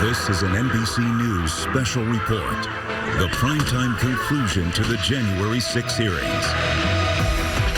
This is an NBC News special report, the primetime conclusion to the January 6 hearings.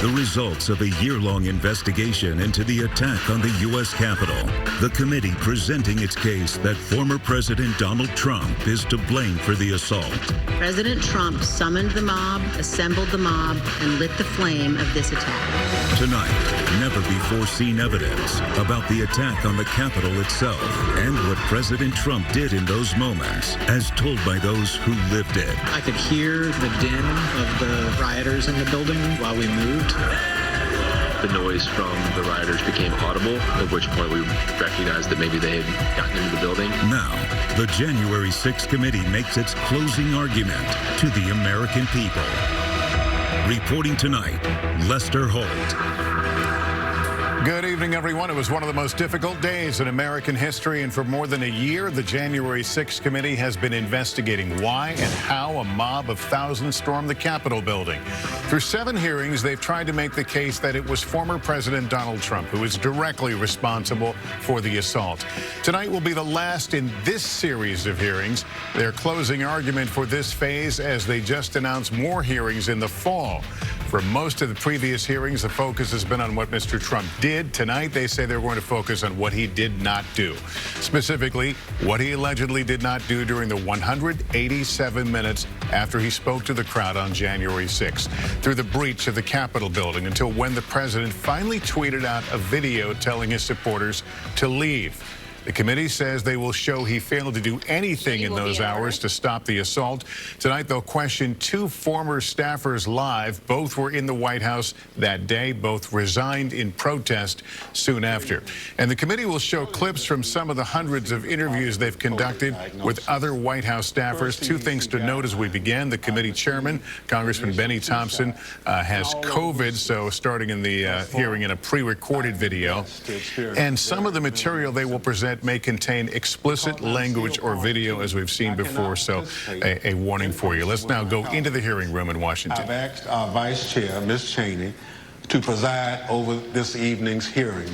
The results of a year-long investigation into the attack on the U.S. Capitol. The committee presenting its case that former President Donald Trump is to blame for the assault. President Trump summoned the mob, assembled the mob, and lit the flame of this attack. Tonight, never-before-seen evidence about the attack on the Capitol itself and what President Trump did in those moments, as told by those who lived it. I could hear the din of the rioters in the building while we moved. The noise from the rioters became audible, at which point we recognized that maybe they had gotten into the building. Now, the January 6 committee makes its closing argument to the American people. Reporting tonight, Lester Holt. Good evening, everyone. It was one of the most difficult days in American history, and for more than a year, the January 6th committee has been investigating why and how a mob of thousands stormed the Capitol building. Through 7 hearings, they've tried to make the case that it was former President Donald Trump who is directly responsible for the assault. Tonight will be the last in this series of hearings. Their closing argument for this phase, as they just announced more hearings in the fall. For most of the previous hearings, the focus has been on what Mr. Trump did. Tonight, they say they're going to focus on what he did not do. Specifically, what he allegedly did not do during the 187 minutes after he spoke to the crowd on January 6th, through the breach of the Capitol building until when the president finally tweeted out a video telling his supporters to leave. The committee says they will show he failed to do anything in those hours to stop the assault. Tonight, they'll question 2 former staffers live. Both were in the White House that day. Both resigned in protest soon after. And the committee will show clips from some of the hundreds of interviews they've conducted with other White House staffers. 2 things to note as we begin. The committee chairman, Congressman Benny Thompson, has COVID, so starting in the hearing in a pre-recorded video. And some of the material they will present may contain explicit language or video, as we've seen before, so a warning for you. Let's now go into the hearing room in Washington. I've asked our Vice Chair, Ms. Cheney, to preside over this evening's hearing,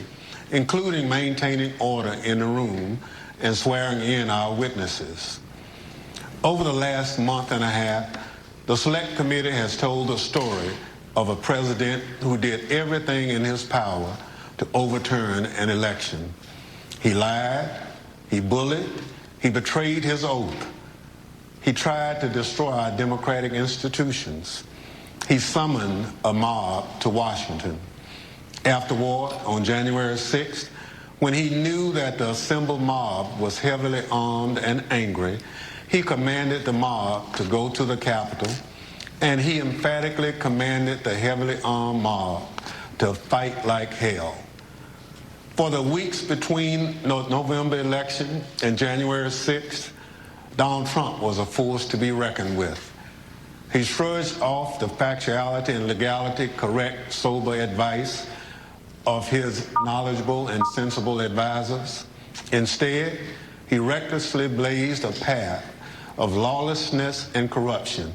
including maintaining order in the room and swearing in our witnesses. Over the last month and a half, the Select Committee has told the story of a president who did everything in his power to overturn an election. He lied, he bullied, he betrayed his oath. He tried to destroy our democratic institutions. He summoned a mob to Washington. Afterward, on January 6th, when he knew that the assembled mob was heavily armed and angry, he commanded the mob to go to the Capitol, and he emphatically commanded the heavily armed mob to fight like hell. For the weeks between November election and January 6th, Donald Trump was a force to be reckoned with. He shrugged off the factuality and legality correct, sober advice of his knowledgeable and sensible advisors. Instead, he recklessly blazed a path of lawlessness and corruption,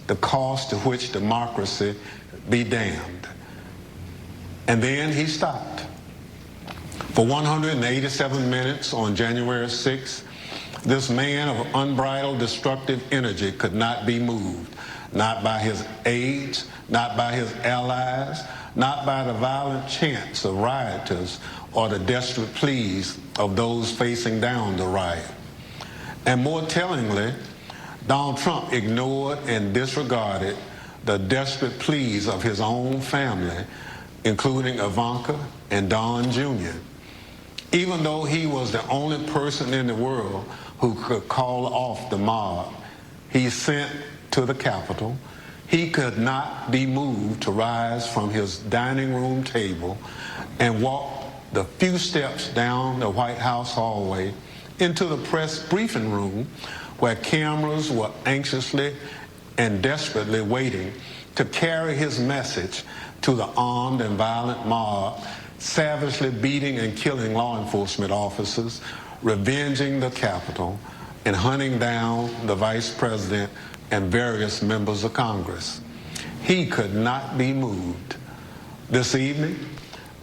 the cost to which democracy be damned. And then he stopped. For 187 minutes on January 6th, this man of unbridled destructive energy could not be moved, not by his aides, not by his allies, not by the violent chants of rioters or the desperate pleas of those facing down the riot. And more tellingly, Donald Trump ignored and disregarded the desperate pleas of his own family, including Ivanka and Don Jr. Even though he was the only person in the world who could call off the mob he sent to the Capitol, he could not be moved to rise from his dining room table and walk the few steps down the White House hallway into the press briefing room, where cameras were anxiously and desperately waiting to carry his message to the armed and violent mob, savagely beating and killing law enforcement officers, revenging the Capitol, and hunting down the Vice President and various members of Congress. He could not be moved. This evening,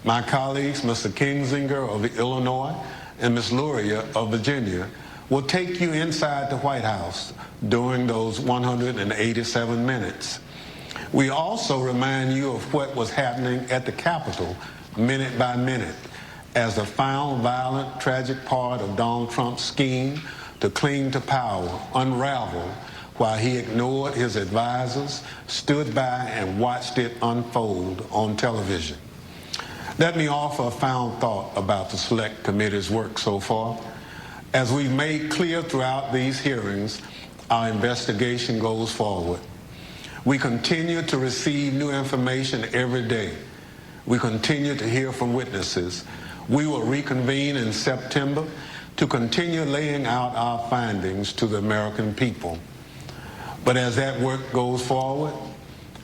my colleagues, Mr. Kingsinger of Illinois and Ms. Luria of Virginia, will take you inside the White House during those 187 minutes. We also remind you of what was happening at the Capitol minute by minute as the final violent, tragic part of Donald Trump's scheme to cling to power unraveled while he ignored his advisors, stood by and watched it unfold on television. Let me offer a final thought about the Select Committee's work so far. As we've made clear throughout these hearings, our investigation goes forward. We continue to receive new information every day. We continue to hear from witnesses. We will reconvene in September to continue laying out our findings to the American people. But as that work goes forward,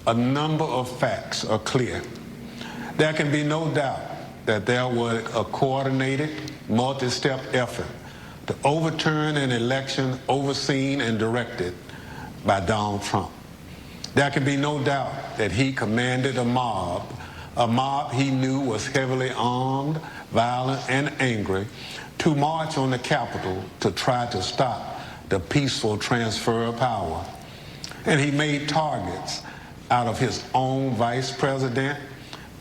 a number of facts are clear. There can be no doubt that there was a coordinated, multi-step effort to overturn an election overseen and directed by Donald Trump. There can be no doubt that he commanded a mob he knew was heavily armed, violent, and angry, to march on the Capitol to try to stop the peaceful transfer of power. And he made targets out of his own vice president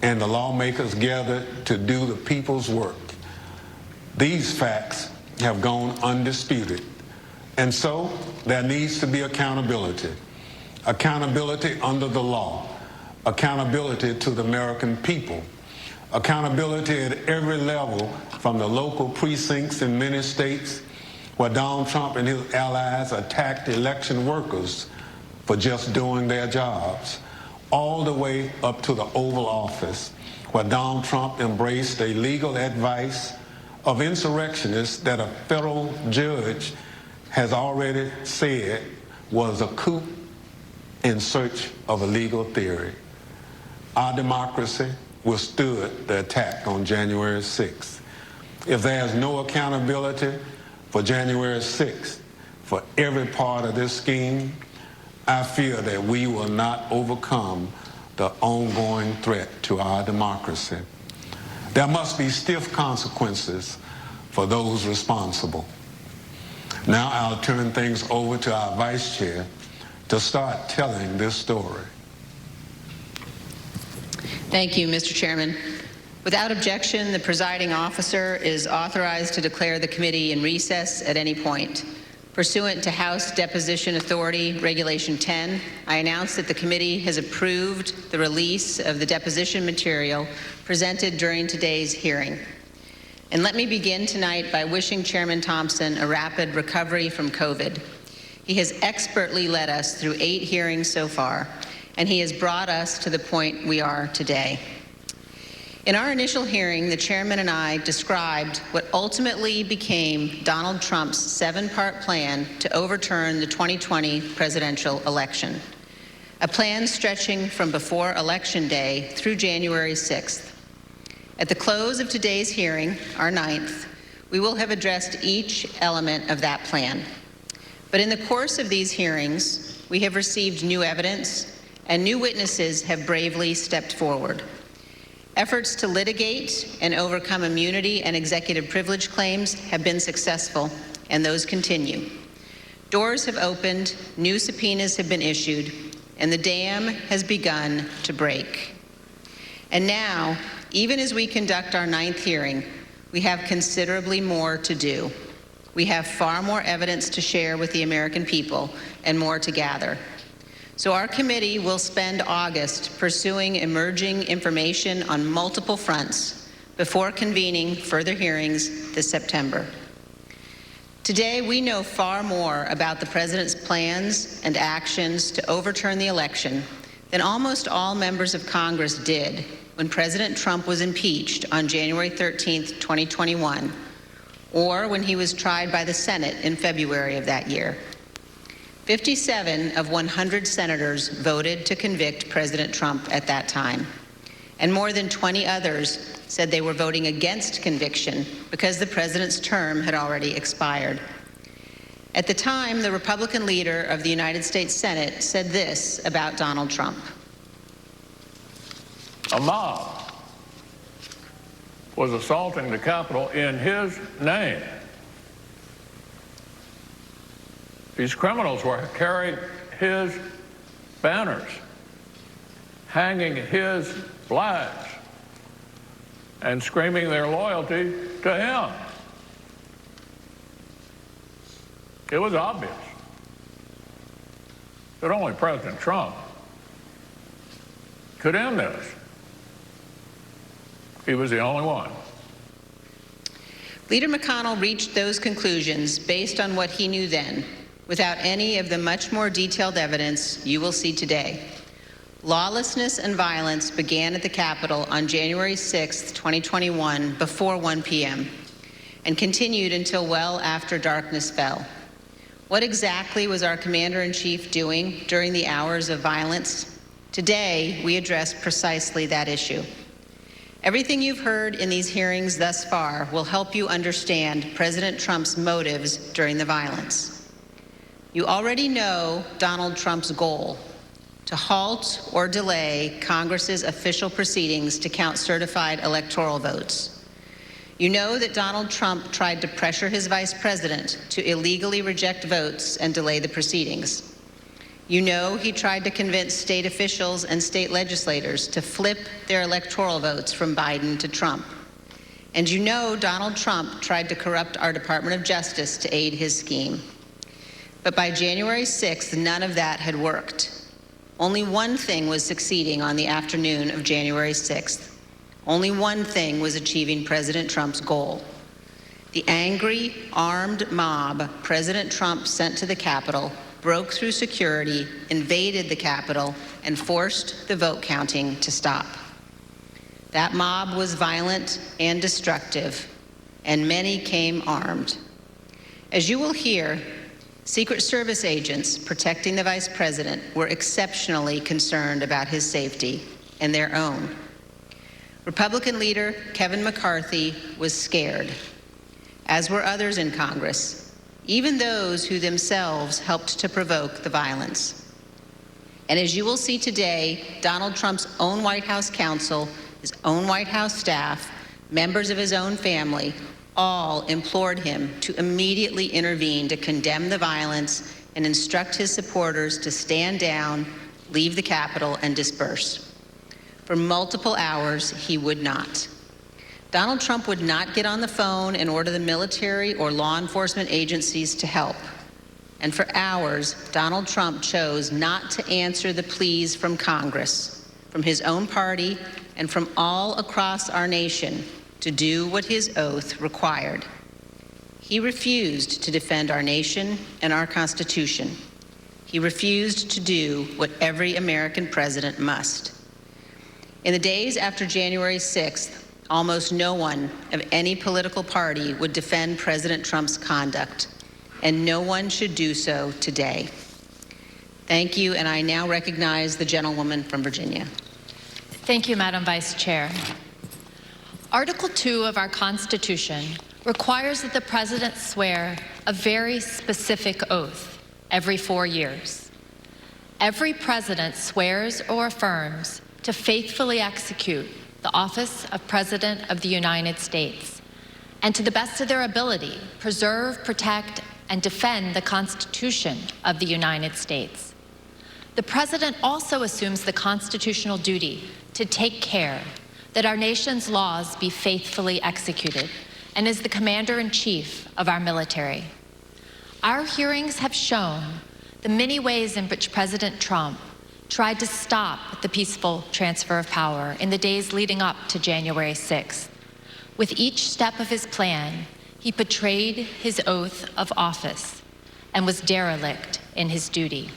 and the lawmakers gathered to do the people's work. These facts have gone undisputed. And so there needs to be accountability. Accountability under the law. Accountability to the American people. Accountability at every level, from the local precincts in many states where Donald Trump and his allies attacked election workers for just doing their jobs, all the way up to the Oval Office, where Donald Trump embraced a legal advice of insurrectionists that a federal judge has already said was a coup in search of a legal theory. Our democracy withstood the attack on January 6th. If there's no accountability for January 6th, for every part of this scheme, I fear that we will not overcome the ongoing threat to our democracy. There must be stiff consequences for those responsible. Now I'll turn things over to our Vice Chair to start telling this story. Thank you, Mr. Chairman. Without objection, the presiding officer is authorized to declare the committee in recess at any point. Pursuant to House Deposition Authority Regulation 10, I announce that the committee has approved the release of the deposition material presented during today's hearing. And let me begin tonight by wishing Chairman Thompson a rapid recovery from COVID. He has expertly led us through 8 hearings so far, and he has brought us to the point we are today. In our initial hearing, the chairman and I described what ultimately became Donald Trump's 7-part plan to overturn the 2020 presidential election, a plan stretching from before Election Day through January 6th. At the close of today's hearing, our 9th, we will have addressed each element of that plan. But in the course of these hearings, we have received new evidence, and new witnesses have bravely stepped forward. Efforts to litigate and overcome immunity and executive privilege claims have been successful, and those continue. Doors have opened, new subpoenas have been issued, and the dam has begun to break. And now, even as we conduct our 9th hearing, we have considerably more to do. We have far more evidence to share with the American people and more to gather. So our committee will spend August pursuing emerging information on multiple fronts before convening further hearings this September. Today, we know far more about the president's plans and actions to overturn the election than almost all members of Congress did when President Trump was impeached on January 13th, 2021, or when he was tried by the Senate in February of that year. 57 of 100 senators voted to convict President Trump at that time, and more than 20 others said they were voting against conviction because the president's term had already expired. At the time, the Republican leader of the United States Senate said this about Donald Trump. A mob was assaulting the Capitol in his name. These criminals were carrying his banners, hanging his flags, and screaming their loyalty to him. It was obvious that only President Trump could end this. He was the only one. Leader McConnell reached those conclusions based on what he knew then, without any of the much more detailed evidence you will see today. Lawlessness and violence began at the Capitol on January 6, 2021, before 1 p.m., and continued until well after darkness fell. What exactly was our Commander-in-Chief doing during the hours of violence? Today, we address precisely that issue. Everything you've heard in these hearings thus far will help you understand President Trump's motives during the violence. You already know Donald Trump's goal: to halt or delay Congress's official proceedings to count certified electoral votes. You know that Donald Trump tried to pressure his vice president to illegally reject votes and delay the proceedings. You know he tried to convince state officials and state legislators to flip their electoral votes from Biden to Trump. And you know Donald Trump tried to corrupt our Department of Justice to aid his scheme. But by January 6th, none of that had worked. Only one thing was succeeding on the afternoon of January 6th. Only one thing was achieving President Trump's goal. The angry, armed mob President Trump sent to the Capitol broke through security, invaded the Capitol, and forced the vote counting to stop. That mob was violent and destructive, and many came armed. As you will hear, Secret Service agents protecting the vice president were exceptionally concerned about his safety and their own. Republican leader Kevin McCarthy was scared, as were others in Congress, even those who themselves helped to provoke the violence. And as you will see today, Donald Trump's own White House counsel, his own White House staff, members of his own family, all implored him to immediately intervene to condemn the violence and instruct his supporters to stand down, leave the Capitol, and disperse. For multiple hours, he would not. Donald Trump would not get on the phone and order the military or law enforcement agencies to help. And for hours, Donald Trump chose not to answer the pleas from Congress, from his own party, and from all across our nation to do what his oath required. He refused to defend our nation and our Constitution. He refused to do what every American president must. In the days after January 6th, almost no one of any political party would defend President Trump's conduct, and no one should do so today. Thank you, and I now recognize the gentlewoman from Virginia. Thank you, Madam Vice Chair. Article 2 of our Constitution requires that the President swear a very specific oath every 4 years. Every President swears or affirms to faithfully execute the office of President of the United States, and to the best of their ability, preserve, protect, and defend the Constitution of the United States. The President also assumes the constitutional duty to take care that our nation's laws be faithfully executed, and is the Commander-in-Chief of our military. Our hearings have shown the many ways in which President Trump tried to stop the peaceful transfer of power in the days leading up to January 6th. With each step of his plan, he betrayed his oath of office and was derelict in his duty.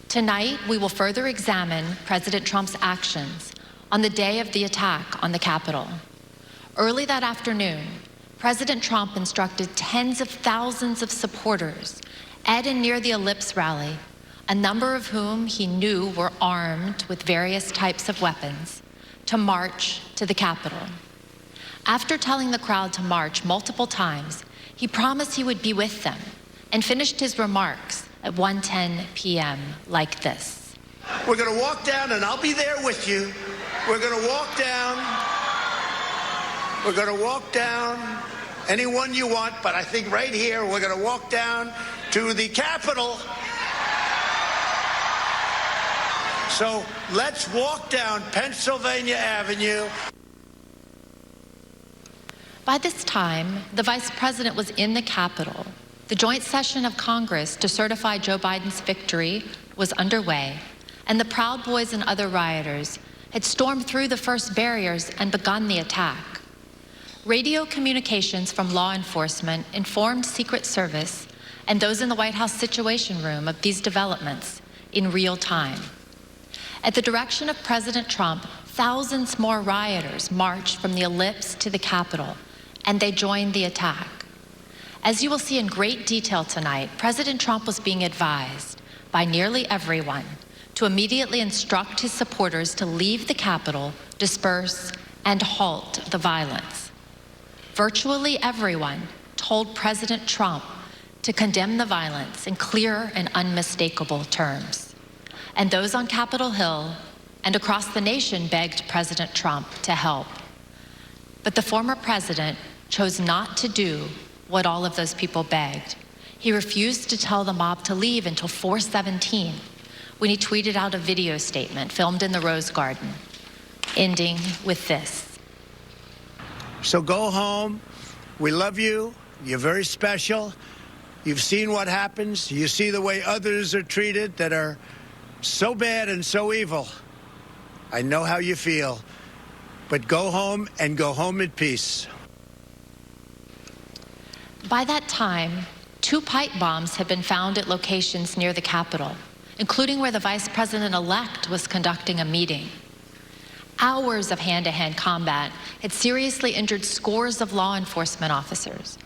Tonight, we will further examine President Trump's actions on the day of the attack on the Capitol. Early that afternoon, President Trump instructed tens of thousands of supporters at and near the Ellipse rally, a number of whom he knew were armed with various types of weapons, to march to the Capitol. After telling the crowd to march multiple times, he promised he would be with them and finished his remarks at 1:10 p.m. like this. We're going to walk down, and I'll be there with you. We're going to walk down. We're going to walk down anyone you want, but I think right here we're going to walk down to the Capitol. So let's walk down Pennsylvania Avenue. By this time, the Vice President was in the Capitol. The joint session of Congress to certify Joe Biden's victory was underway, and the Proud Boys and other rioters had stormed through the first barriers and begun the attack. Radio communications from law enforcement informed Secret Service and those in the White House Situation Room of these developments in real time. At the direction of President Trump, thousands more rioters marched from the Ellipse to the Capitol, and they joined the attack. As you will see in great detail tonight, President Trump was being advised by nearly everyone to immediately instruct his supporters to leave the Capitol, disperse, and halt the violence. Virtually everyone told President Trump to condemn the violence in clear and unmistakable terms. And those on Capitol Hill and across the nation begged President Trump to help. But the former president chose not to do what all of those people begged. He refused to tell the mob to leave until 4:17, when he tweeted out a video statement filmed in the Rose Garden, ending with this. So go home. We love you. You're very special. You've seen what happens. You see the way others are treated that are so bad and so evil. I know how you feel. But go home and go home in peace. By that time, 2 pipe bombs had been found at locations near the Capitol, including where the Vice President-elect was conducting a meeting. Hours of hand-to-hand combat had seriously injured scores of law enforcement officers.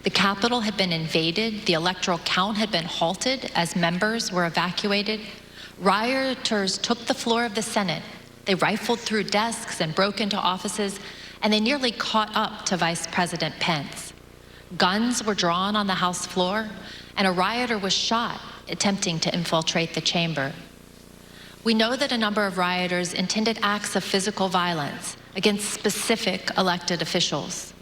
The Capitol had been invaded, the electoral count had been halted as members were evacuated. Rioters took the floor of the Senate. They rifled through desks and broke into offices, and they nearly caught up to Vice President Pence. Guns were drawn on the House floor, and a rioter was shot attempting to infiltrate the chamber. We know that a number of rioters intended acts of physical violence against specific elected officials.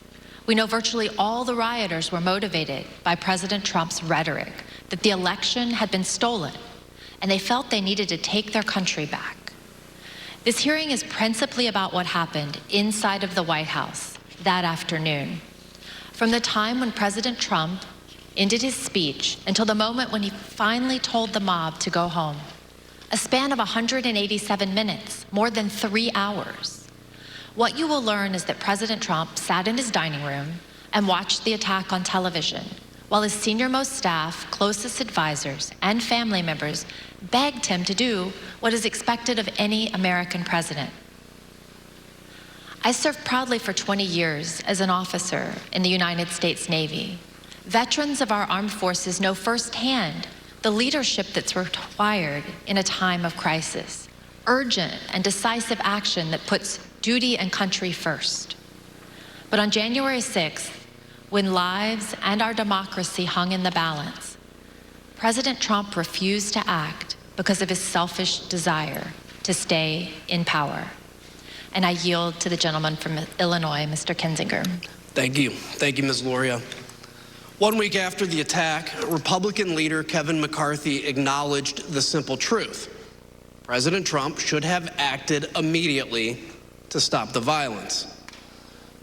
We know virtually all the rioters were motivated by President Trump's rhetoric that the election had been stolen, and they felt they needed to take their country back. This hearing is principally about what happened inside of the White House that afternoon. From the time when President Trump ended his speech until the moment when he finally told the mob to go home. A span of 187 minutes, more than 3 hours. What you will learn is that President Trump sat in his dining room and watched the attack on television, while his senior-most staff, closest advisors, and family members begged him to do what is expected of any American president. I served proudly for 20 years as an officer in the United States Navy. Veterans of our armed forces know firsthand the leadership that's required in a time of crisis, urgent and decisive action that puts duty and country first. But on January 6th, when lives and our democracy hung in the balance, President Trump refused to act because of his selfish desire to stay in power. And I yield to the gentleman from Illinois, Mr. Kinzinger. Thank you. Thank you, Ms. Luria. 1 week after the attack, Republican leader Kevin McCarthy acknowledged the simple truth. President Trump should have acted immediately to stop the violence.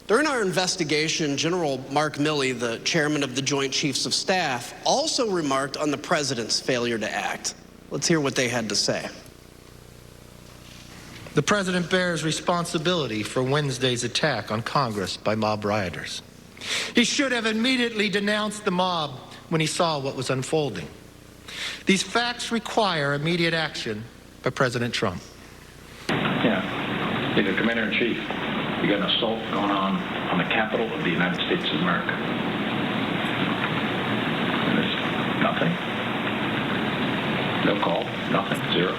During our investigation, General Mark Milley, the chairman of the Joint Chiefs of Staff, also remarked on the president's failure to act. Let's hear what they had to say. The president bears responsibility for Wednesday's attack on Congress by mob rioters. He should have immediately denounced the mob when he saw what was unfolding. These facts require immediate action by President Trump. Yeah, you're the commander-in-chief. You got an assault going on the Capitol of the United States of America. And there's nothing. No call, nothing, zero.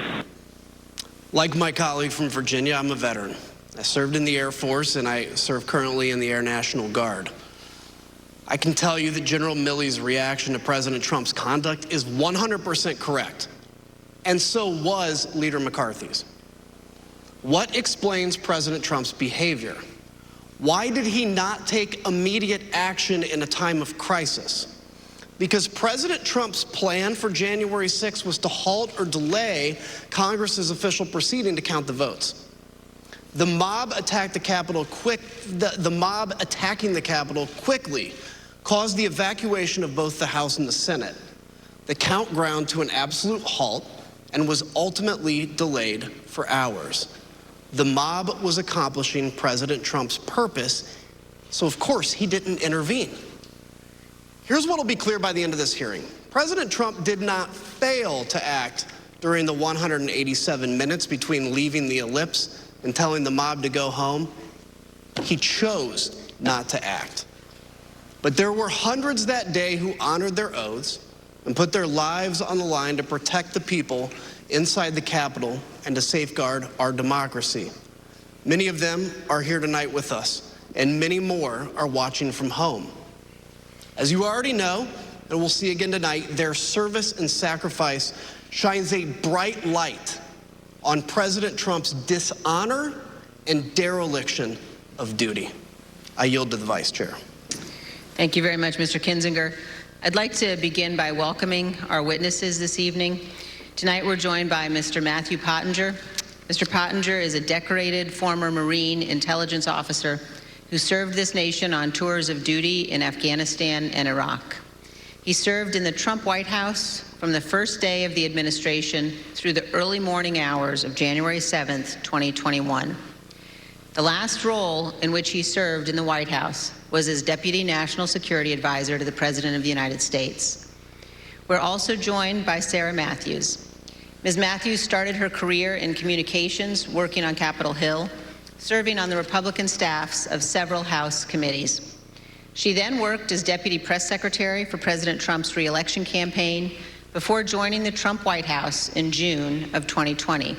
Like my colleague from Virginia, I'm a veteran. I served in the Air Force, and I serve currently in the Air National Guard. I can tell you that General Milley's reaction to President Trump's conduct is 100% correct, and so was Leader McCarthy's. What explains President Trump's behavior? Why did he not take immediate action in a time of crisis? Because President Trump's plan for January 6th was to halt or delay Congress's official proceeding to count the votes. The mob attacked the Capitol the mob attacking the Capitol quickly caused the evacuation of both the House and the Senate. The count ground to an absolute halt and was ultimately delayed for hours. The mob was accomplishing President Trump's purpose, so of course he didn't intervene. Here's what will be clear by the end of this hearing. President Trump did not fail to act during the 187 minutes between leaving the ellipse and telling the mob to go home. He chose not to act. But there were hundreds that day who honored their oaths and put their lives on the line to protect the people inside the Capitol and to safeguard our democracy. Many of them are here tonight with us, and many more are watching from home. As you already know, and we'll see again tonight, their service and sacrifice shines a bright light on President Trump's dishonor and dereliction of duty. I yield to the Vice Chair. Thank you very much, Mr. Kinzinger. I'd like to begin by welcoming our witnesses this evening. Tonight we're joined by Mr. Matthew Pottinger. Mr. Pottinger is a decorated former Marine intelligence officer who served this nation on tours of duty in Afghanistan and Iraq. He served in the Trump White House from the first day of the administration through the early morning hours of January 7th, 2021. The last role in which he served in the White House was as Deputy National Security Advisor to the President of the United States. We're also joined by Sarah Matthews. Ms. Matthews started her career in communications, working on Capitol Hill, serving on the Republican staffs of several House committees. She then worked as Deputy Press Secretary for President Trump's re-election campaign before joining the Trump White House in June of 2020.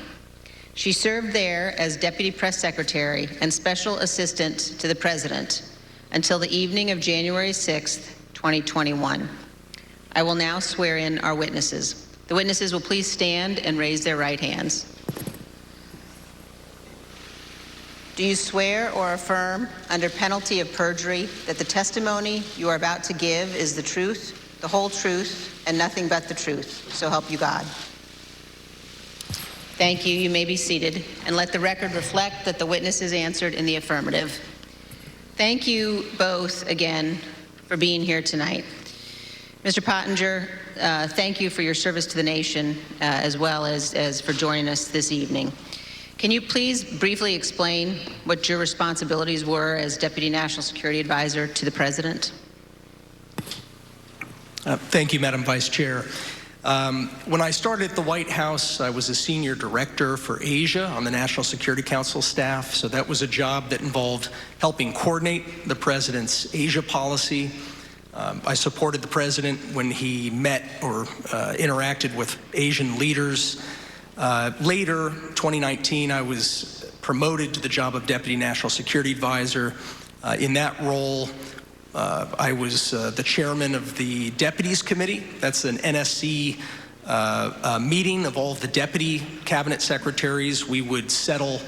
She served there as Deputy Press Secretary and Special Assistant to the President until the evening of January 6th, 2021. I will now swear in our witnesses. The witnesses will please stand and raise their right hands. Do you swear or affirm under penalty of perjury that the testimony you are about to give is the truth, the whole truth, and nothing but the truth? So help you God. Thank you. You may be seated, and let the record reflect that the witnesses answered in the affirmative. Thank you both again for being here tonight. Mr. Pottinger, thank you for your service to the nation as well as for joining us this evening. Can you please briefly explain what your responsibilities were as Deputy National Security Advisor to the President? Thank you, Madam Vice Chair. When I started at the White House, I was a senior director for Asia on the National Security Council staff. So that was a job that involved helping coordinate the President's Asia policy. I supported the President when he met or interacted with Asian leaders. Later, 2019, I was promoted to the job of Deputy National Security Advisor. In that role, I was the chairman of the Deputies Committee. That's an NSC meeting of all of the deputy cabinet secretaries. We would settle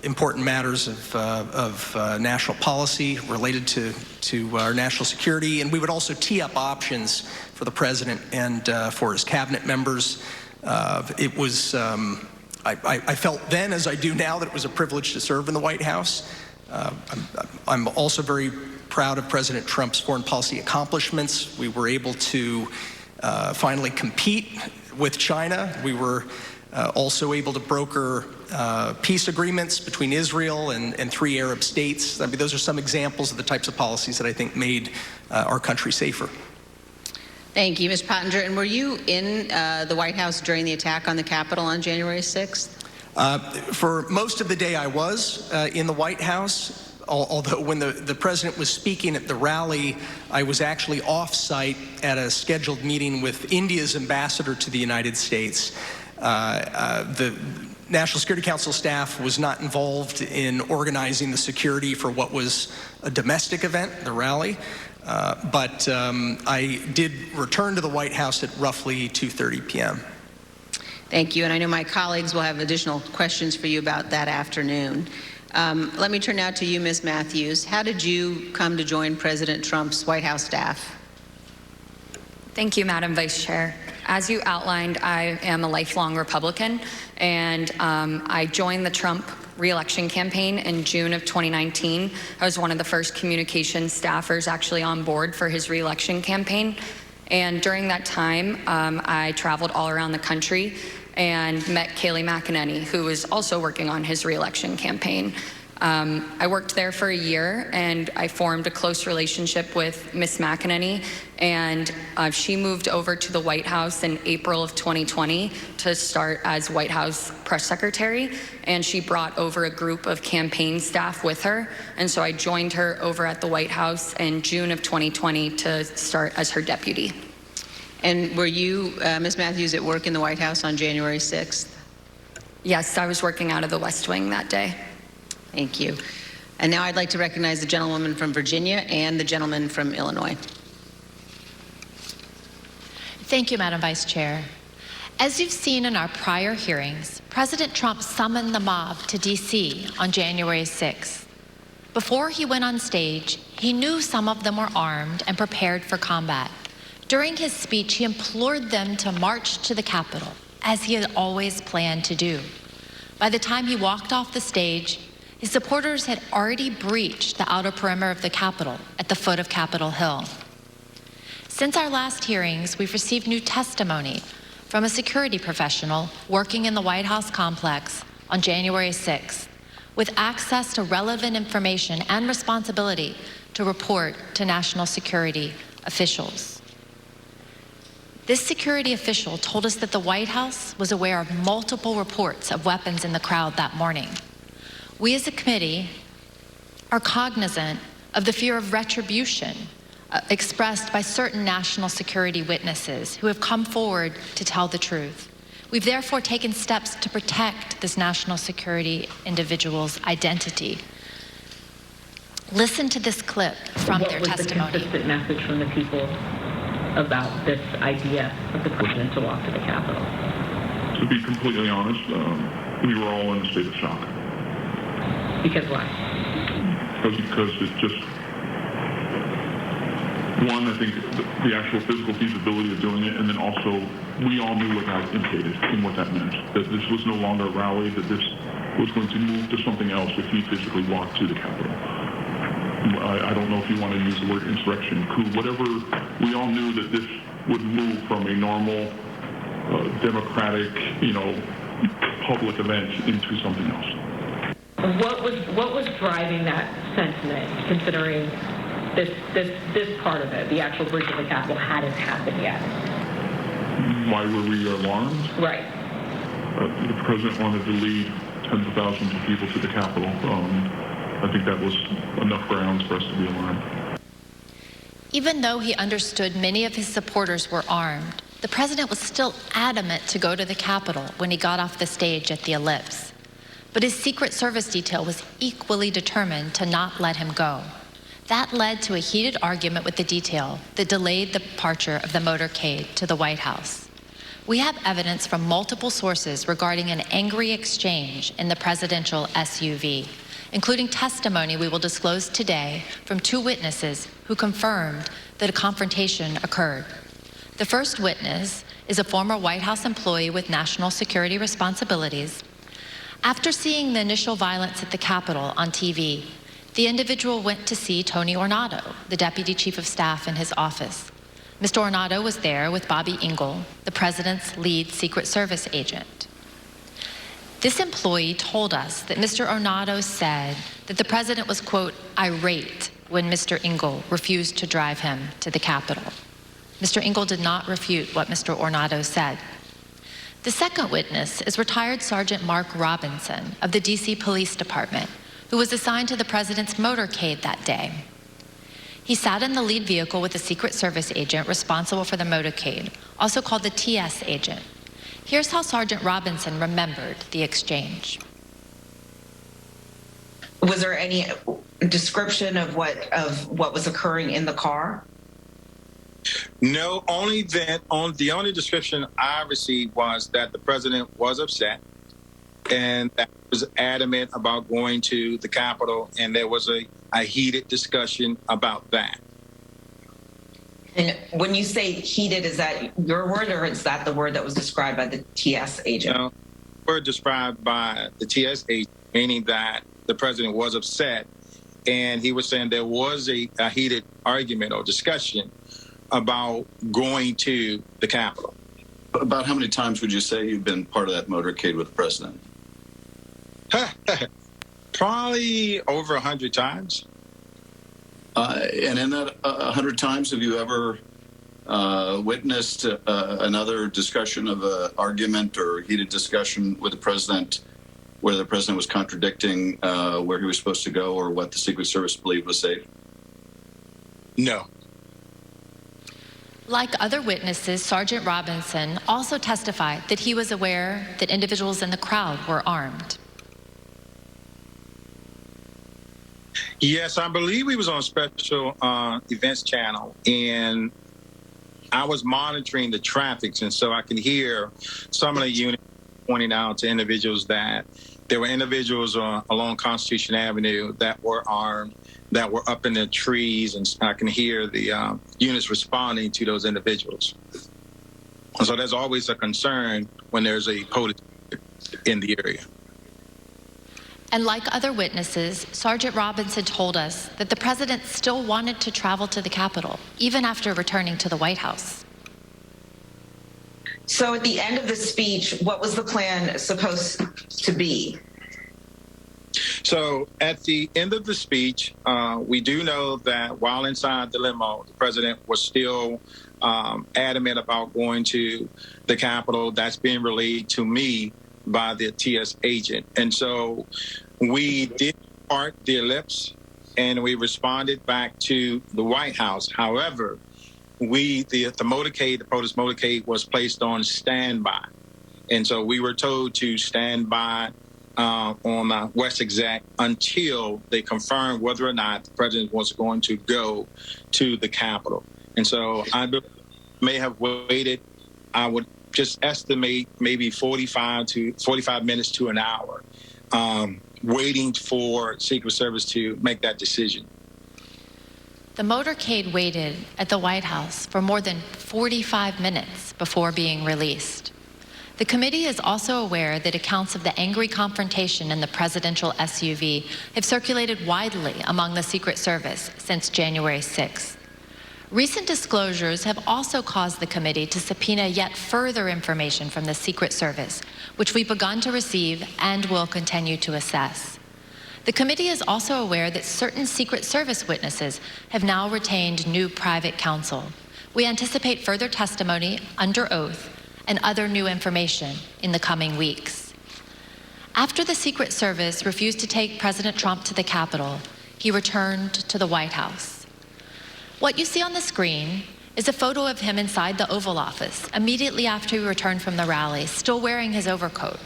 important matters of national policy related to our national security, and we would also tee up options for the President and for his cabinet members. It was, I felt then, as I do now, that it was a privilege to serve in the White House. I'm also very proud of President Trump's foreign policy accomplishments. We were able to finally compete with China. We were also able to broker peace agreements between Israel and 3 Arab states. I mean, those are some examples of the types of policies that I think made our country safer. Thank you, Mr. Pottinger. And were you in the White House during the attack on the Capitol on January 6th? For most of the day I was in the White House, although when the President was speaking at the rally, I was actually off-site at a scheduled meeting with India's ambassador to the United States. The National Security Council staff was not involved in organizing the security for what was a domestic event, the rally. But I did return to the White House at roughly 2:30 p.m. Thank you, and I know my colleagues will have additional questions for you about that afternoon. Let me turn now to you, Ms. Matthews. How did you come to join President Trump's White House staff? Thank you, Madam Vice Chair. As you outlined, I am a lifelong Republican, and I joined the Trump re-election campaign in June of 2019. I was one of the first communications staffers actually on board for his re-election campaign. And during that time, I traveled all around the country and met Kayleigh McEnany, who was also working on his re-election campaign. I worked there for a year, and I formed a close relationship with Ms. McEnany, and she moved over to the White House in April of 2020 to start as White House press secretary, and she brought over a group of campaign staff with her, and so I joined her over at the White House in June of 2020 to start as her deputy. And were you, Ms. Matthews, at work in the White House on January 6th? Yes, I was working out of the West Wing that day. Thank you. And now I'd like to recognize the gentlewoman from Virginia and the gentleman from Illinois. Thank you, Madam Vice Chair. As you've seen in our prior hearings, President Trump summoned the mob to D.C. on January 6th. Before he went on stage, he knew some of them were armed and prepared for combat. During his speech, he implored them to march to the Capitol, as he had always planned to do. By the time he walked off the stage, his supporters had already breached the outer perimeter of the Capitol at the foot of Capitol Hill. Since our last hearings, we've received new testimony from a security professional working in the White House complex on January 6th, with access to relevant information and responsibility to report to national security officials. This security official told us that the White House was aware of multiple reports of weapons in the crowd that morning. We as a committee are cognizant of the fear of retribution expressed by certain national security witnesses who have come forward to tell the truth. We've therefore taken steps to protect this national security individual's identity. Listen to this clip from their testimony. What was the consistent message from the people about this idea of the president to walk to the Capitol? To be completely honest, we were all in a state of shock. Because why? Because it just, one, I think the actual physical feasibility of doing it, and then also we all knew what that indicated and what that meant. That this was no longer a rally, that this was going to move to something else if he physically walked to the Capitol. I don't know if you want to use the word insurrection, coup, whatever. We all knew that this would move from a normal, democratic, public event into something else. What was driving that sentiment, considering this part of it, the actual breach of the Capitol, hadn't happened yet? Why were we alarmed? Right. The president wanted to lead tens of thousands of people to the Capitol. I think that was enough grounds for us to be alarmed. Even though he understood many of his supporters were armed, the president was still adamant to go to the Capitol when he got off the stage at the Ellipse. But his Secret Service detail was equally determined to not let him go. That led to a heated argument with the detail that delayed the departure of the motorcade to the White House. We have evidence from multiple sources regarding an angry exchange in the presidential SUV, including testimony we will disclose today from two witnesses who confirmed that a confrontation occurred. The first witness is a former White House employee with national security responsibilities. After seeing the initial violence at the Capitol on TV, the individual went to see Tony Ornato, the Deputy Chief of Staff in his office. Mr. Ornato was there with Bobby Engel, the president's lead Secret Service agent. This employee told us that Mr. Ornato said that the president was, quote, irate when Mr. Engel refused to drive him to the Capitol. Mr. Engel did not refute what Mr. Ornato said. The second witness is retired Sergeant Mark Robinson of the DC Police Department, who was assigned to the president's motorcade that day. He sat in the lead vehicle with a Secret Service agent responsible for the motorcade, also called the TS agent. Here's how Sergeant Robinson remembered the exchange. Was there any description of what was occurring in the car? No, the only description I received was that the president was upset and that was adamant about going to the Capitol, and there was a heated discussion about that. And when you say heated, is that your word, or is that the word that was described by the TS agent? No, word described by the TS agent, meaning that the president was upset, and he was saying there was a heated argument or discussion about going to the Capitol. About how many times would you say you've been part of that motorcade with the president? Probably over 100 times. And in that 100 times, have you ever witnessed another discussion of an argument or heated discussion with the president where the president was contradicting where he was supposed to go or what the Secret Service believed was safe? No. Like other witnesses, Sergeant Robinson also testified that he was aware that individuals in the crowd were armed. Yes, I believe he was on special events channel, and I was monitoring the traffic, and so I can hear some of the units pointing out to individuals that there were individuals along Constitution Avenue that were armed, that were up in the trees, and I can hear the units responding to those individuals. And so there's always a concern when there's a police in the area. And like other witnesses, Sergeant Robinson told us that the president still wanted to travel to the Capitol, even after returning to the White House. So at the end of the speech, what was the plan supposed to be? So at the end of the speech, we do know that while inside the limo, the president was still adamant about going to the Capitol. That's being relayed to me by the TS agent. And so we did part the ellipse and we responded back to the White House. However, the motorcade, the protest motorcade, was placed on standby. And so we were told to stand by on West Exec until they confirmed whether or not the president was going to go to the Capitol. And so I may have waited, I would just estimate maybe 45 minutes to an hour, waiting for Secret Service to make that decision. The motorcade waited at the White House for more than 45 minutes before being released. The committee is also aware that accounts of the angry confrontation in the presidential SUV have circulated widely among the Secret Service since January 6th. Recent disclosures have also caused the committee to subpoena yet further information from the Secret Service, which we've begun to receive and will continue to assess. The committee is also aware that certain Secret Service witnesses have now retained new private counsel. We anticipate further testimony under oath and other new information in the coming weeks. After the Secret Service refused to take President Trump to the Capitol, he returned to the White House. What you see on the screen is a photo of him inside the Oval Office immediately after he returned from the rally, still wearing his overcoat.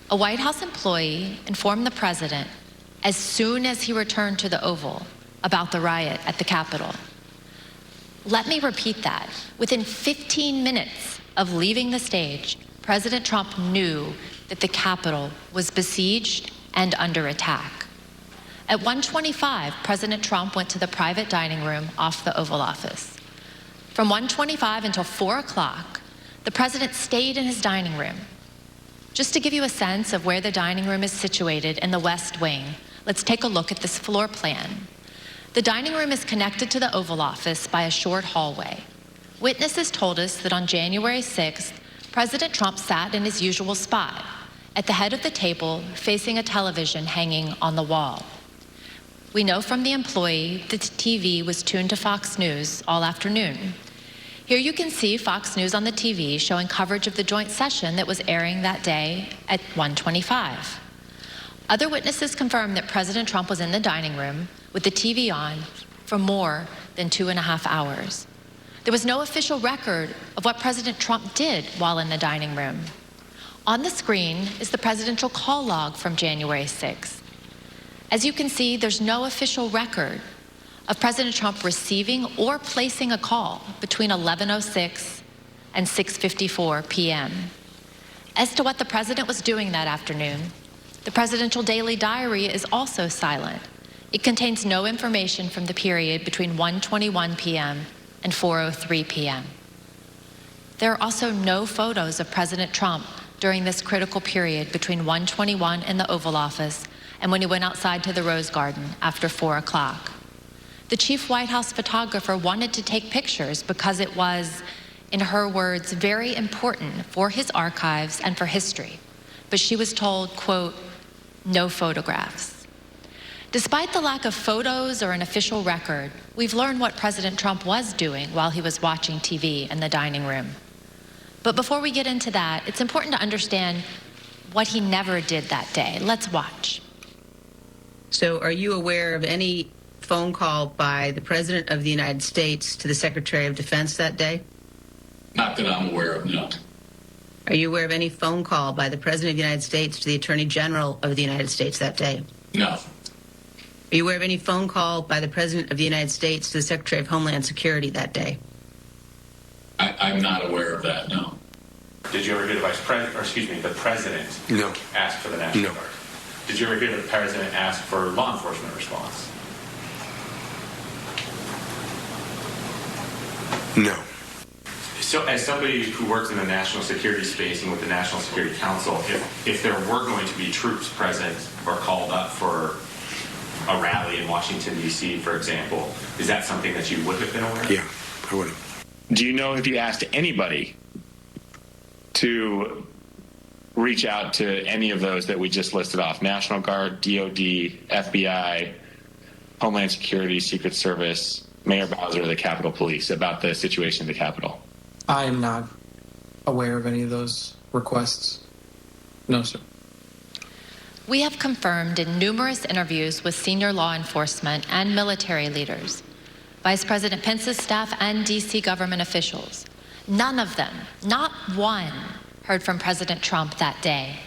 A White House employee informed the president as soon as he returned to the Oval about the riot at the Capitol. Let me repeat that. Within 15 minutes of leaving the stage, President Trump knew that the Capitol was besieged and under attack. At 1:25, President Trump went to the private dining room off the Oval Office. From 1:25 until 4 o'clock, the president stayed in his dining room. Just to give you a sense of where the dining room is situated in the West Wing, let's take a look at this floor plan. The dining room is connected to the Oval Office by a short hallway. Witnesses told us that on January 6th, President Trump sat in his usual spot, at the head of the table, facing a television hanging on the wall. We know from the employee that the TV was tuned to Fox News all afternoon. Here you can see Fox News on the TV showing coverage of the joint session that was airing that day at 1:25. Other witnesses confirmed that President Trump was in the dining room with the TV on for more than 2.5 hours. There was no official record of what President Trump did while in the dining room. On the screen is the presidential call log from January 6th. As you can see, there's no official record of President Trump receiving or placing a call between 11:06 and 6:54 p.m. As to what the president was doing that afternoon, The presidential daily diary is also silent. It contains no information from the period between 1:21 p.m. and 4:03 p.m. There are also no photos of President Trump during this critical period between 1:21 in the Oval Office and when he went outside to the Rose Garden after 4 o'clock. The chief White House photographer wanted to take pictures because it was, in her words, very important for his archives and for history. But she was told, quote, no photographs. Despite the lack of photos or an official record, we've learned what President Trump was doing while he was watching TV in the dining room. But before we get into that, it's important to understand what he never did that day. Let's watch. So are you aware of any phone call by the President of the United States to the Secretary of Defense that day? Not that I'm aware of, no. Are you aware of any phone call by the President of the United States to the Attorney General of the United States that day? No. Are you aware of any phone call by the President of the United States to the Secretary of Homeland Security that day? I'm not aware of that, no. Did you ever hear the the President No. ask for the National No. Guard? Did you ever hear the President ask for law enforcement response? No. So as somebody who works in the national security space and with the National Security Council, if there were going to be troops present or called up for a rally in Washington, D.C., for example, is that something that you would have been aware of? Yeah, I would have. Do you know if you asked anybody to reach out to any of those that we just listed off? National Guard, DOD, FBI, Homeland Security, Secret Service, Mayor Bowser, the Capitol Police about the situation at the Capitol? I am not aware of any of those requests. No, sir. We have confirmed in numerous interviews with senior law enforcement and military leaders, Vice President Pence's staff and D.C. government officials. None of them, not one, heard from President Trump that day.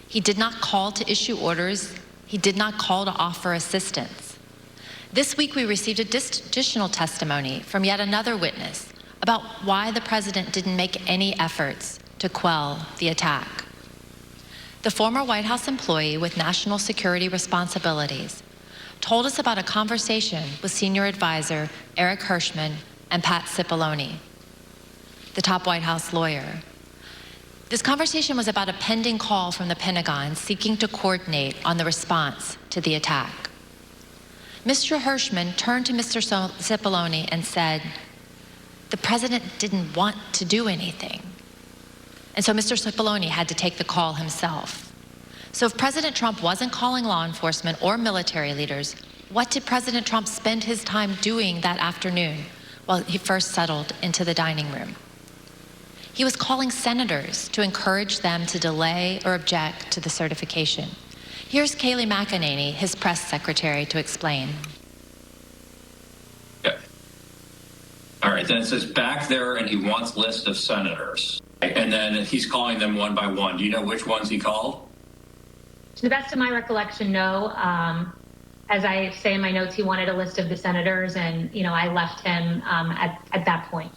He did not call to issue orders. He did not call to offer assistance. This week we received additional testimony from yet another witness about why the president didn't make any efforts to quell the attack. The former White House employee with national security responsibilities told us about a conversation with senior advisor Eric Hirschman and Pat Cipollone, the top White House lawyer. This conversation was about a pending call from the Pentagon seeking to coordinate on the response to the attack. Mr. Hirschman turned to Mr. Cipollone and said, the president didn't want to do anything. And so Mr. Cipollone had to take the call himself. So if President Trump wasn't calling law enforcement or military leaders, what did President Trump spend his time doing that afternoon while he first settled into the dining room? He was calling senators to encourage them to delay or object to the certification. Here's Kayleigh McEnany, his press secretary, to explain. Okay. All right, then it says back there, and he wants a list of senators. And then he's calling them one by one. Do you know which ones he called? To the best of my recollection, no. As I say in my notes, he wanted a list of the senators, and I left him at that point.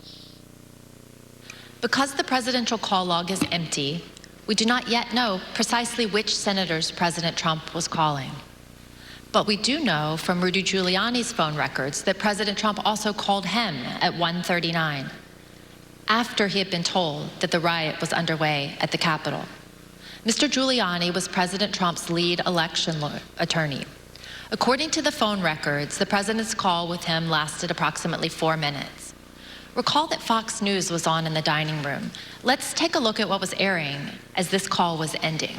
Because the presidential call log is empty, we do not yet know precisely which senators President Trump was calling. But we do know from Rudy Giuliani's phone records that President Trump also called him at 1:39, after he had been told that the riot was underway at the Capitol. Mr. Giuliani was President Trump's lead election attorney. According to the phone records, the president's call with him lasted approximately 4 minutes. Recall that Fox News was on in the dining room. Let's take a look at what was airing as this call was ending.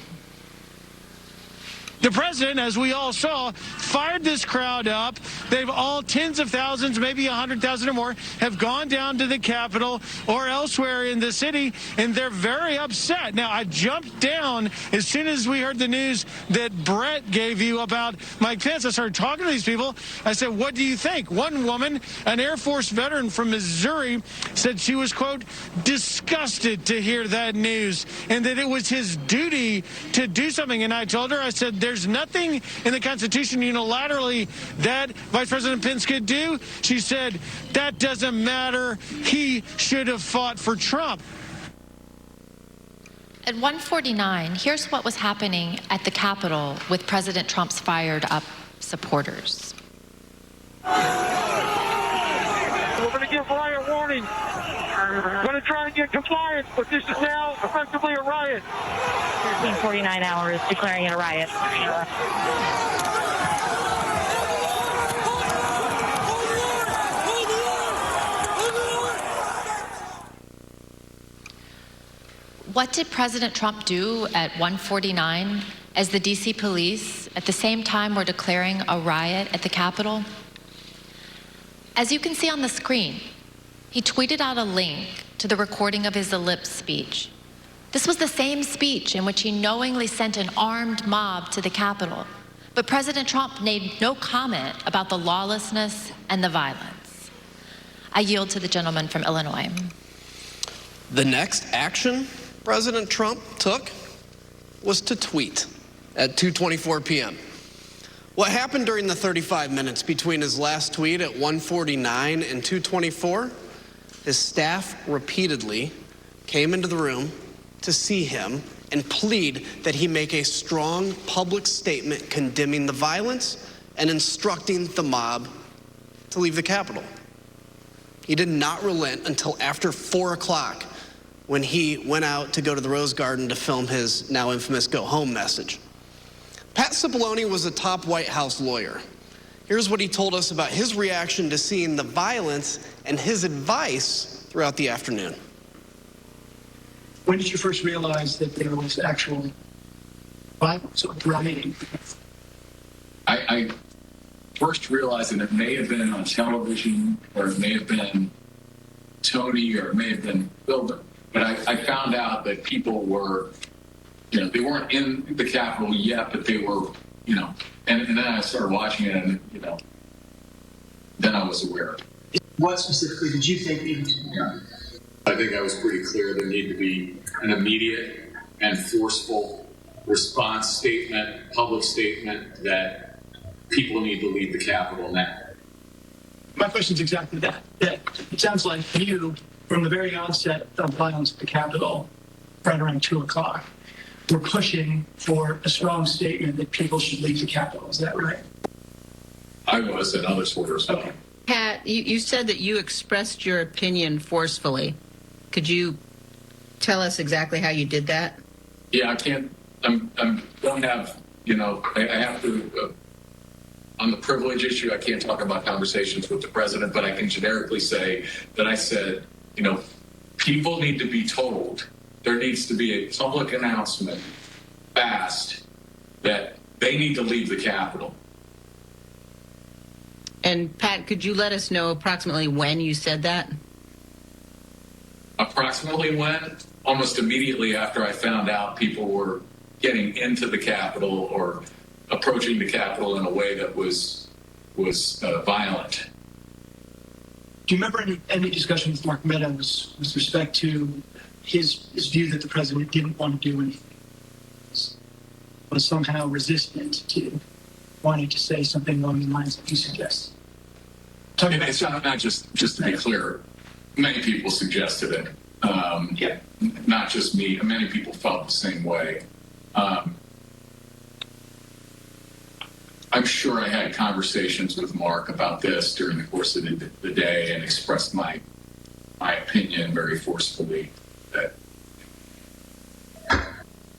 The president, as we all saw, fired this crowd up. They've all, tens of thousands, maybe 100,000 or more, have gone down to the Capitol or elsewhere in the city, and they're very upset. Now, I jumped down as soon as we heard the news that Brett gave you about Mike Pence. I started talking to these people. I said, what do you think? One woman, an Air Force veteran from Missouri, said she was, quote, disgusted to hear that news and that it was his duty to do something. And I told her, I said, there's nothing in the Constitution unilaterally that Vice President Pence could do. She said, that doesn't matter. He should have fought for Trump. At 1:49, here's what was happening at the Capitol with President Trump's fired up supporters. We're going to give riot warning. We're going to try and get compliance, but this is now effectively a riot. 49 hours declaring it a riot. What did President Trump do at 1:49 as the DC police at the same time were declaring a riot at the Capitol? As you can see on the screen, he tweeted out a link to the recording of his ellipse speech. This was the same speech in which he knowingly sent an armed mob to the Capitol. But President Trump made no comment about the lawlessness and the violence. I yield to the gentleman from Illinois. The next action President Trump took was to tweet at 2:24 p.m. What happened during the 35 minutes between his last tweet at 1:49 and 2:24? His staff repeatedly came into the room to see him and plead that he make a strong public statement condemning the violence and instructing the mob to leave the Capitol. He did not relent until after 4 o'clock when he went out to go to the Rose Garden to film his now infamous go home message. Pat Cipollone was a top White House lawyer. Here's what he told us about his reaction to seeing the violence and his advice throughout the afternoon. When did you first realize that there was actual violence or rioting? I first realized that it may have been on television, or it may have been Tony, or it may have been Bill. But I found out that people were, they weren't in the Capitol yet, but they were, and then I started watching it, and, then I was aware. What specifically did you think needed to be done? I think I was pretty clear there needed to be an immediate and forceful response statement, public statement that people need to leave the Capitol now. My question is exactly that. That it sounds like you, from the very onset of violence at the Capitol, right around 2 o'clock, were pushing for a strong statement that people should leave the Capitol. Is that right? I was, and others were as well. Okay. Pat, you said that you expressed your opinion forcefully. Could you tell us exactly how you did that? Yeah, I can't, don't have, I have to, on the privilege issue, I can't talk about conversations with the president, but I can generically say that I said, people need to be told, there needs to be a public announcement fast that they need to leave the Capitol. And Pat, could you let us know approximately when you said that? Approximately when? Almost immediately after I found out people were getting into the Capitol or approaching the Capitol in a way that was violent. Do you remember any discussion with Mark Meadows with respect to his view that the president didn't want to do anything, was somehow resistant to wanting to say something along the lines that you suggest? And it's not just to be clear, many people suggested it. Yeah. Not just me. Many people felt the same way. I'm sure I had conversations with Mark about this during the course of the day and expressed my opinion very forcefully that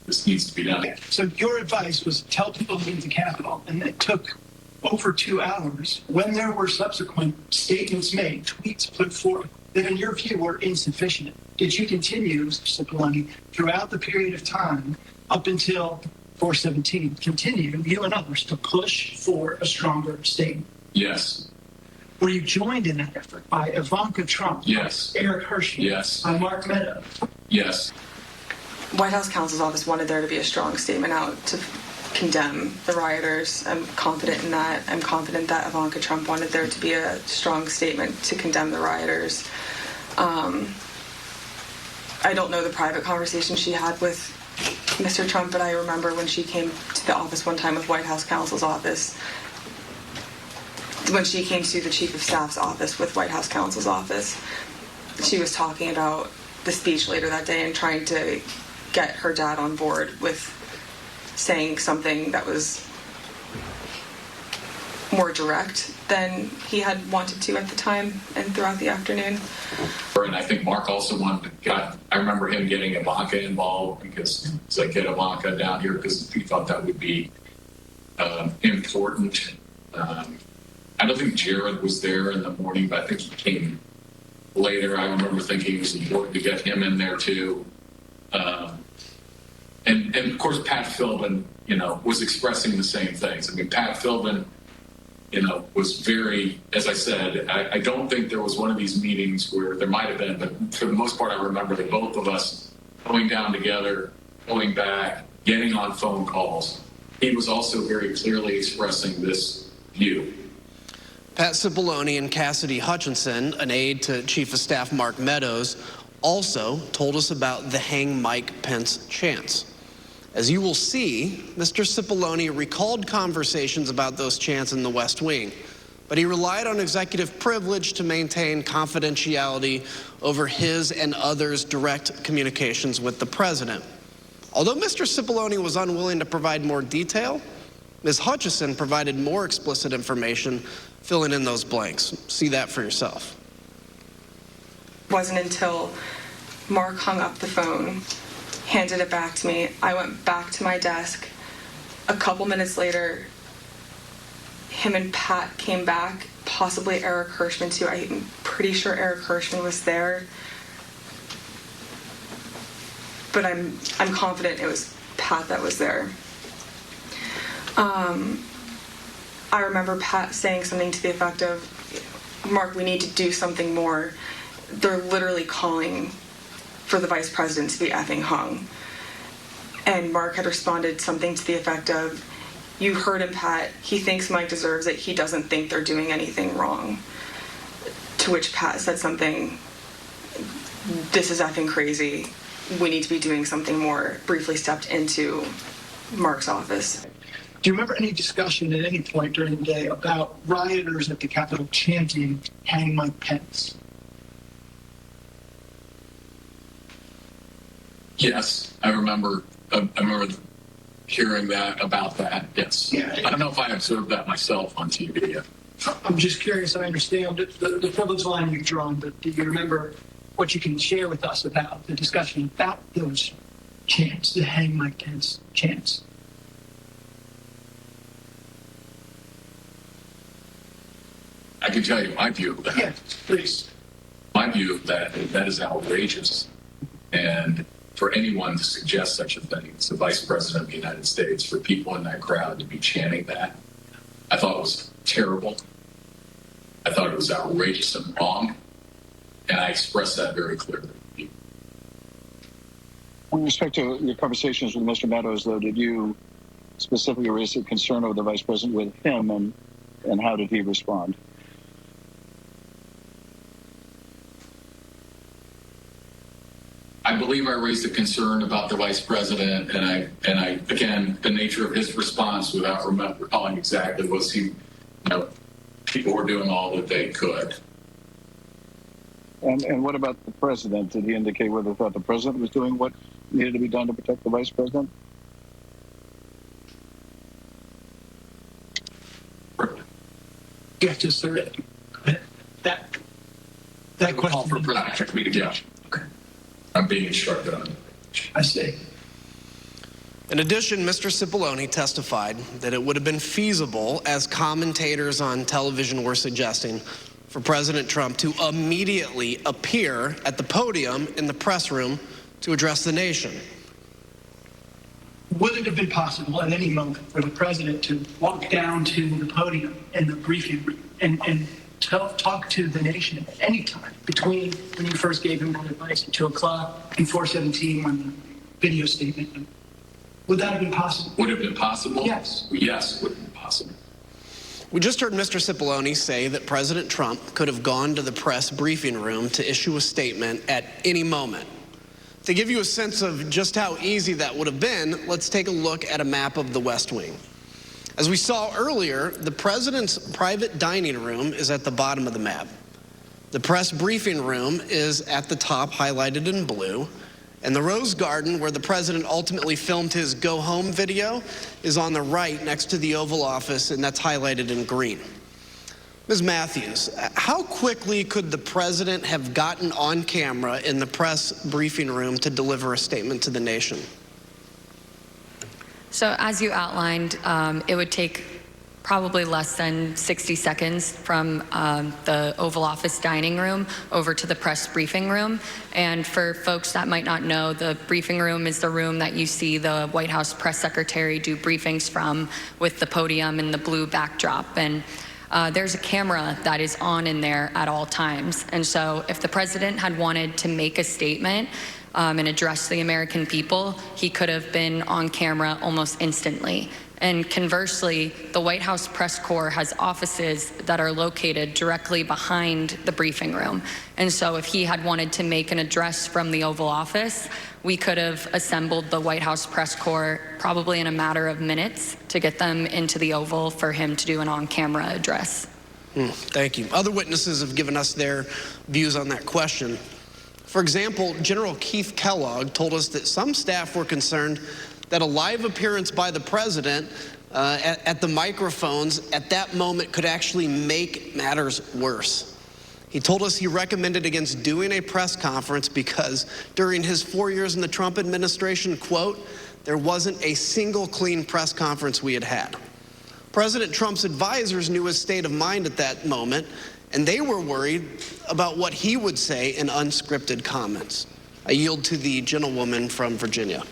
this needs to be done. So your advice was tell people to leave the Capitol, and it took over 2 hours when there were subsequent statements made, tweets put forth that in your view were insufficient. Did you continue, Mr. Cipollone, throughout the period of time up until 4:17, continue, you and others, to push for a stronger statement? Yes. Were you joined in that effort by Ivanka Trump? Yes. By Eric Hershey? Yes. By Mark Meadows? Yes. White House counsel's office wanted there to be a strong statement out to condemn the rioters. I'm confident in that. I'm confident that Ivanka Trump wanted there to be a strong statement to condemn the rioters. I don't know the private conversation she had with Mr. Trump, but I remember when she came to the office one time with White House counsel's office, when she came to the chief of staff's office with White House counsel's office, she was talking about the speech later that day and trying to get her dad on board with saying something that was more direct than he had wanted to at the time and throughout the afternoon. And I think Mark also I remember him getting Ivanka involved because it's like, get Ivanka down here because he thought that would be important. I don't think Jared was there in the morning, but I think he came later. I remember thinking it was important to get him in there too. And of course, Pat Philbin, was expressing the same things. I mean, Pat Philbin, was very, as I said, I don't think there was one of these meetings where there might have been, but for the most part, I remember that both of us going down together, going back, getting on phone calls. He was also very clearly expressing this view. Pat Cipollone and Cassidy Hutchinson, an aide to Chief of Staff Mark Meadows, also told us about the hang Mike Pence chants. As you will see, Mr. Cipollone recalled conversations about those chants in the West Wing, but he relied on executive privilege to maintain confidentiality over his and others' direct communications with the president. Although Mr. Cipollone was unwilling to provide more detail, Ms. Hutchison provided more explicit information, filling in those blanks. See that for yourself. It wasn't until Mark hung up the phone, handed it back to me. I went back to my desk. A couple minutes later, him and Pat came back, possibly Eric Hirschman too. I'm pretty sure Eric Hirschman was there. But I'm confident it was Pat that was there. I remember Pat saying something to the effect of, Mark, we need to do something more. They're literally calling for the vice president to be effing hung. And Mark had responded something to the effect of, you heard him, Pat. He thinks Mike deserves it. He doesn't think they're doing anything wrong. To which Pat said something, this is effing crazy. We need to be doing something more. Briefly stepped into Mark's office. Do you remember any discussion at any point during the day about rioters at the Capitol chanting, hang Mike Pence? Yes, I remember hearing that about that. Yes. Yeah. I don't know if I observed that myself on TV yet. I'm just curious. I understand the privilege line you've drawn, but do you remember what you can share with us about the discussion about those chants, the hang Mike Pence chants? I can tell you my view of that. Yeah, please. My view of that is outrageous. And for anyone to suggest such a thing, it's the Vice President of the United States, for people in that crowd to be chanting that, I thought it was terrible. I thought it was outrageous and wrong. And I expressed that very clearly. With respect to your conversations with Mr. Meadows, though, did you specifically raise a concern over the Vice President with him, and how did he respond? I believe I raised a concern about the Vice President, and I again, the nature of his response, without recalling exactly, was people were doing all that they could. And what about the president? Did he indicate whether he thought the president was doing what needed to be done to protect the vice president? Yeah, just that question. Call for production. Yeah. Okay. I'm being instructed on it. I see. In addition, Mr. Cipollone testified that it would have been feasible, as commentators on television were suggesting, for President Trump to immediately appear at the podium in the press room to address the nation. Would it have been possible at any moment for the president to walk down to the podium in the briefing room and talk to the nation at any time between when you first gave him that advice at 2 o'clock and 4:17 when the video statement? Would that have been possible? Would it have been possible? Yes. Yes, it would have been possible. We just heard Mr. Cipollone say that President Trump could have gone to the press briefing room to issue a statement at any moment. To give you a sense of just how easy that would have been, let's take a look at a map of the West Wing. As we saw earlier, the president's private dining room is at the bottom of the map. The press briefing room is at the top, highlighted in blue, And the Rose Garden, where the president ultimately filmed his go home video, is on the right next to the Oval Office, and that's highlighted in green. Ms. Matthews, how quickly could the president have gotten on camera in the press briefing room to deliver a statement to the nation? So as you outlined, it would take probably less than 60 seconds from the Oval Office dining room over to the press briefing room. And for folks that might not know, the briefing room is the room that you see the White House press secretary do briefings from, with the podium and the blue backdrop. And there's a camera that is on in there at all times. And so if the president had wanted to make a statement and address the American people, he could have been on camera almost instantly. And conversely, the White House press corps has offices that are located directly behind the briefing room. And so if he had wanted to make an address from the Oval Office, we could have assembled the White House press corps probably in a matter of minutes to get them into the Oval for him to do an on-camera address. Thank you. Other witnesses have given us their views on that question. For example, General Keith Kellogg told us that some staff were concerned that a live appearance by the president at the microphones at that moment could actually make matters worse. He told us he recommended against doing a press conference because during his 4 years in the Trump administration, quote, there wasn't a single clean press conference we had had. President Trump's advisors knew his state of mind at that moment, and they were worried about what he would say in unscripted comments. I yield to the gentlewoman from Virginia.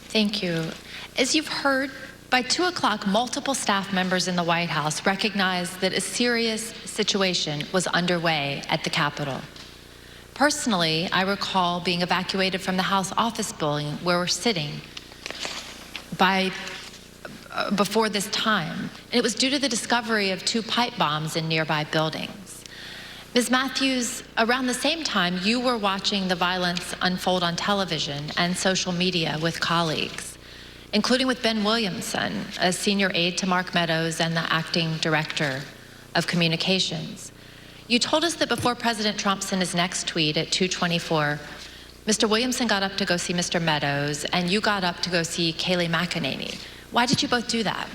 Thank you. As you've heard, by 2 o'clock, multiple staff members in the White House recognized that a serious situation was underway at the Capitol. Personally, I recall being evacuated from the House office building where we're sitting before this time. And it was due to the discovery of 2 pipe bombs in nearby buildings. Ms. Matthews, around the same time, you were watching the violence unfold on television and social media with colleagues, including with Ben Williamson, a senior aide to Mark Meadows and the acting director of communications. You told us that before President Trump sent his next tweet at 2:24, Mr. Williamson got up to go see Mr. Meadows, and you got up to go see Kayleigh McEnany. Why did you both do that?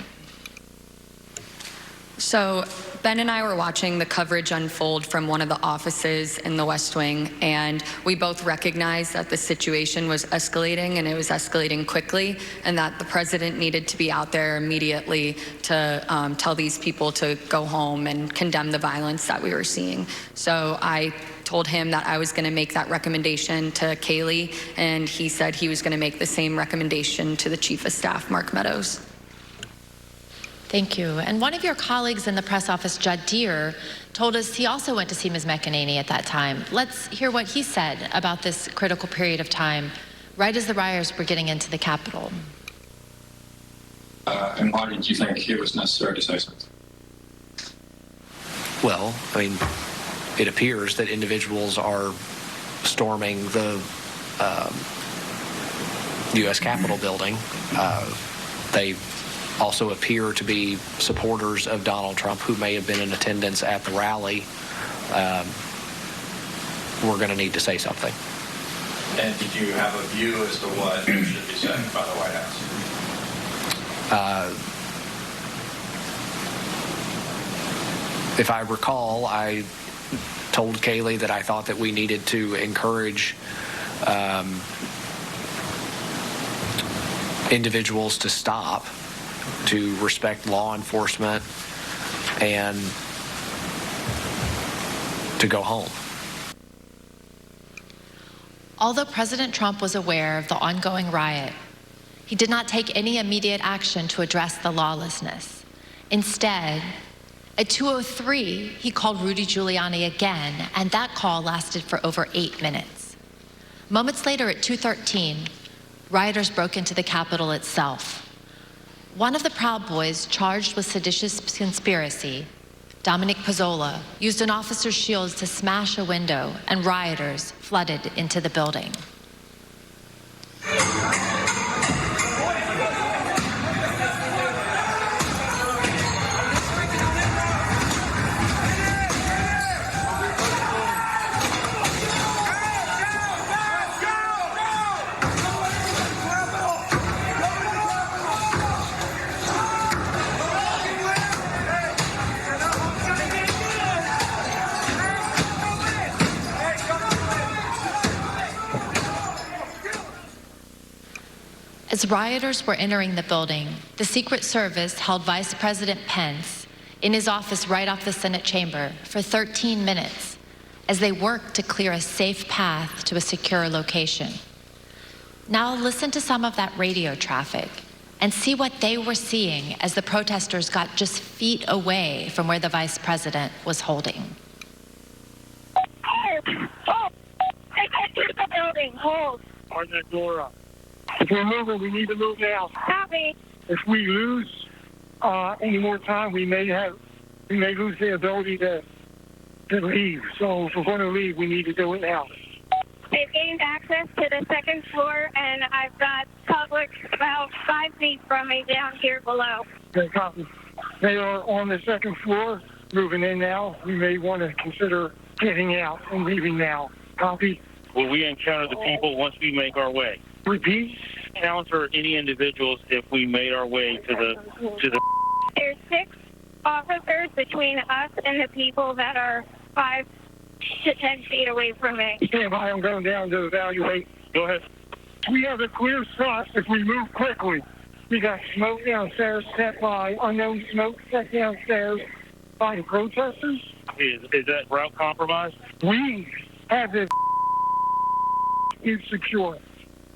So Ben and I were watching the coverage unfold from one of the offices in the West Wing, and we both recognized that the situation was escalating, and it was escalating quickly, and that the president needed to be out there immediately to tell these people to go home and condemn the violence that we were seeing. So I told him that I was going to make that recommendation to Kayleigh, and he said he was going to make the same recommendation to the Chief of Staff, Mark Meadows. Thank you. And one of your colleagues in the press office, Judd Deere, told us he also went to see Ms. McEnany at that time. Let's hear what he said about this critical period of time, right as the rioters were getting into the Capitol. And why did you think it was necessary to say something? Well, I mean, it appears that individuals are storming the U.S. Capitol building. They also appear to be supporters of Donald Trump who may have been in attendance at the rally. We're going to need to say something. And did you have a view as to what should be said by the White House? If I recall, I told Kayleigh that I thought that we needed to encourage individuals to stop, to respect law enforcement, and to go home. Although President Trump was aware of the ongoing riot, he did not take any immediate action to address the lawlessness. Instead, at 2:03, he called Rudy Giuliani again, and that call lasted for over 8 minutes. Moments later, at 2:13, rioters broke into the Capitol itself. One of the Proud Boys charged with seditious conspiracy, Dominic Pezzola, used an officer's shields to smash a window, and rioters flooded into the building. As rioters were entering the building, the Secret Service held Vice President Pence in his office right off the Senate chamber for 13 minutes as they worked to clear a safe path to a secure location. Now listen to some of that radio traffic and see what they were seeing as the protesters got just feet away from where the Vice President was holding. Oh, they can't get the building. Hold. On that door up. If we're moving, we need to move now. Copy. If we lose any more time, we may lose the ability to leave. So if we're going to leave, we need to do it now. They've gained access to the second floor, and I've got public about 5 feet from me down here below. Okay, copy. They are on the second floor, moving in now. We may want to consider getting out and leaving now. Copy. Will we encounter the people once we make our way? Repeat. Encounter any individuals if we made our way to the. There's 6 officers between us and the people that are 5 to 10 feet away from me. Stand by. I'm going down to evaluate. Go ahead. We have a clear shot if we move quickly. We got smoke downstairs set by unknown smoke set downstairs by the protesters. Is that route compromised? We have the is secure.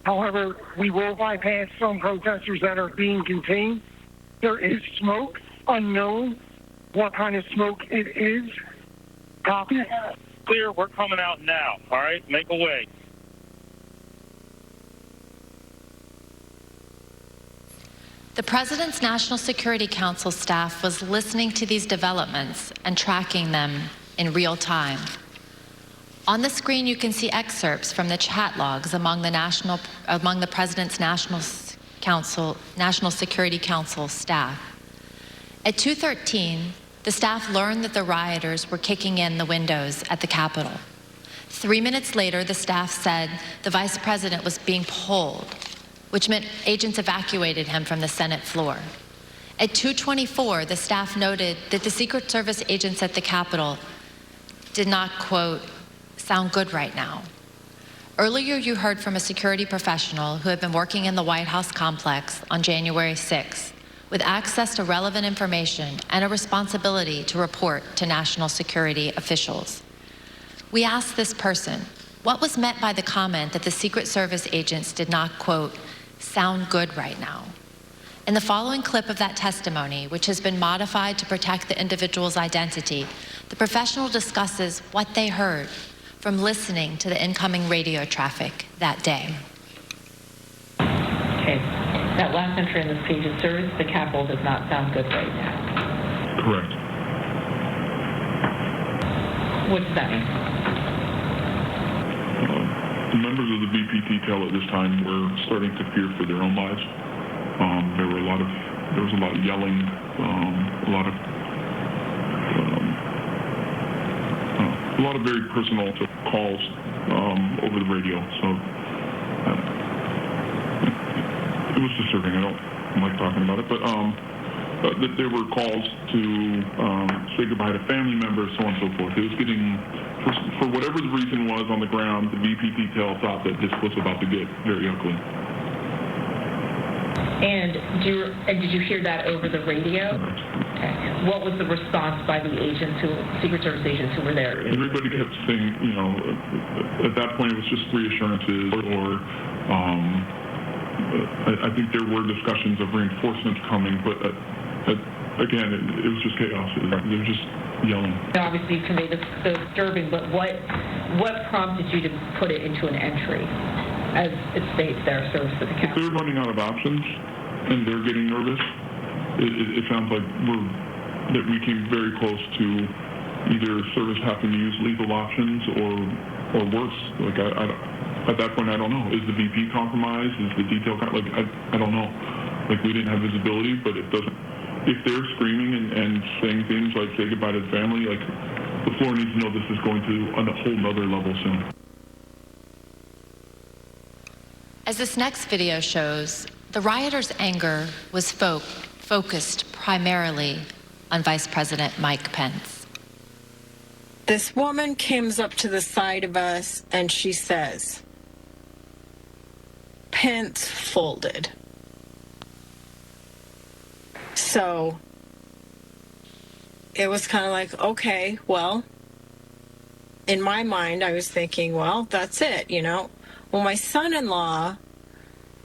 However, we will bypass some protesters that are being contained. There is smoke, unknown what kind of smoke it is. Copy. Clear, we're coming out now, all right? Make a way. The President's National Security Council staff was listening to these developments and tracking them in real time. On the screen, you can see excerpts from the chat logs among the President's National Security Council staff. At 2:13, the staff learned that the rioters were kicking in the windows at the Capitol. 3 minutes later, the staff said the Vice President was being pulled, which meant agents evacuated him from the Senate floor. At 2:24, the staff noted that the Secret Service agents at the Capitol did not, quote, sound good right now. Earlier, you heard from a security professional who had been working in the White House complex on January 6th with access to relevant information and a responsibility to report to national security officials. We asked this person, what was meant by the comment that the Secret Service agents did not, quote, sound good right now? In the following clip of that testimony, which has been modified to protect the individual's identity, the professional discusses what they heard from listening to the incoming radio traffic that day. Okay. That last entry in this page is service to the Capitol does not sound good right now. Correct. What does that mean? The members of the VP detail at this time were starting to fear for their own lives. There was a lot of yelling, a lot of very personal calls over the radio. So it was disturbing. I don't like talking about it, but there were calls to say goodbye to family members, so on and so forth. It was getting, for whatever the reason was on the ground, the VP detail thought that this was about to get very ugly. And did you hear that over the radio? Okay. What was the response by the Secret Service agents who were there? Everybody kept saying, at that point it was just reassurances or I think there were discussions of reinforcements coming, but again, it was just chaos. They were just yelling. Obviously, you conveyed the disturbing, but what prompted you to put it into an entry? As it states there, service to the Capitol. If they're running out of options and they're getting nervous, it sounds like that we came very close to either service having to use lethal options or worse. Like at that point, I don't know. Is the VP compromised? Is the detail I don't know. Like we didn't have visibility, but it doesn't. If they're screaming and saying things like say goodbye to the family, like the floor needs to know this is going to a whole nother level soon. As this next video shows, the rioters' anger was focused primarily on Vice President Mike Pence. This woman comes up to the side of us and she says, Pence folded. So it was kind of like, okay, well, in my mind, I was thinking, well, that's it, you know. Well, my son-in-law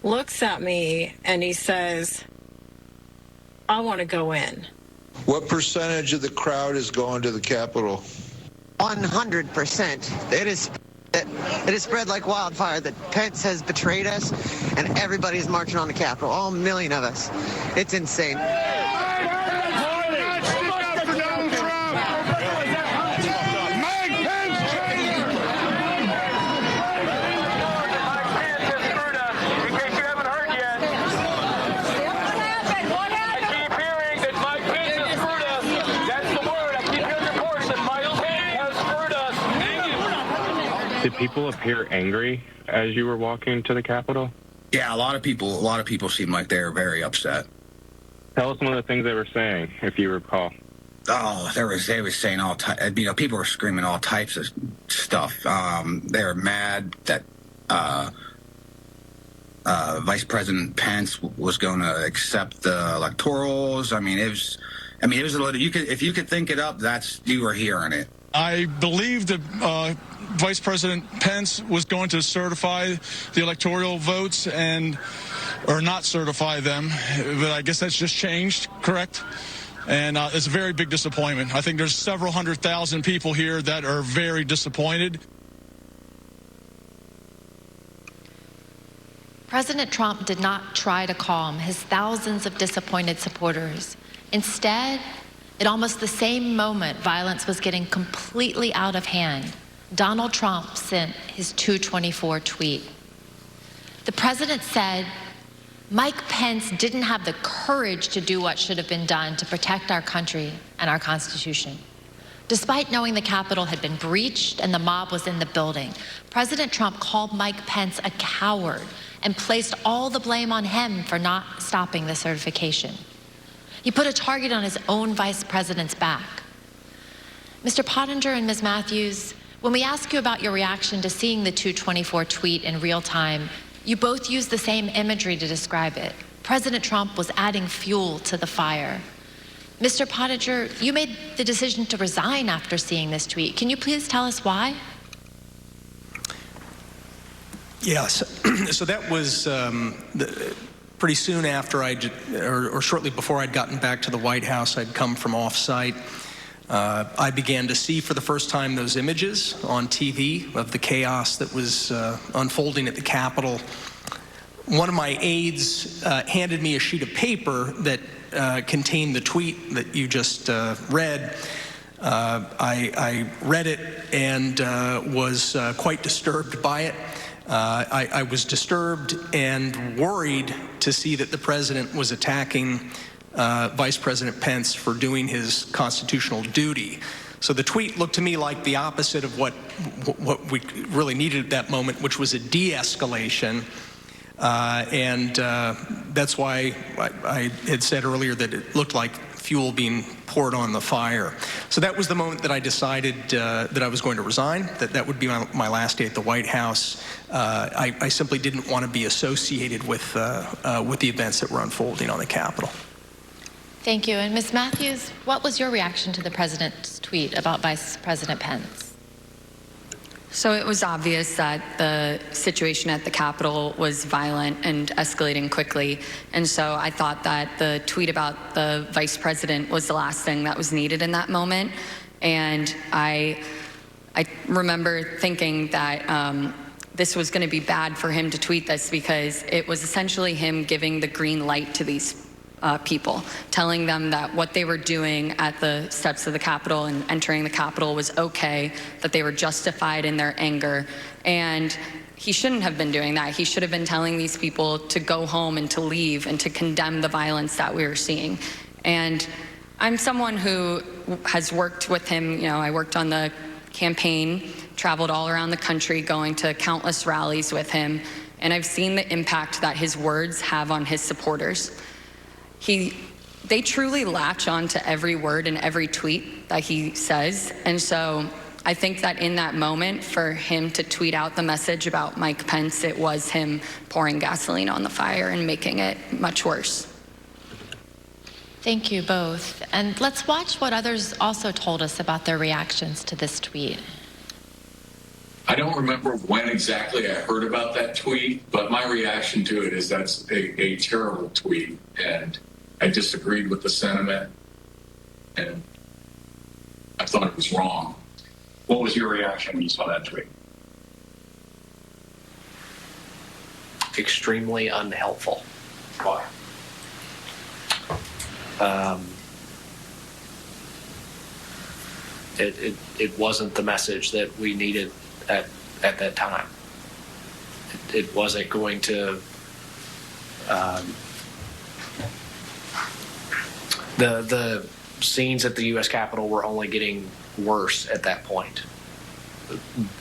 looks at me and he says, I want to go in. What percentage of the crowd is going to the Capitol? 100%. It is spread like wildfire that Pence has betrayed us and everybody's marching on the Capitol, all 1 million of us. It's insane. Did people appear angry as you were walking to the Capitol? Yeah, a lot of people seem like they're very upset. Tell us some of the things they were saying, if you recall. Oh, they were saying all types. You know, people were screaming all types of stuff. They were mad that Vice President Pence was going to accept the electorals. I mean, it was a little. If you could think it up, you were hearing it. I believe that Vice President Pence was going to certify the electoral votes or not certify them, but I guess that's just changed, correct? And it's a very big disappointment. I think there's several 100,000 people here that are very disappointed. President Trump did not try to calm his thousands of disappointed supporters. Instead, at almost the same moment violence was getting completely out of hand, Donald Trump sent his 224 tweet. The president said, Mike Pence didn't have the courage to do what should have been done to protect our country and our Constitution. Despite knowing the Capitol had been breached and the mob was in the building, President Trump called Mike Pence a coward and placed all the blame on him for not stopping the certification. He put a target on his own vice president's back. Mr. Pottinger and Ms. Matthews, when we ask you about your reaction to seeing the 224 tweet in real time, you both used the same imagery to describe it. President Trump was adding fuel to the fire. Mr. Pottinger, you made the decision to resign after seeing this tweet. Can you please tell us why? Yes. So that was pretty soon after or shortly before I'd gotten back to the White House. I'd come from off-site. I began to see for the first time those images on TV of the chaos that was unfolding at the Capitol. One of my aides handed me a sheet of paper that contained the tweet that you just read. I read it and was quite disturbed by it. I was disturbed and worried to see that the president was attacking Vice President Pence for doing his constitutional duty. So the tweet looked to me like the opposite of what we really needed at that moment, which was a de-escalation. And that's why I had said earlier that it looked like fuel being poured on the fire. So that was the moment that I decided that I was going to resign, that would be my last day at the White House. I simply didn't want to be associated with the events that were unfolding on the Capitol. Thank you. And Ms. Matthews, what was your reaction to the president's tweet about Vice President Pence? So it was obvious that the situation at the Capitol was violent and escalating quickly. And so I thought that the tweet about the vice president was the last thing that was needed in that moment. And I remember thinking that this was going to be bad for him to tweet this because it was essentially him giving the green light to these people, telling them that what they were doing at the steps of the Capitol and entering the Capitol was okay, that they were justified in their anger. And he shouldn't have been doing that. He should have been telling these people to go home and to leave and to condemn the violence that we were seeing. And I'm someone who has worked with him. You know, I worked on the campaign, traveled all around the country, going to countless rallies with him, and I've seen the impact that his words have on his supporters. They truly latch on to every word and every tweet that he says. And so I think that in that moment, for him to tweet out the message about Mike Pence, it was him pouring gasoline on the fire and making it much worse. Thank you both. And let's watch what others also told us about their reactions to this tweet. I don't remember when exactly I heard about that tweet, but my reaction to it is that's a terrible tweet, and I disagreed with the sentiment, and I thought it was wrong. What was your reaction when you saw that tweet? Extremely unhelpful. Why? It wasn't the message that we needed at that time. It wasn't going to. The scenes at the U.S. Capitol were only getting worse at that point.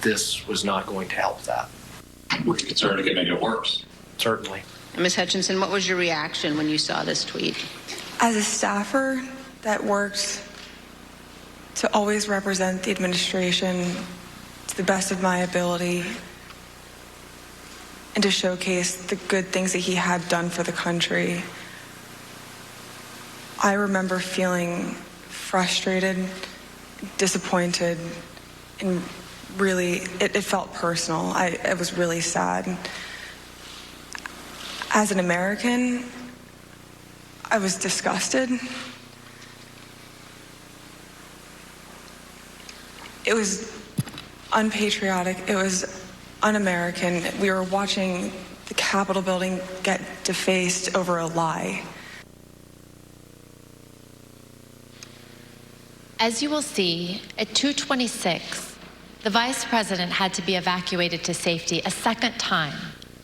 This was not going to help that. Were you concerned it could make it worse? Certainly. Ms. Hutchinson, what was your reaction when you saw this tweet? As a staffer that works to always represent the administration to the best of my ability and to showcase the good things that he had done for the country, I remember feeling frustrated, disappointed, and really, it felt personal. It was really sad. As an American, I was disgusted. It was unpatriotic. It was un-American. We were watching the Capitol building get defaced over a lie. As you will see, at 2:26, the vice president had to be evacuated to safety a second time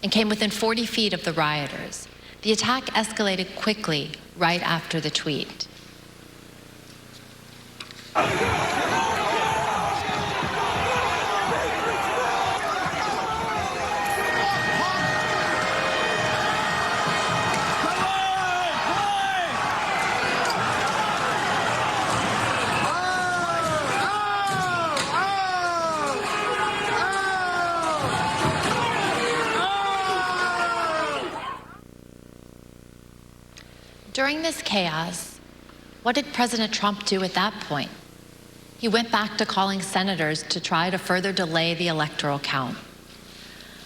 and came within 40 feet of the rioters. The attack escalated quickly right after the tweet. During this chaos, what did President Trump do at that point? He went back to calling senators to try to further delay the electoral count.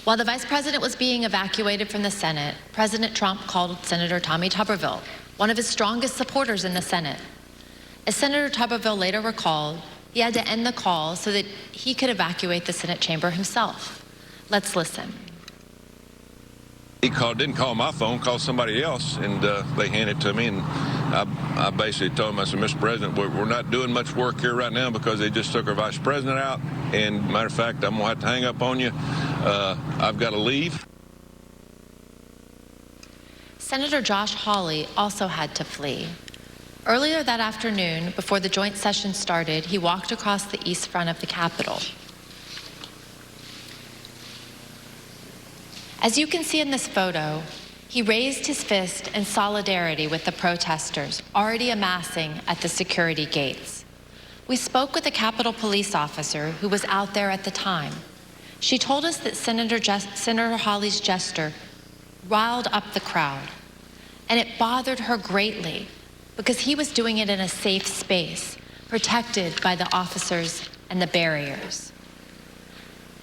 While the vice president was being evacuated from the Senate, President Trump called Senator Tommy Tuberville, one of his strongest supporters in the Senate. As Senator Tuberville later recalled, he had to end the call so that he could evacuate the Senate chamber himself. Let's listen. He didn't call my phone, called somebody else, and they handed it to me. And I basically told him, I said, Mr. President, we're not doing much work here right now because they just took our vice president out. And matter of fact, I'm going to have to hang up on you. I've got to leave. Senator Josh Hawley also had to flee. Earlier that afternoon, before the joint session started, he walked across the east front of the Capitol. As you can see in this photo, he raised his fist in solidarity with the protesters already amassing at the security gates. We spoke with a Capitol police officer who was out there at the time. She told us that Senator Hawley's gesture riled up the crowd, and it bothered her greatly because he was doing it in a safe space, protected by the officers and the barriers.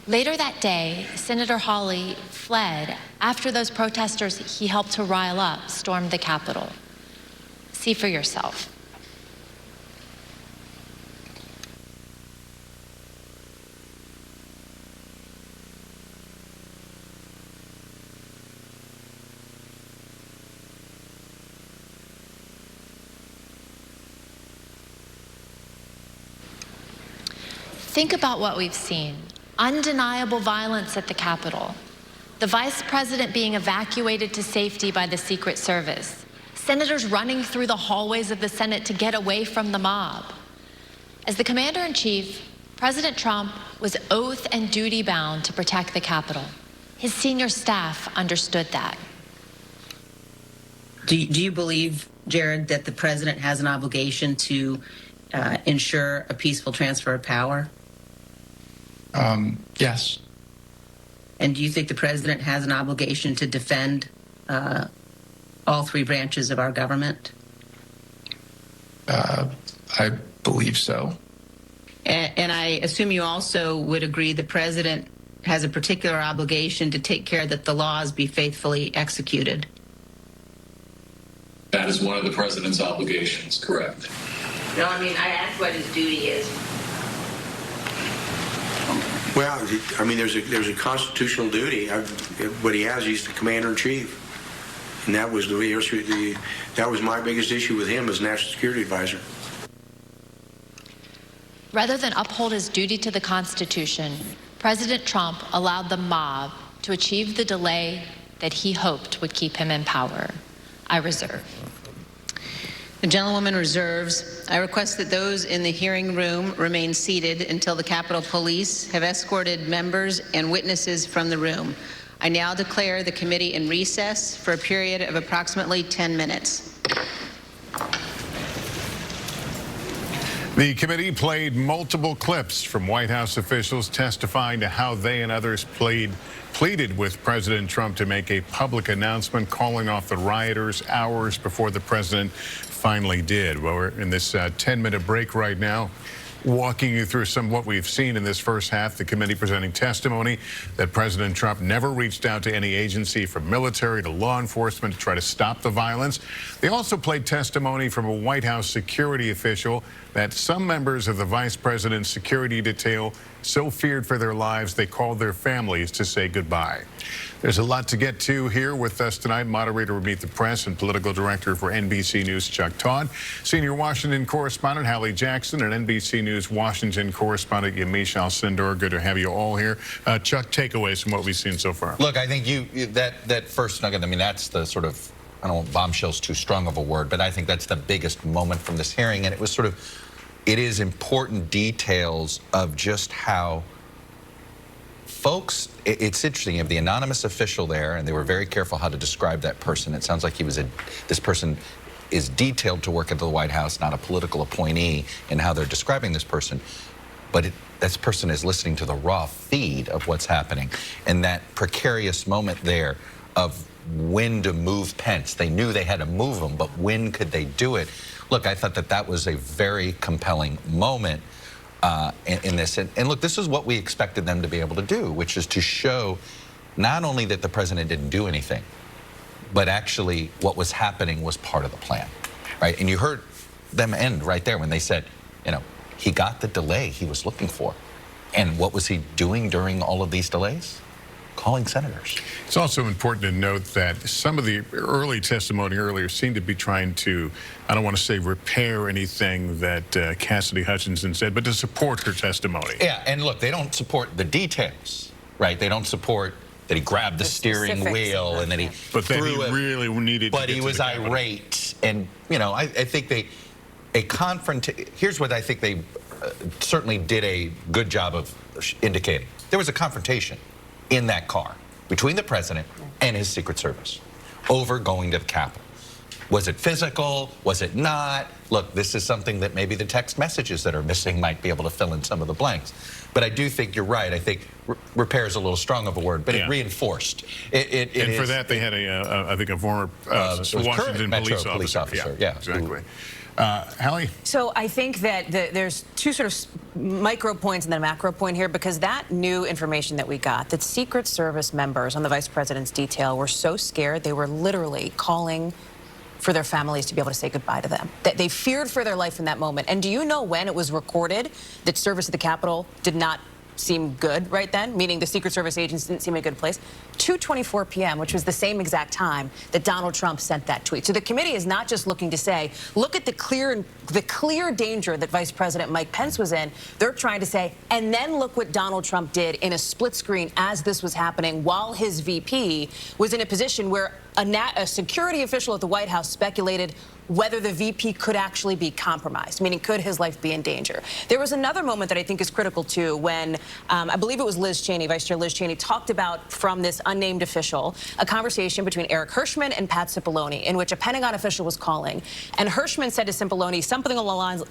Later that day, Senator Hawley fled after those protesters he helped to rile up stormed the Capitol. See for yourself. Think about what we've seen. Undeniable violence at the Capitol, the vice president being evacuated to safety by the Secret Service, senators running through the hallways of the Senate to get away from the mob. As the commander-in-chief, President Trump was oath and duty bound to protect the Capitol. His senior staff understood that. Do you believe, Jared, that the president has an obligation to ensure a peaceful transfer of power? Yes. And do you think the president has an obligation to defend all three branches of our government? I believe so. And I assume you also would agree the president has a particular obligation to take care that the laws be faithfully executed. That is one of the president's obligations, correct? No, I mean, I asked what his duty is. Well, I mean, there's a constitutional duty. What he has, he's the commander-in-chief. And that was that was my biggest issue with him as national security advisor. Rather than uphold his duty to the Constitution, President Trump allowed the mob to achieve the delay that he hoped would keep him in power. I reserve. The gentlewoman reserves. I request that those in the hearing room remain seated until the Capitol Police have escorted members and witnesses from the room. I now declare the committee in recess for a period of approximately 10 minutes. The committee played multiple clips from White House officials testifying to how they and others pleaded with President Trump to make a public announcement calling off the rioters hours before the president finally did. Well, we're in this 10-minute break right now, walking you through some of what we've seen in this first half. The committee presenting testimony that President Trump never reached out to any agency, from military to law enforcement, to try to stop the violence. They also played testimony from a White House security official that some members of the vice president's security detail so feared for their lives they called their families to say goodbye. There's a lot to get to here. With us tonight, moderator of Meet the Press and political director for NBC News, Chuck Todd, senior Washington correspondent Hallie Jackson, and NBC News Washington correspondent Yamiche Alcindor. Good to have you all here. Chuck, takeaways from what we've seen so far. Look, I think that first nugget, I mean, that's the sort of, I don't know, bombshell's too strong of a word, but I think that's the biggest moment from this hearing. And it was sort of, it is important details of just how folks, it's interesting. You have the anonymous official there, and they were very careful how to describe that person. It sounds like he was this person is detailed to work at the White House, not a political appointee, in how they're describing this person. But this person is listening to the raw feed of what's happening. And that precarious moment there of when to move Pence. They knew they had to move him, but when could they do it? Look, I thought that was a very compelling moment in this. And look, this is what we expected them to be able to do, which is to show not only that the president didn't do anything, but actually what was happening was part of the plan, right? And you heard them end right there when they said, you know, he got the delay he was looking for. And what was he doing during all of these delays? Calling senators. It's also important to note that some of the early testimony earlier seemed to be trying to, I don't want to say repair anything that Cassidy Hutchinson said, but to support her testimony. Yeah, and look, they don't support the details, right? They don't support that he grabbed the steering wheel and that he threw it. Really needed to but he was irate. And, you know, I think here's what I think they certainly did a good job of indicating. There was a confrontation in that car between the president and his Secret Service over going to the Capitol. Was it physical? Was it not? Look, this is something that maybe the text messages that are missing might be able to fill in some of the blanks. But I do think you're right. I think repair is a little strong of a word, but it reinforced. And for that, they had I think a former Washington police officer. Yeah, exactly. Hallie? So I think that there's two sort of micro points and then a macro point here, because that new information that we got, that Secret Service members on the vice president's detail were so scared they were literally calling for their families to be able to say goodbye to them. That they feared for their life in that moment. And do you know when it was recorded that service at the Capitol did not seem good right then, meaning the Secret Service agents didn't seem in a good place? 2:24 p.m., which was the same exact time that Donald Trump sent that tweet. So the committee is not just looking to say, look at the clear danger that Vice President Mike Pence was in. They're trying to say, and then look what Donald Trump did in a split screen as this was happening, while his VP was in a position where a security official at the White House speculated whether the VP could actually be compromised, meaning could his life be in danger. There was another moment that I think is critical too, when I believe it was Liz Cheney, Vice Chair Liz Cheney, talked about from this unnamed official a conversation between Eric Hirschman and Pat Cipollone, in which a Pentagon official was calling, and Hirschman said to Cipollone something along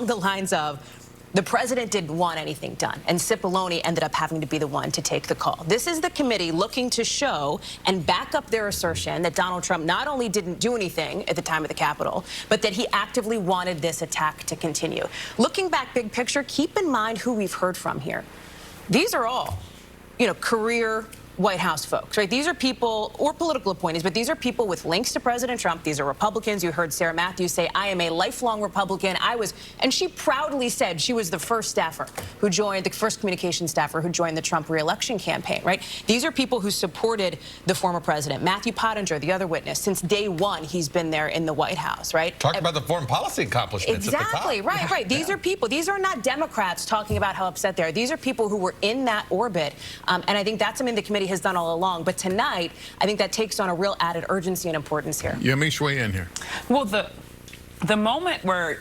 the lines of, The president didn't want anything done, and Cipollone ended up having to be the one to take the call. This is the committee looking to show and back up their assertion that Donald Trump not only didn't do anything at the time of the Capitol, but that he actively wanted this attack to continue. Looking back big picture, keep in mind who we've heard from here. These are all, career White House folks, right? These are people, or political appointees, but these are people with links to President Trump. These are Republicans. You heard Sarah Matthews say, I am a lifelong Republican. And she proudly said she was the first staffer who joined, the first communication staffer who joined the Trump re-election campaign, right? These are people who supported the former president. Matthew Pottinger, the other witness, since day one, he's been there in the White House, right? Talk about the foreign policy accomplishments exactly, at the top. Right. These are people. These are not Democrats talking about how upset they are. These are people who were in that orbit, and I think that's something the committee has done all along. But tonight, I think that takes on a real added urgency and importance here. Yamiche, weigh in here. Well, the moment where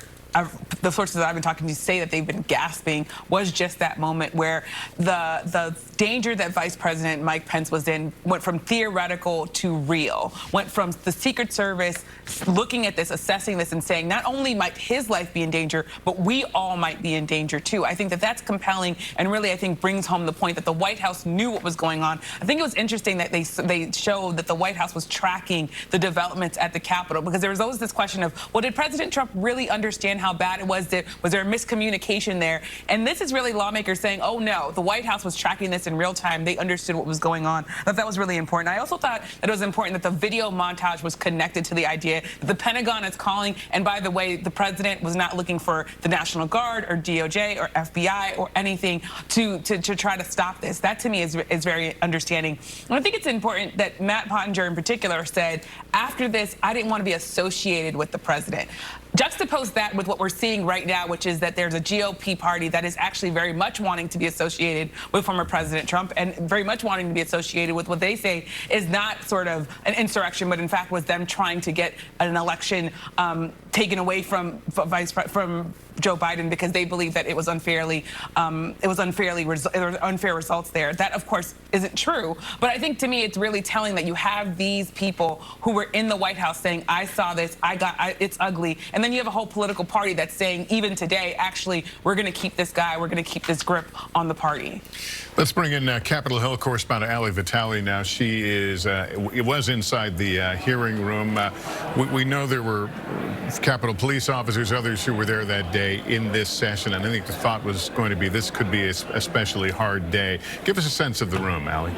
the sources that I've been talking to say that they've been gasping was just that moment where the danger that Vice President Mike Pence was in went from theoretical to real, went from the Secret Service looking at this, assessing this, and saying not only might his life be in danger, but we all might be in danger too. I think that that's compelling and really, I think, brings home the point that the White House knew what was going on. I think it was interesting that they showed that the White House was tracking the developments at the Capitol, because there was always this question of, well, did President Trump really understand how bad it was? Was there a miscommunication there? And this is really lawmakers saying, oh no, the White House was tracking this in real time. They understood what was going on. I thought that was really important. I also thought that it was important that the video montage was connected to the idea that the Pentagon is calling, and by the way, the president was not looking for the National Guard or DOJ or FBI or anything to try to stop this. That to me is very understanding. And I think it's important that Matt Pottinger in particular said, after this, I didn't want to be associated with the president. Juxtapose that with what we're seeing right now, which is that there's a GOP party that is actually very much wanting to be associated with former President Trump and very much wanting to be associated with what they say is not sort of an insurrection, but in fact was them trying to get an election taken away from Joe Biden because they believe that it was unfair results there. That, of course, isn't true. But I think to me, it's really telling that you have these people who were in the White House saying, I saw this, it's ugly. And then you have a whole political party that's saying, even today, actually, we're going to keep this guy, we're going to keep this grip on the party. Let's bring in Capitol Hill correspondent Ali Vitale now. She was inside the hearing room. We know there were Capitol police officers, others who were there that day in this session, and I think the thought was going to be this could be a especially hard day. Give us a sense of the room, Ali.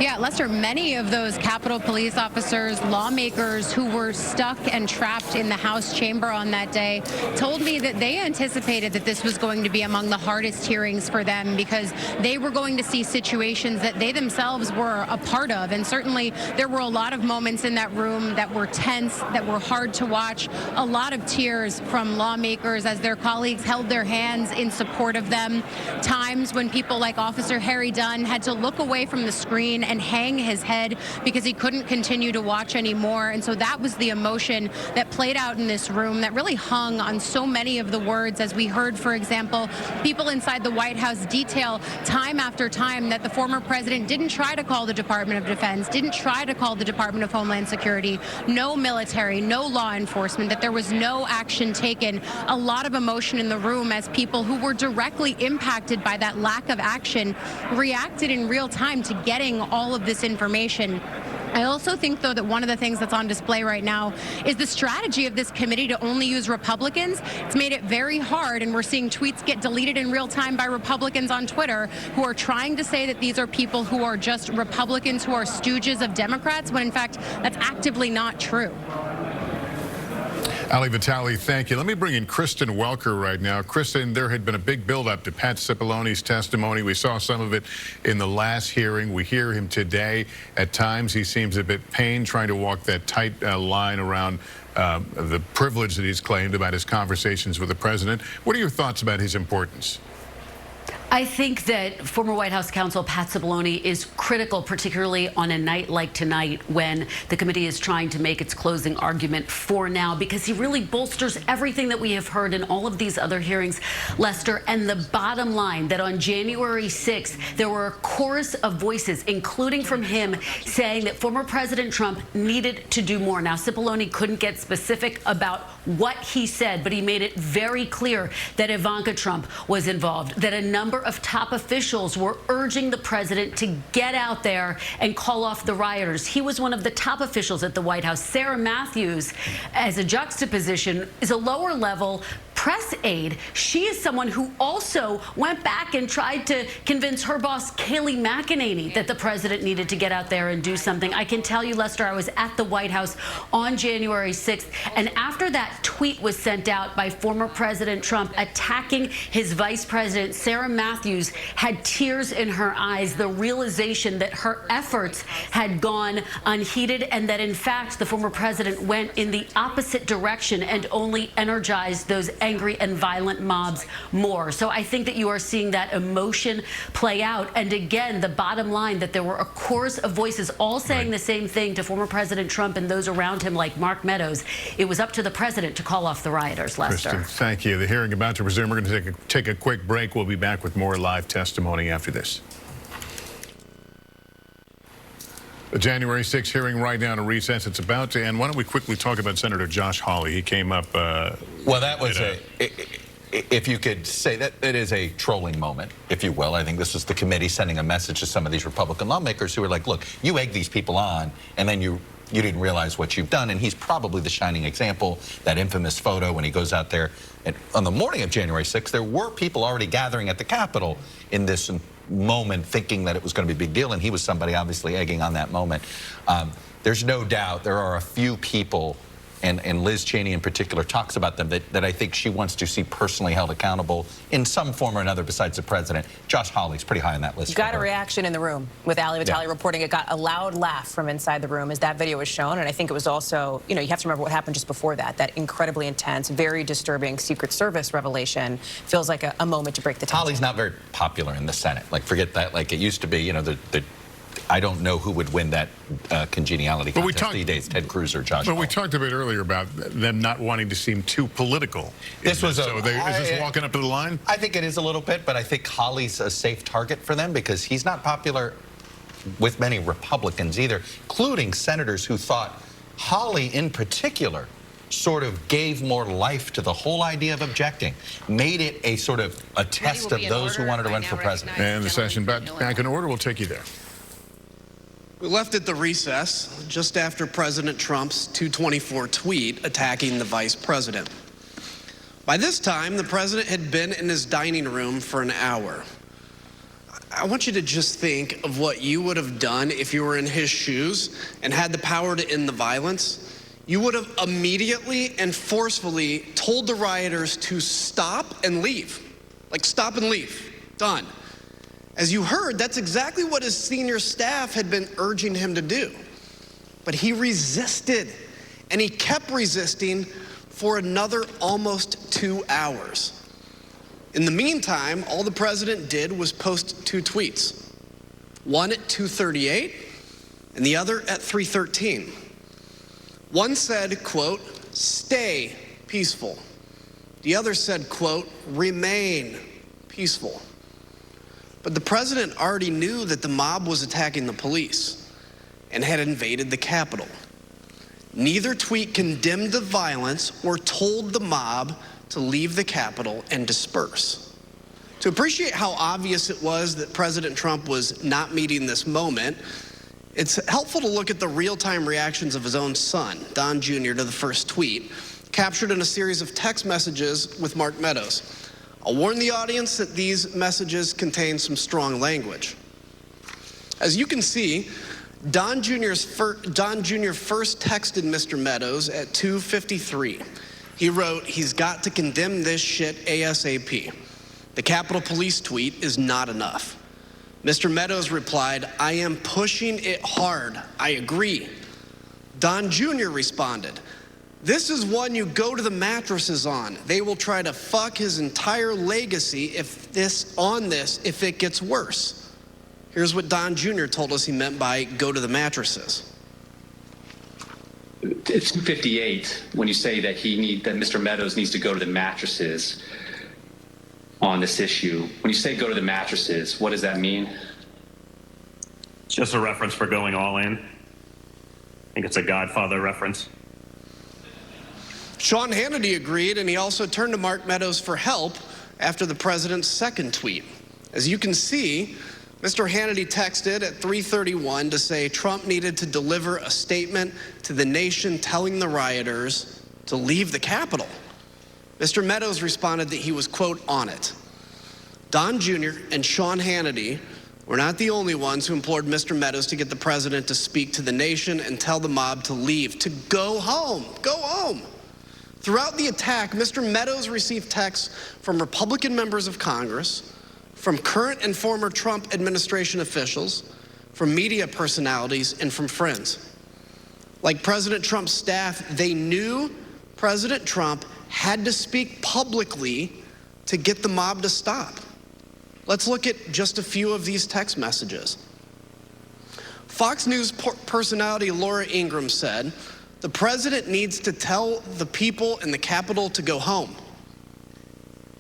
Yeah, Lester, many of those Capitol police officers, lawmakers who were stuck and trapped in the House chamber on that day told me that they anticipated that this was going to be among the hardest hearings for them because they were going to see situations that they themselves were a part of. And certainly there were a lot of moments in that room that were tense, that were hard to watch, a lot of tears from lawmakers as their colleagues held their hands in support of them. Times when people like Officer Harry Dunn had to look away from the screen and hang his head because he couldn't continue to watch anymore. And so that was the emotion that played out in this room that really hung on so many of the words, as we heard, for example, people inside the White House detail time after time that the former president didn't try to call the Department of Defense, didn't try to call the Department of Homeland Security, no military, no law enforcement, that there was no action taken. A lot of emotion in the room as people who were directly impacted by that lack of action reacted in real time to getting all of this information. I also think, though, that one of the things that's on display right now is the strategy of this committee to only use Republicans. It's made it very hard, and we're seeing tweets get deleted in real time by Republicans on Twitter who are trying to say that these are people who are just Republicans who are stooges of Democrats, when in fact that's actively not true. Ali Vitale, thank you. Let me bring in Kristen Welker right now. Kristen, there had been a big buildup to Pat Cipollone's testimony. We saw some of it in the last hearing. We hear him today. At times, he seems a bit pained trying to walk that tight line around the privilege that he's claimed about his conversations with the president. What are your thoughts about his importance? I think that former White House counsel Pat Cipollone is critical, particularly on a night like tonight when the committee is trying to make its closing argument for now, because he really bolsters everything that we have heard in all of these other hearings, Lester. And the bottom line, that on January 6th, there were a chorus of voices, including from him, saying that former President Trump needed to do more. Now, Cipollone couldn't get specific about what he said, but he made it very clear that Ivanka Trump was involved, that a number of top officials were urging the president to get out there and call off the rioters. He was one of the top officials at the White House. Sarah Matthews, as a juxtaposition, is a lower level press aide. She is someone who also went back and tried to convince her boss, Kayleigh McEnany, that the president needed to get out there and do something. I can tell you, Lester, I was at the White House on January 6th, and after that tweet was sent out by former President Trump attacking his vice president, Sarah Matthews had tears in her eyes, the realization that her efforts had gone unheeded and that, in fact, the former president went in the opposite direction and only energized those angry and violent mobs more. So I think that you are seeing that emotion play out. And again, the bottom line, that there were a chorus of voices all saying the same thing to former President Trump and those around him, like Mark Meadows. It was up to the president to call off the rioters, Lester. Kristen, thank you. The hearing about to resume. We're going to take a quick break. We'll be back with more live testimony after this. The January 6th hearing right now in a recess. It's about to end. Why don't we quickly talk about Senator Josh Hawley? He came up. Well, that was if you could say that, it is a trolling moment, if you will. I think this is the committee sending a message to some of these Republican lawmakers who are like, look, you egg these people on, and then you didn't realize what you've done. And he's probably the shining example. That infamous photo when he goes out there. And on the morning of January 6th, there were people already gathering at the Capitol in this moment thinking that it was going to be a big deal, and he was somebody obviously egging on that moment. There's no doubt there are a few people, and Liz Cheney in particular talks about them, that I think she wants to see personally held accountable in some form or another besides the president. Josh Hawley's pretty high on that list. You got a reaction in the room with Ali Vitale reporting. It got a loud laugh from inside the room as that video was shown, and I think it was also, you know, you have to remember what happened just before that. That incredibly intense, very disturbing Secret Service revelation feels like a moment to break the tension. Hawley's not very popular in the Senate. Like, forget that. Like, it used to be, you know, I don't know who would win that congeniality contest these days, Ted Cruz or Josh Hawley. But we talked a bit earlier about them not wanting to seem too political. This was is this walking up to the line? I think it is a little bit, but I think Hawley's a safe target for them because he's not popular with many Republicans either, including senators who thought Hawley in particular sort of gave more life to the whole idea of objecting, made it a sort of a test of those who wanted to run for president. And the session back in order. We'll take you there. We left at the recess just after President Trump's 224 tweet attacking the vice president. By this time, the president had been in his dining room for an hour. I want you to just think of what you would have done if you were in his shoes and had the power to end the violence. You would have immediately and forcefully told the rioters to stop and leave. Like, stop and leave. Done. As you heard, that's exactly what his senior staff had been urging him to do. But he resisted, and he kept resisting for another almost 2 hours. In the meantime, all the president did was post 2 tweets. One at 2:38 and the other at 3:13. One said, quote, "Stay peaceful." The other said, quote, "Remain peaceful." But the president already knew that the mob was attacking the police and had invaded the Capitol. Neither tweet condemned the violence or told the mob to leave the Capitol and disperse. To appreciate how obvious it was that President Trump was not meeting this moment, it's helpful to look at the real-time reactions of his own son, Don Jr., to the first tweet, captured in a series of text messages with Mark Meadows. I'll warn the audience that these messages contain some strong language. As you can see, Don Jr. first texted Mr. Meadows at 2:53. He wrote, "He's got to condemn this shit ASAP. The Capitol Police tweet is not enough." Mr. Meadows replied, "I am pushing it hard. I agree." Don Jr. responded, This is one you go to the mattresses on. They will try to fuck his entire legacy if it gets worse. Here's what Don Jr. told us he meant by go to the mattresses. It's 258 when you say that that Mr. Meadows needs to go to the mattresses on this issue. When you say go to the mattresses, what does that mean? It's just a reference for going all in. I think it's a Godfather reference. Sean Hannity agreed, and he also turned to Mark Meadows for help after the president's second tweet. As you can see, Mr. Hannity texted at 3:31 to say Trump needed to deliver a statement to the nation telling the rioters to leave the Capitol. Mr. Meadows responded that he was, quote, on it. Don Jr. and Sean Hannity were not the only ones who implored Mr. Meadows to get the president to speak to the nation and tell the mob to leave, to go home. Go home. Throughout the attack, Mr. Meadows received texts from Republican members of Congress, from current and former Trump administration officials, from media personalities, and from friends. Like President Trump's staff, they knew President Trump had to speak publicly to get the mob to stop. Let's look at just a few of these text messages. Fox News personality Laura Ingraham said, "The president needs to tell the people in the Capitol to go home."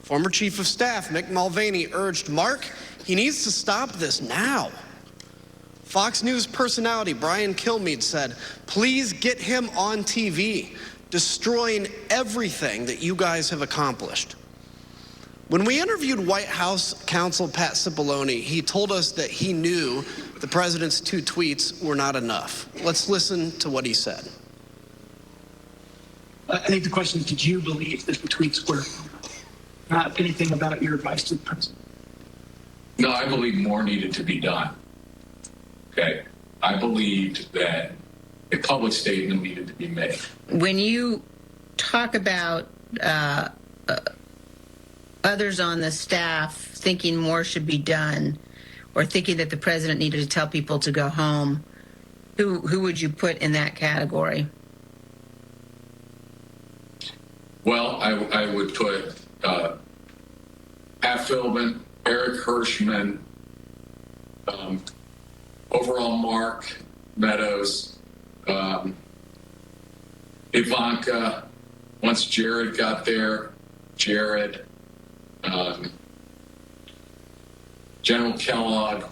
Former Chief of Staff Mick Mulvaney urged Mark, he needs to stop this now. Fox News personality Brian Kilmeade said, "Please get him on TV, destroying everything that you guys have accomplished." When we interviewed White House counsel Pat Cipollone, he told us that he knew the president's 2 tweets were not enough. Let's listen to what he said. I think the question is, did you believe that the tweets were not anything about your advice to the president? No, I believe more needed to be done. Okay. I believed that a public statement needed to be made. When you talk about others on the staff thinking more should be done, or thinking that the president needed to tell people to go home, who would you put in that category? Well, I would put Pat Philbin, Eric Hirschman, overall Mark Meadows, Ivanka, once Jared got there, Jared, General Kellogg,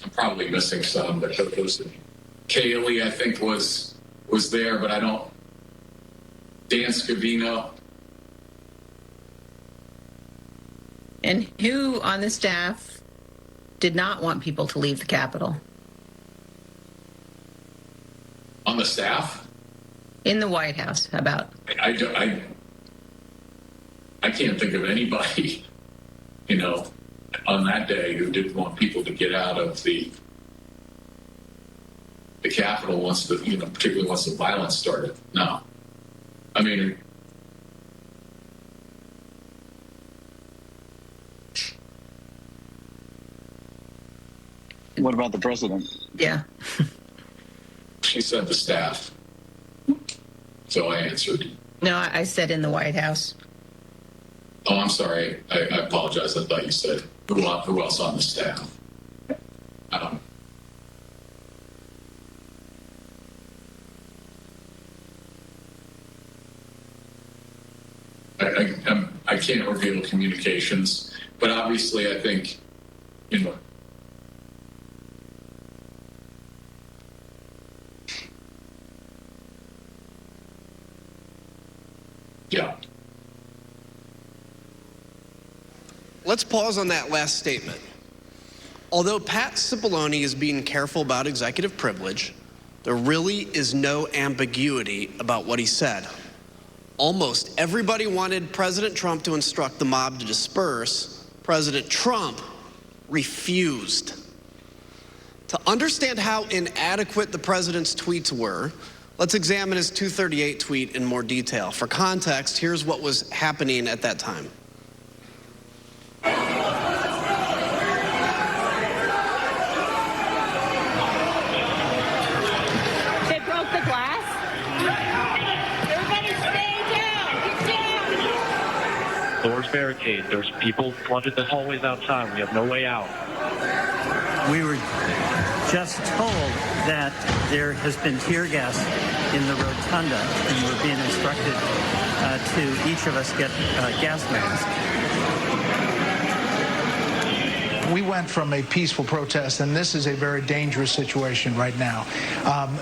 I'm probably missing some, but those, Kaylee, I think, was there, but I don't. Dan Scavino. And who on the staff did not want people to leave the Capitol? On the staff? In the White House, how about? I can't think of anybody, on that day who didn't want people to get out of the Capitol once particularly once the violence started. No. I mean, What about the president? Yeah. She said the staff. So I answered. No, I said in the White House. Oh, I'm sorry. I apologize. I thought you said who else on the staff. I can't reveal communications, but obviously I think, yeah. Let's pause on that last statement. Although Pat Cipollone is being careful about executive privilege, there really is no ambiguity about what he said. Almost everybody wanted President Trump to instruct the mob to disperse. President Trump refused. To understand how inadequate the president's tweets were, let's examine his 238 tweet in more detail. For context, here's what was happening at that time. barricade. There's people flooded the hallways outside. We have no way out. We were just told that there has been tear gas in the rotunda, and we're being instructed to each of us get gas masks. We went from a peaceful protest, and this is a very dangerous situation right now,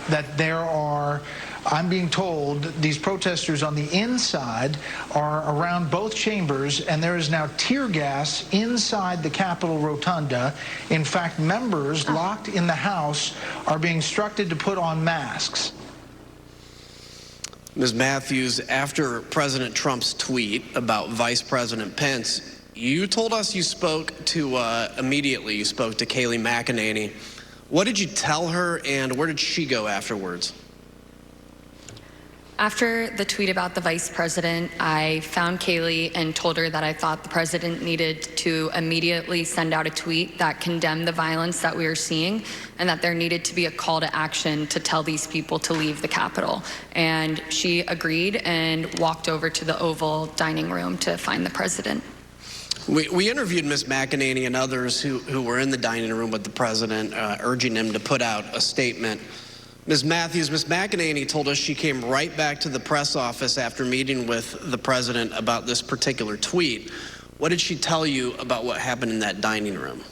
that there are, I'm being told, these protesters on the inside are around both chambers, and there is now tear gas inside the Capitol Rotunda. In fact, members locked in the House are being instructed to put on masks. Ms. Matthews, after President Trump's tweet about Vice President Pence, you told us you spoke to, immediately you spoke to Kayleigh McEnany. What did you tell her, and where did she go afterwards? After the tweet about the vice president, I found Kayleigh and told her that I thought the president needed to immediately send out a tweet that condemned the violence that we were seeing, and that there needed to be a call to action to tell these people to leave the Capitol. And she agreed and walked over to the Oval dining room to find the president. We interviewed Ms. McEnany and others who were in the dining room with the president, urging him to put out a statement. Ms. Matthews, Ms. McEnany told us she came right back to the press office after meeting with the president about this particular tweet. What did she tell you about what happened in that dining room?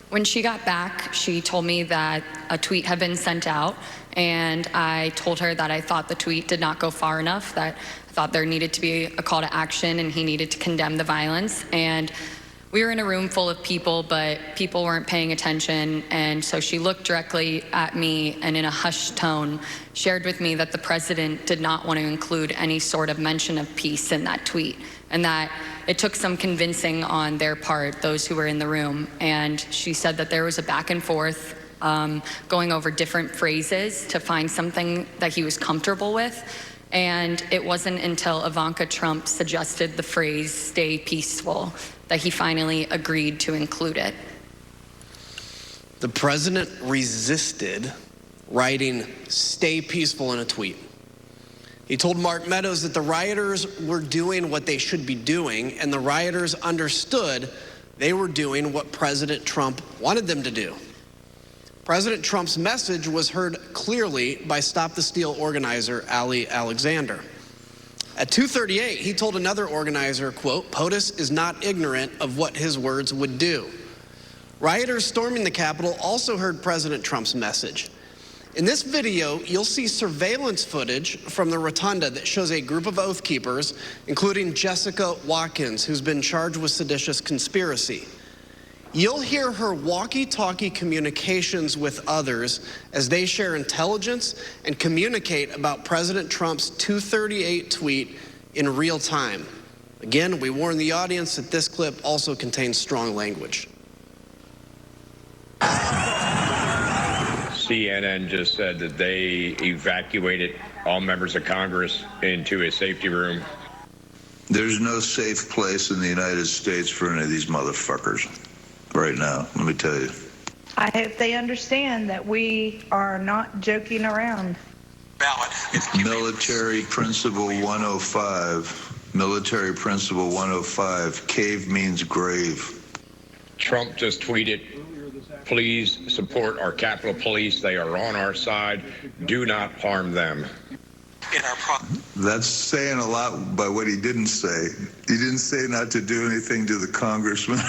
When she got back, she told me that a tweet had been sent out, and I told her that I thought the tweet did not go far enough, that I thought there needed to be a call to action and he needed to condemn the violence. And we were in a room full of people, but people weren't paying attention, and so she looked directly at me and in a hushed tone shared with me that the president did not want to include any sort of mention of peace in that tweet, and that it took some convincing on their part, those who were in the room. And she said that there was a back and forth going over different phrases to find something that he was comfortable with. And it wasn't until Ivanka Trump suggested the phrase, "stay peaceful," that he finally agreed to include it. The president resisted writing "stay peaceful" in a tweet. He told Mark Meadows that the rioters were doing what they should be doing, and the rioters understood they were doing what President Trump wanted them to do. President Trump's message was heard clearly by Stop the Steal organizer Ali Alexander. At 2:38, he told another organizer, quote, "POTUS is not ignorant of what his words would do." Rioters storming the Capitol also heard President Trump's message. In this video, you'll see surveillance footage from the rotunda that shows a group of Oath Keepers, including Jessica Watkins, who's been charged with seditious conspiracy. You'll hear her walkie-talkie communications with others as they share intelligence and communicate about President Trump's 2:38 tweet in real time. Again, we warn the audience that this clip also contains strong language. CNN just said that they evacuated all members of Congress into a safety room. There's no safe place in the United States for any of these motherfuckers right now, let me tell you. I hope they understand that we are not joking around. Military Principle 105. Military Principle 105. Cave means grave. Trump just tweeted, "Please support our Capitol Police. They are on our side. Do not harm them." That's saying a lot by what he didn't say. He didn't say not to do anything to the congressman.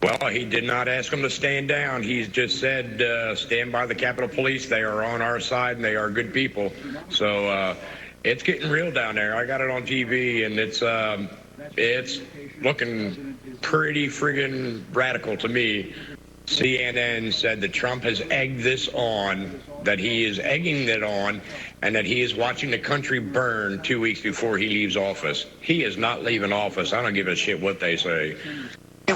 Well, he did not ask them to stand down. He just said, stand by the Capitol Police. They are on our side, and they are good people. So it's getting real down there. I got it on TV, and it's looking pretty friggin' radical to me. CNN said that Trump has egged this on, that he is egging it on, and that he is watching the country burn 2 weeks before he leaves office. He is not leaving office. I don't give a shit what they say.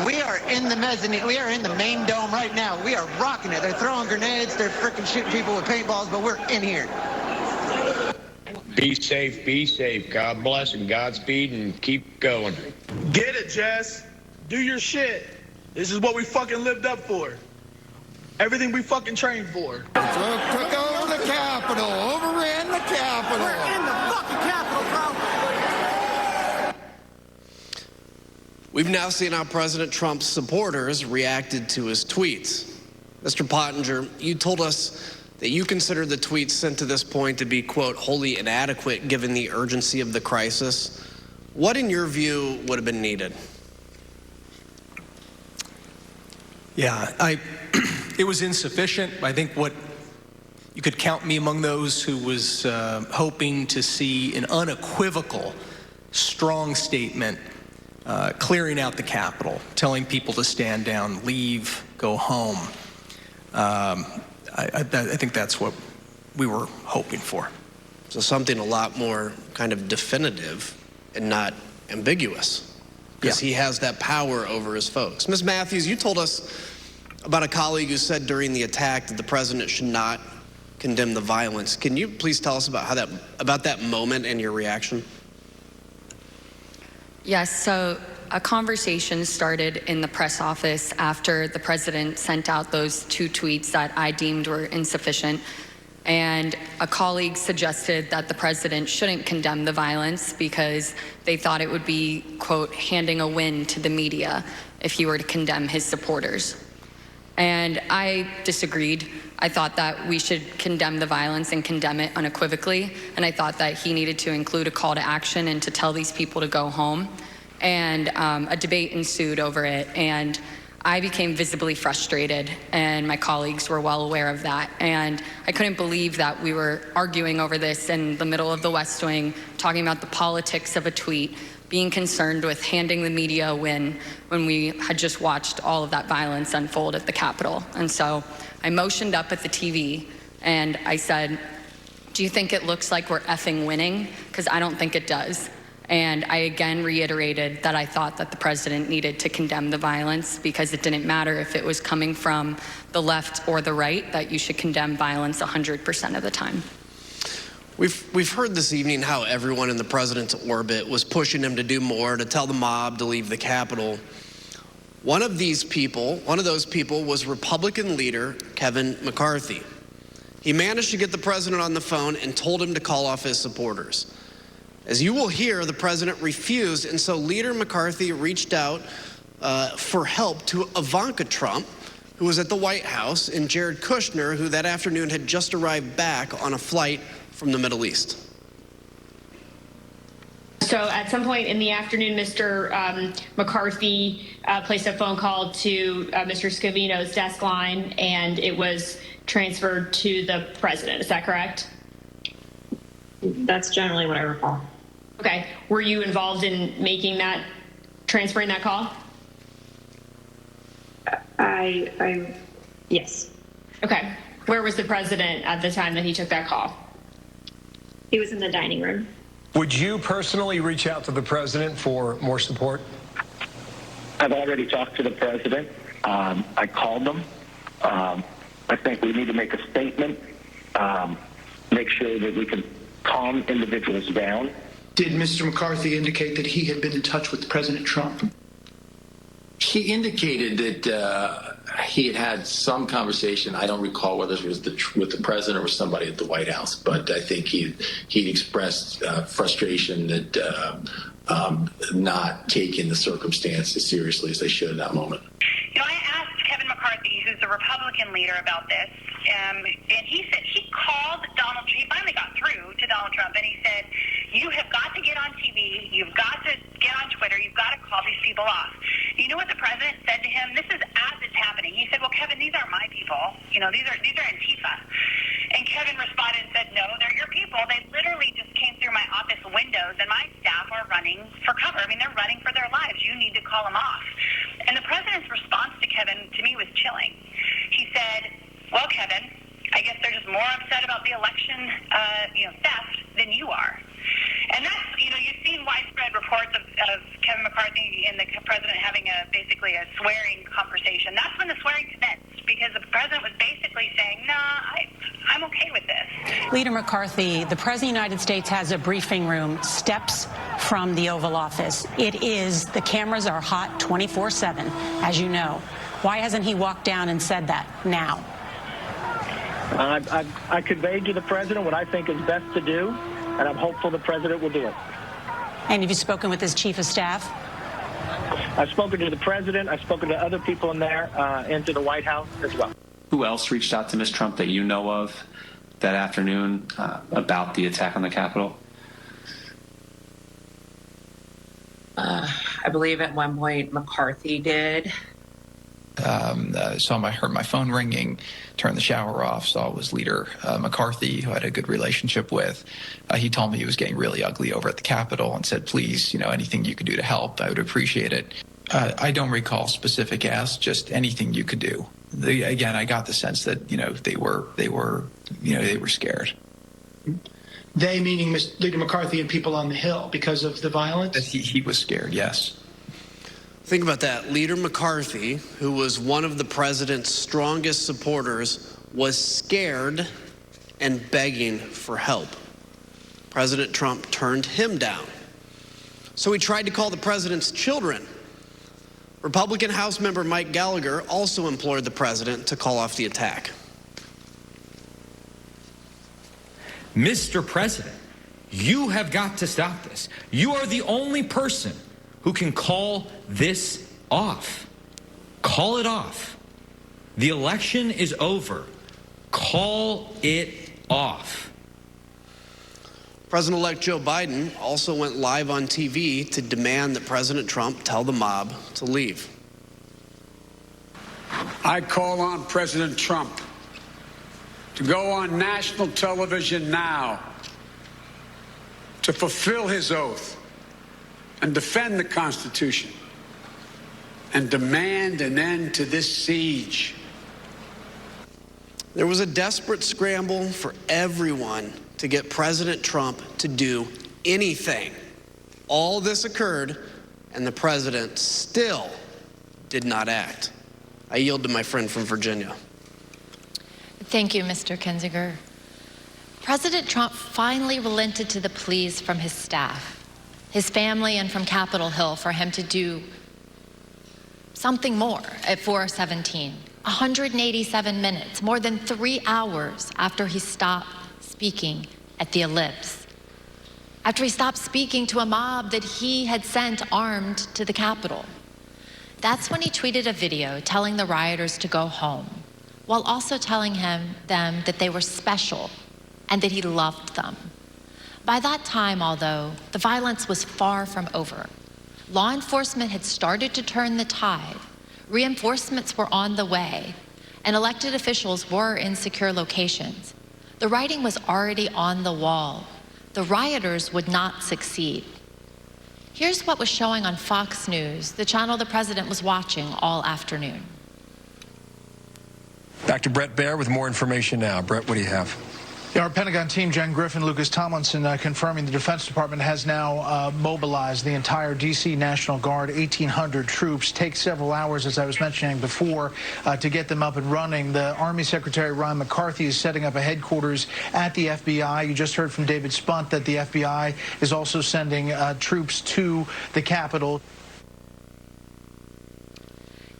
We are in the mezzanine. We are in the main dome right now. We are rocking it. They're throwing grenades. They're freaking shooting people with paintballs, but we're in here. Be safe, be safe. God bless and Godspeed, and keep going. Get it, Jess. Do your shit. This is what we fucking lived up for. Everything we fucking trained for. Took over the Capitol. Overran the Capitol. We're in the fucking Capitol, bro. We've now seen how President Trump's supporters reacted to his tweets. Mr. Pottinger, you told us that you consider the tweets sent to this point to be, quote, wholly inadequate given the urgency of the crisis. What, in your view, would have been needed? Yeah, it was insufficient. I think what you could count me among those who was hoping to see an unequivocal, strong statement clearing out the Capitol, telling people to stand down, leave, go home. I think that's what we were hoping for. So something a lot more kind of definitive and not ambiguous, because he has that power over his folks. Ms. Matthews, you told us about a colleague who said during the attack that the president should not condemn the violence. Can you please tell us about that moment and your reaction? Yes, so a conversation started in the press office after the president sent out those 2 tweets that I deemed were insufficient. And a colleague suggested that the president shouldn't condemn the violence because they thought it would be, quote, handing a win to the media if he were to condemn his supporters. And I disagreed. I thought that we should condemn the violence and condemn it unequivocally. And I thought that he needed to include a call to action and to tell these people to go home. And a debate ensued over it. And I became visibly frustrated, and my colleagues were well aware of that. And I couldn't believe that we were arguing over this in the middle of the West Wing, talking about the politics of a tweet, being concerned with handing the media a win when we had just watched all of that violence unfold at the Capitol. And so I motioned up at the TV and I said, do you think it looks like we're effing winning? Because I don't think it does. And I again reiterated that I thought that the president needed to condemn the violence because it didn't matter if it was coming from the left or the right, that you should condemn violence 100% of the time. We've heard this evening how everyone in the president's orbit was pushing him to do more, to tell the mob to leave the Capitol. One of those people was Republican leader Kevin McCarthy. He managed to get the president on the phone and told him to call off his supporters. As you will hear, the president refused, and so Leader McCarthy reached out for help to Ivanka Trump, who was at the White House, and Jared Kushner, who that afternoon had just arrived back on a flight from the Middle East. So at some point in the afternoon, Mr. McCarthy placed a phone call to Mr. Scavino's desk line, and it was transferred to the president. Is that correct? That's generally what I recall. Okay. Were you involved in transferring that call? Yes. Okay. Where was the president at the time that he took that call? He was in the dining room. Would you personally reach out to the president for more support? I've already talked to the president. I called him. I think we need to make a statement, make sure that we can calm individuals down. Did Mr. McCarthy indicate that he had been in touch with President Trump? He indicated that he had had some conversation. I don't recall whether it was with the president or somebody at the White House, but I think he'd expressed frustration that not taking the circumstance as seriously as they should in that moment. You know, I asked Kevin McCarthy, who's the Republican leader, about this, and he said he called Donald. He finally got through to Donald Trump, and he said, "You have got to get on TV. You've got to get on Twitter. You've got to call these people off." You know what the president said to him? This is as it's happening. He said, "Well, Kevin, these aren't my people. You know, these are Antifa." And Kevin responded and said, "No, they're your people. They literally just came through my office windows, and my staff are running for cover. I mean, they're running for their lives. You need to call them off." And the president's response to Kevin, to me, was chilling. He said, "Well, Kevin, I guess they're just more upset about the election, theft than you are." And that's, you've seen widespread reports of Kevin McCarthy and the president having basically a swearing conversation. That's when the swearing commenced, because the president was basically saying, "Nah, I'm okay with this." Leader McCarthy, the President of the United States has a briefing room steps from the Oval Office. The cameras are hot 24/7, as you know. Why hasn't he walked down and said that now? I conveyed to the president what I think is best to do, and I'm hopeful the president will do it. And have you spoken with his chief of staff? I've spoken to the president. I've spoken to other people in there and to the White House as well. Who else reached out to Ms. Trump that you know of that afternoon about the attack on the Capitol? I believe at one point McCarthy did. I heard my phone ringing, turned the shower off, saw it was Leader McCarthy, who I had a good relationship with. He told me he was getting really ugly over at the Capitol and said, please, anything you could do to help, I would appreciate it. I don't recall specific asks, just anything you could do. Again, I got the sense that, they were scared. They meaning Leader McCarthy and people on the Hill because of the violence? He was scared, yes. Think about that. Leader McCarthy, who was one of the president's strongest supporters, was scared and begging for help. President Trump turned him down. So he tried to call the president's children. Republican House member Mike Gallagher also implored the president to call off the attack. Mr. President, you have got to stop this. You are the only person who can call this off. Call it off. The election is over. Call it off. President-elect Joe Biden also went live on TV to demand that President Trump tell the mob to leave. I call on President Trump to go on national television now to fulfill his oath and defend the Constitution and demand an end to this siege. There was a desperate scramble for everyone to get President Trump to do anything. All this occurred, and the president still did not act. I yield to my friend from Virginia. Thank you, Mr. Kinzinger. President Trump finally relented to the pleas from his staff, his family, and from Capitol Hill for him to do something more at 4:17. 187 minutes, more than 3 hours after he stopped speaking at the ellipse. After he stopped speaking to a mob that he had sent armed to the Capitol. That's when he tweeted a video telling the rioters to go home, while also telling them that they were special and that he loved them. By that time, although, the violence was far from over. Law enforcement had started to turn the tide. Reinforcements were on the way, and elected officials were in secure locations. The writing was already on the wall. The rioters would not succeed. Here's what was showing on Fox News, the channel the president was watching all afternoon. Back to Brett Baer with more information now. Brett, what do you have? Our Pentagon team, Jen Griffin, Lucas Tomlinson, confirming the Defense Department has now mobilized the entire D.C. National Guard, 1,800 troops. Takes several hours, as I was mentioning before, to get them up and running. The Army Secretary Ron McCarthy is setting up a headquarters at the FBI. You just heard from David Spunt that the FBI is also sending troops to the Capitol.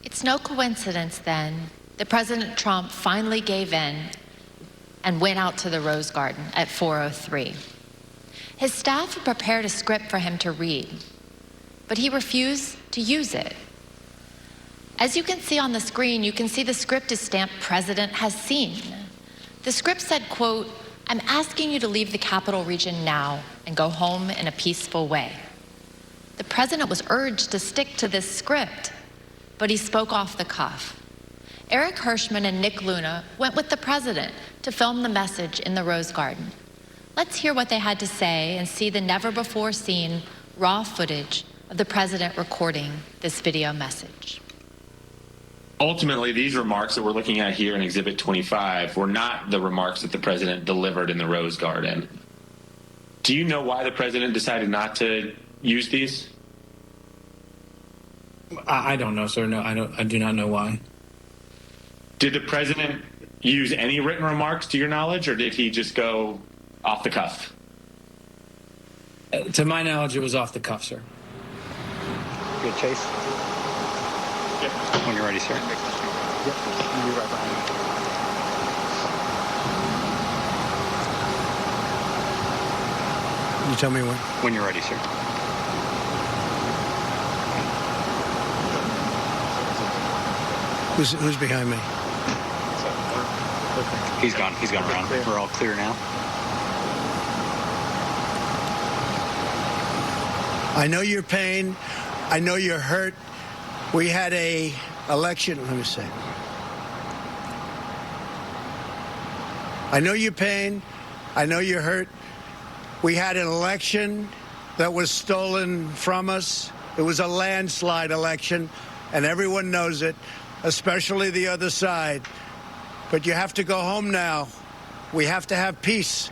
It's no coincidence, then, that President Trump finally gave in and went out to the Rose Garden at 4:03. His staff had prepared a script for him to read, but he refused to use it. As you can see on the screen, you can see the script is stamped "President has seen." The script said, quote, "I'm asking you to leave the Capital Region now and go home in a peaceful way." The president was urged to stick to this script, but he spoke off the cuff. Eric Hirschman and Nick Luna went with the president to film the message in the Rose Garden. Let's hear what they had to say and see the never-before-seen raw footage of the president recording this video message. Ultimately, these remarks that we're looking at here in Exhibit 25 were not the remarks that the president delivered in the Rose Garden. Do you know why the president decided not to use these? I don't know, sir. No, I do not know why. Did the president use any written remarks to your knowledge, or did he just go off the cuff? To my knowledge, it was off the cuff, sir. Good, Chase? Yep. When you're ready, sir. Yep. You'll be right behind me. You tell me when. When you're ready, sir. Who's behind me? He's gone around. We're all clear now. I know your pain. I know you're hurt. We had a election. Let me see. I know your pain. I know you're hurt. We had an election that was stolen from us. It was a landslide election, and everyone knows it, especially the other side. But you have to go home now. We have to have peace.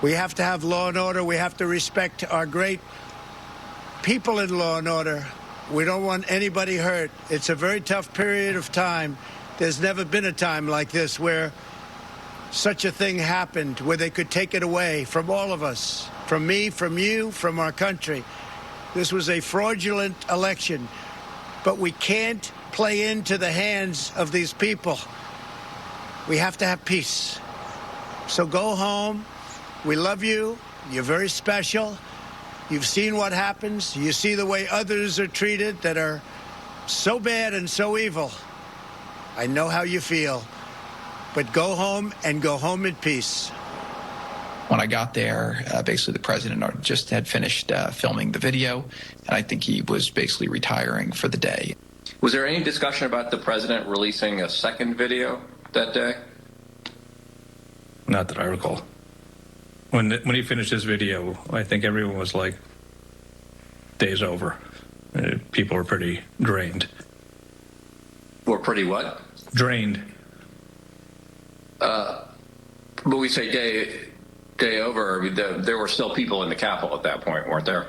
We have to have law and order. We have to respect our great people in law and order. We don't want anybody hurt. It's a very tough period of time. There's never been a time like this where such a thing happened, where they could take it away from all of us, from me, from you, from our country. This was a fraudulent election, but we can't play into the hands of these people. We have to have peace. So go home. We love you. You're very special. You've seen what happens. You see the way others are treated that are so bad and so evil. I know how you feel. But go home and go home in peace. When I got there, basically the president just had finished filming the video, and I think he was basically retiring for the day. Was there any discussion about the president releasing a second video that day? Not that I recall. When he finished his video, I think everyone was like, day's over. People were pretty drained. Were pretty what? Drained. But we say day over, there were still people in the Capitol at that point, weren't there?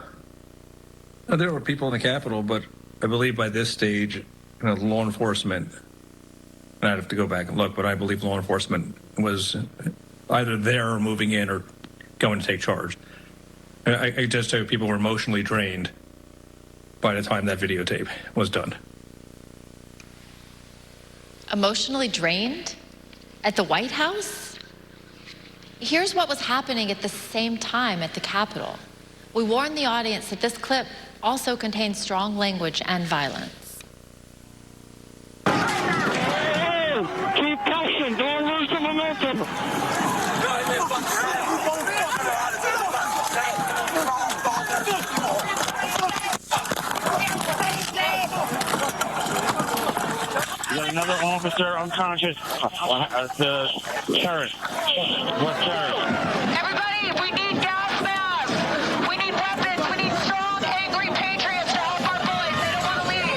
There were people in the Capitol, but I believe by this stage, law enforcement, and I'd have to go back and look, but I believe law enforcement was either there or moving in or going to take charge. I just say people were emotionally drained by the time that videotape was done. Emotionally drained? At the White House? Here's what was happening at the same time at the Capitol. We warned the audience that this clip also contains strong language and violence. Keep pushing, don't lose the momentum. You got another officer unconscious. The sheriff. What sheriff? Everybody, we need gas masks. We need weapons. We need strong, angry patriots to help our boys. They don't want to leave.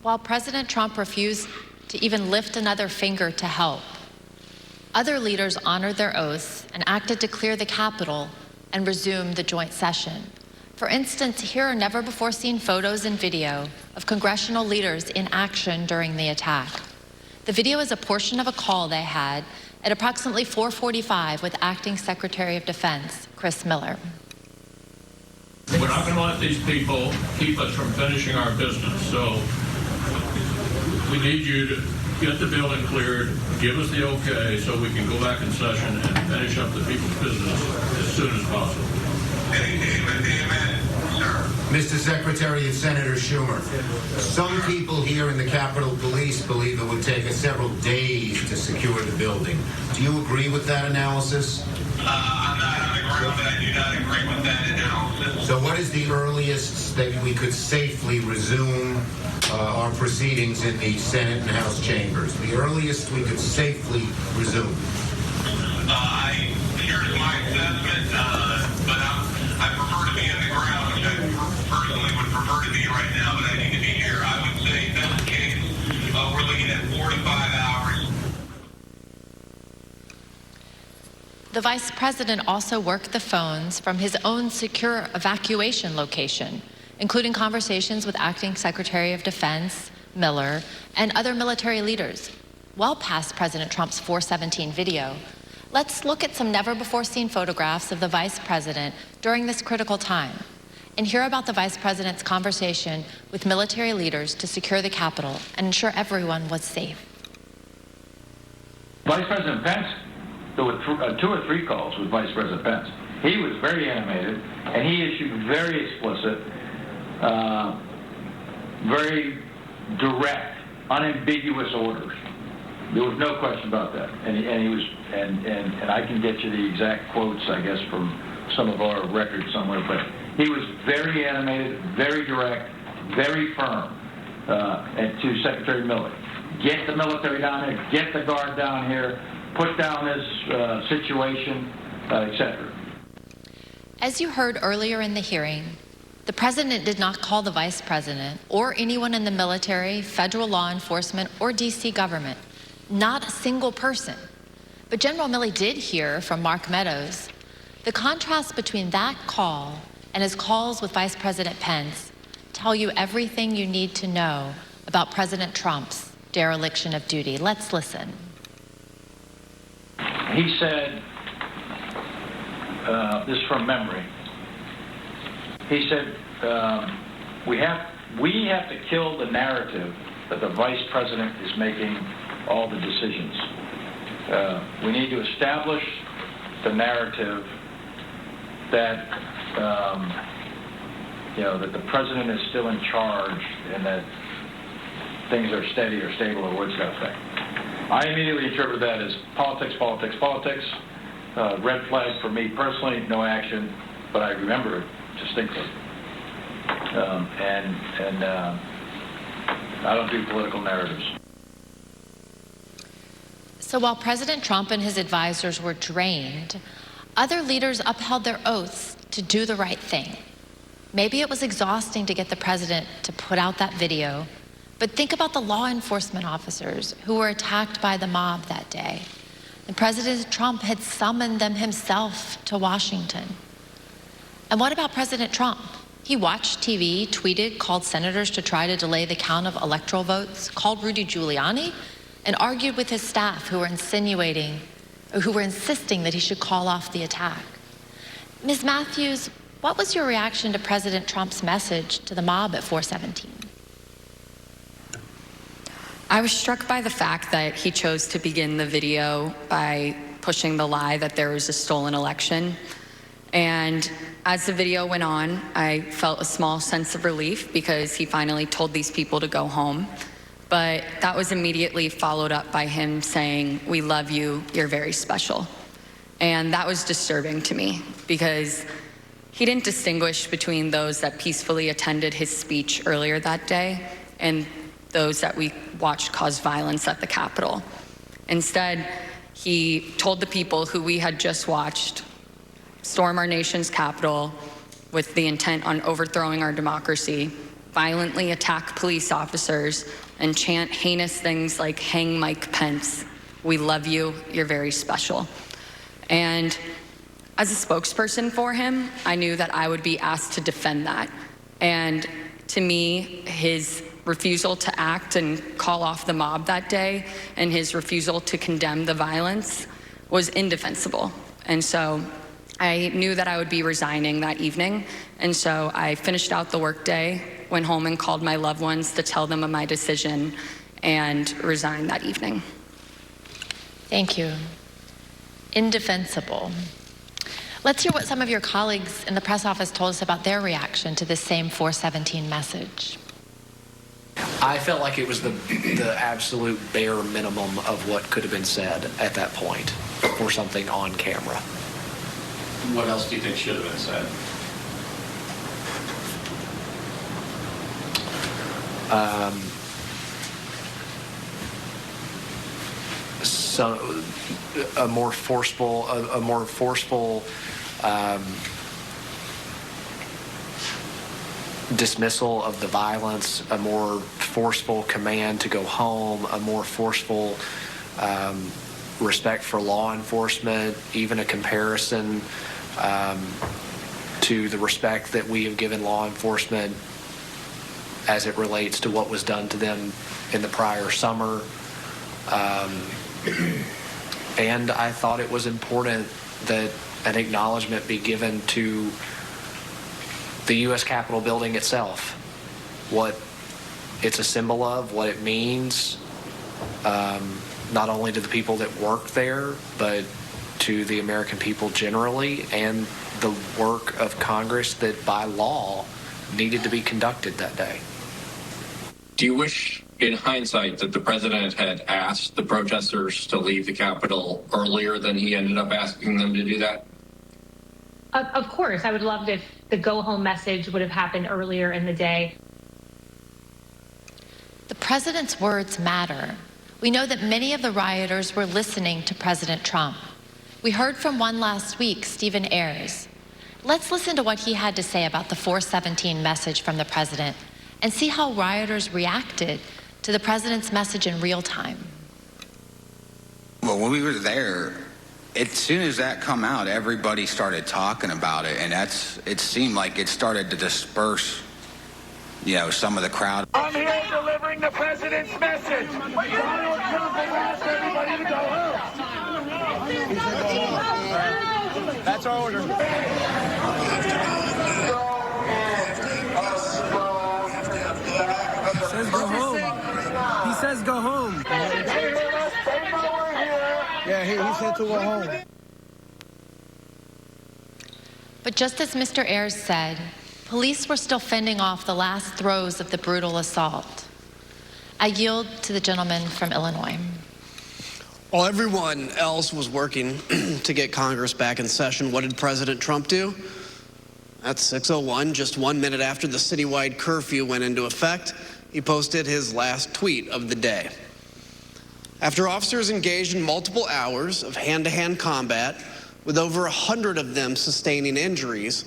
While President Trump refused to even lift another finger to help, other leaders honored their oaths and acted to clear the Capitol and resume the joint session. For instance, here are never-before-seen photos and video of congressional leaders in action during the attack. The video is a portion of a call they had at approximately 4:45 with Acting Secretary of Defense, Chris Miller. We're not going to let these people keep us from finishing our business, so we need you to get the building cleared, give us the okay so we can go back in session and finish up the people's business as soon as possible. Mr. Secretary and Senator Schumer, some people here in the Capitol Police believe it would take us several days to secure the building. Do you agree with that analysis? I'm not on the ground, but I do not agree with that analysis. So what is the earliest that we could safely resume our proceedings in the Senate and House chambers? The earliest we could safely resume? Here's my assessment, but I prefer to be on the ground, which I personally would prefer to be right now, but I need to be here. I would say in that case, we're looking at 4 to 5 hours. The Vice President also worked the phones from his own secure evacuation location, including conversations with Acting Secretary of Defense, Miller, and other military leaders, well past President Trump's 417 video. Let's look at some never-before-seen photographs of the Vice President during this critical time. and hear about the Vice President's conversation with military leaders to secure the Capitol and ensure everyone was safe. Vice President Pence, there were 2 or 3 calls with Vice President Pence. He was very animated, and he issued very explicit, very direct, unambiguous orders. There was no question about that, and he was, and I can get you the exact quotes, I guess, from some of our records somewhere. But he was very animated, very direct, very firm, and to Secretary Miller. Get the military down here, get the Guard down here, put down this situation, etc. As you heard earlier in the hearing, the President did not call the Vice President or anyone in the military, federal law enforcement, or D.C. government. Not a single person. But General Milley did hear from Mark Meadows. The contrast between that call and his calls with Vice President Pence tell you everything you need to know about President Trump's dereliction of duty. Let's listen. He said, this is from memory, he said, we have to kill the narrative that the Vice President is making all the decisions. We need to establish the narrative that that the President is still in charge and that things are steady or stable or what's that thing. I immediately interpret that as politics, politics, politics. Red flag for me personally, no action, but I remember it distinctly. And I don't do political narratives. So while President Trump and his advisors were drained, other leaders upheld their oaths to do the right thing. Maybe it was exhausting to get the president to put out that video, but think about the law enforcement officers who were attacked by the mob that day. And President Trump had summoned them himself to Washington. And what about President Trump? He watched TV, tweeted, called senators to try to delay the count of electoral votes, called Rudy Giuliani, and argued with his staff who were insisting that he should call off the attack. Ms. Matthews, what was your reaction to President Trump's message to the mob at 417? I was struck by the fact that he chose to begin the video by pushing the lie that there was a stolen election. And as the video went on, I felt a small sense of relief because he finally told these people to go home. But that was immediately followed up by him saying, "We love you, you're very special." And that was disturbing to me because he didn't distinguish between those that peacefully attended his speech earlier that day and those that we watched cause violence at the Capitol. Instead, he told the people who we had just watched storm our nation's Capitol with the intent on overthrowing our democracy, violently attack police officers, and chant heinous things like "Hang Mike Pence, we love you, you're very special." And as a spokesperson for him, I knew that I would be asked to defend that. And to me, his refusal to act and call off the mob that day and his refusal to condemn the violence was indefensible. And so I knew that I would be resigning that evening. And so I finished out the workday, went home and called my loved ones to tell them of my decision, and resigned that evening. Thank you. Indefensible. Let's hear what some of your colleagues in the press office told us about their reaction to this same 417 message. I felt like it was the absolute bare minimum of what could have been said at that point for something on camera. What else do you think should have been said? So a more forceful dismissal of the violence, a more forceful command to go home, a more forceful respect for law enforcement, even a comparison to the respect that we have given law enforcement as it relates to what was done to them in the prior summer. And I thought it was important that an acknowledgement be given to the U.S. Capitol building itself, what it's a symbol of, what it means, not only to the people that work there, but to the American people generally, and the work of Congress that by law needed to be conducted that day. Do you wish, in hindsight, that the president had asked the protesters to leave the Capitol earlier than he ended up asking them to do that? Of course, I would love if the go-home message would have happened earlier in the day. The president's words matter. We know that many of the rioters were listening to President Trump. We heard from one last week, Stephen Ayers. Let's listen to what he had to say about the 417 message from the president and see how rioters reacted to the president's message in real time. Well, when we were there, as soon as that come out, everybody started talking about it, and it seemed like it started to disperse, some of the crowd. I'm here delivering the president's message. Donald Trump has asked everybody to go home. That's our order. He says go home. He says go home. Yeah, he said to go home. But just as Mr. Ayers said, police were still fending off the last throes of the brutal assault. I yield to the gentleman from Illinois. While everyone else was working to get Congress back in session, what did President Trump do? At 6:01, just 1 minute after the citywide curfew went into effect, he posted his last tweet of the day. After officers engaged in multiple hours of hand-to-hand combat, with over 100 of them sustaining injuries,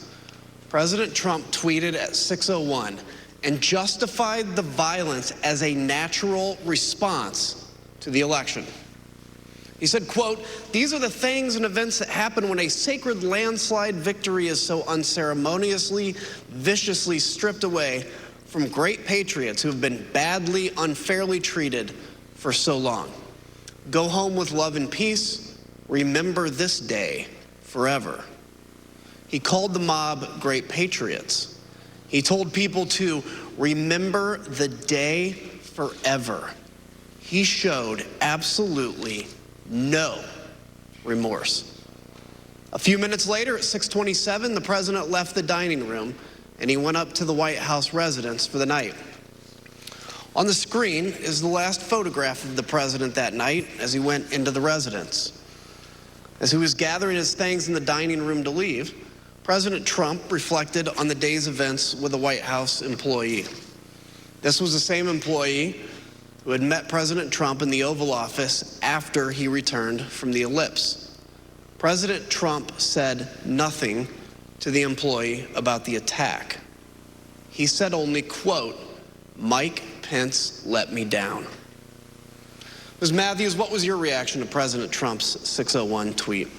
President Trump tweeted at 6:01 and justified the violence as a natural response to the election. He said, quote, "These are the things and events that happen when a sacred landslide victory is so unceremoniously, viciously stripped away from great patriots who have been badly, unfairly treated for so long. Go home with love and peace. Remember this day forever." He called the mob great patriots. He told people to remember the day forever. He showed absolutely no remorse. A few minutes later, at 6:27, the president left the dining room and he went up to the White House residence for the night. On the screen is the last photograph of the president that night as he went into the residence. As he was gathering his things in the dining room to leave, President Trump reflected on the day's events with a White House employee. This was the same employee who had met President Trump in the Oval Office after he returned from the ellipse. President Trump said nothing to the employee about the attack. He said only, quote, "Mike Pence let me down." Ms. Matthews, what was your reaction to President Trump's 6:01 tweet?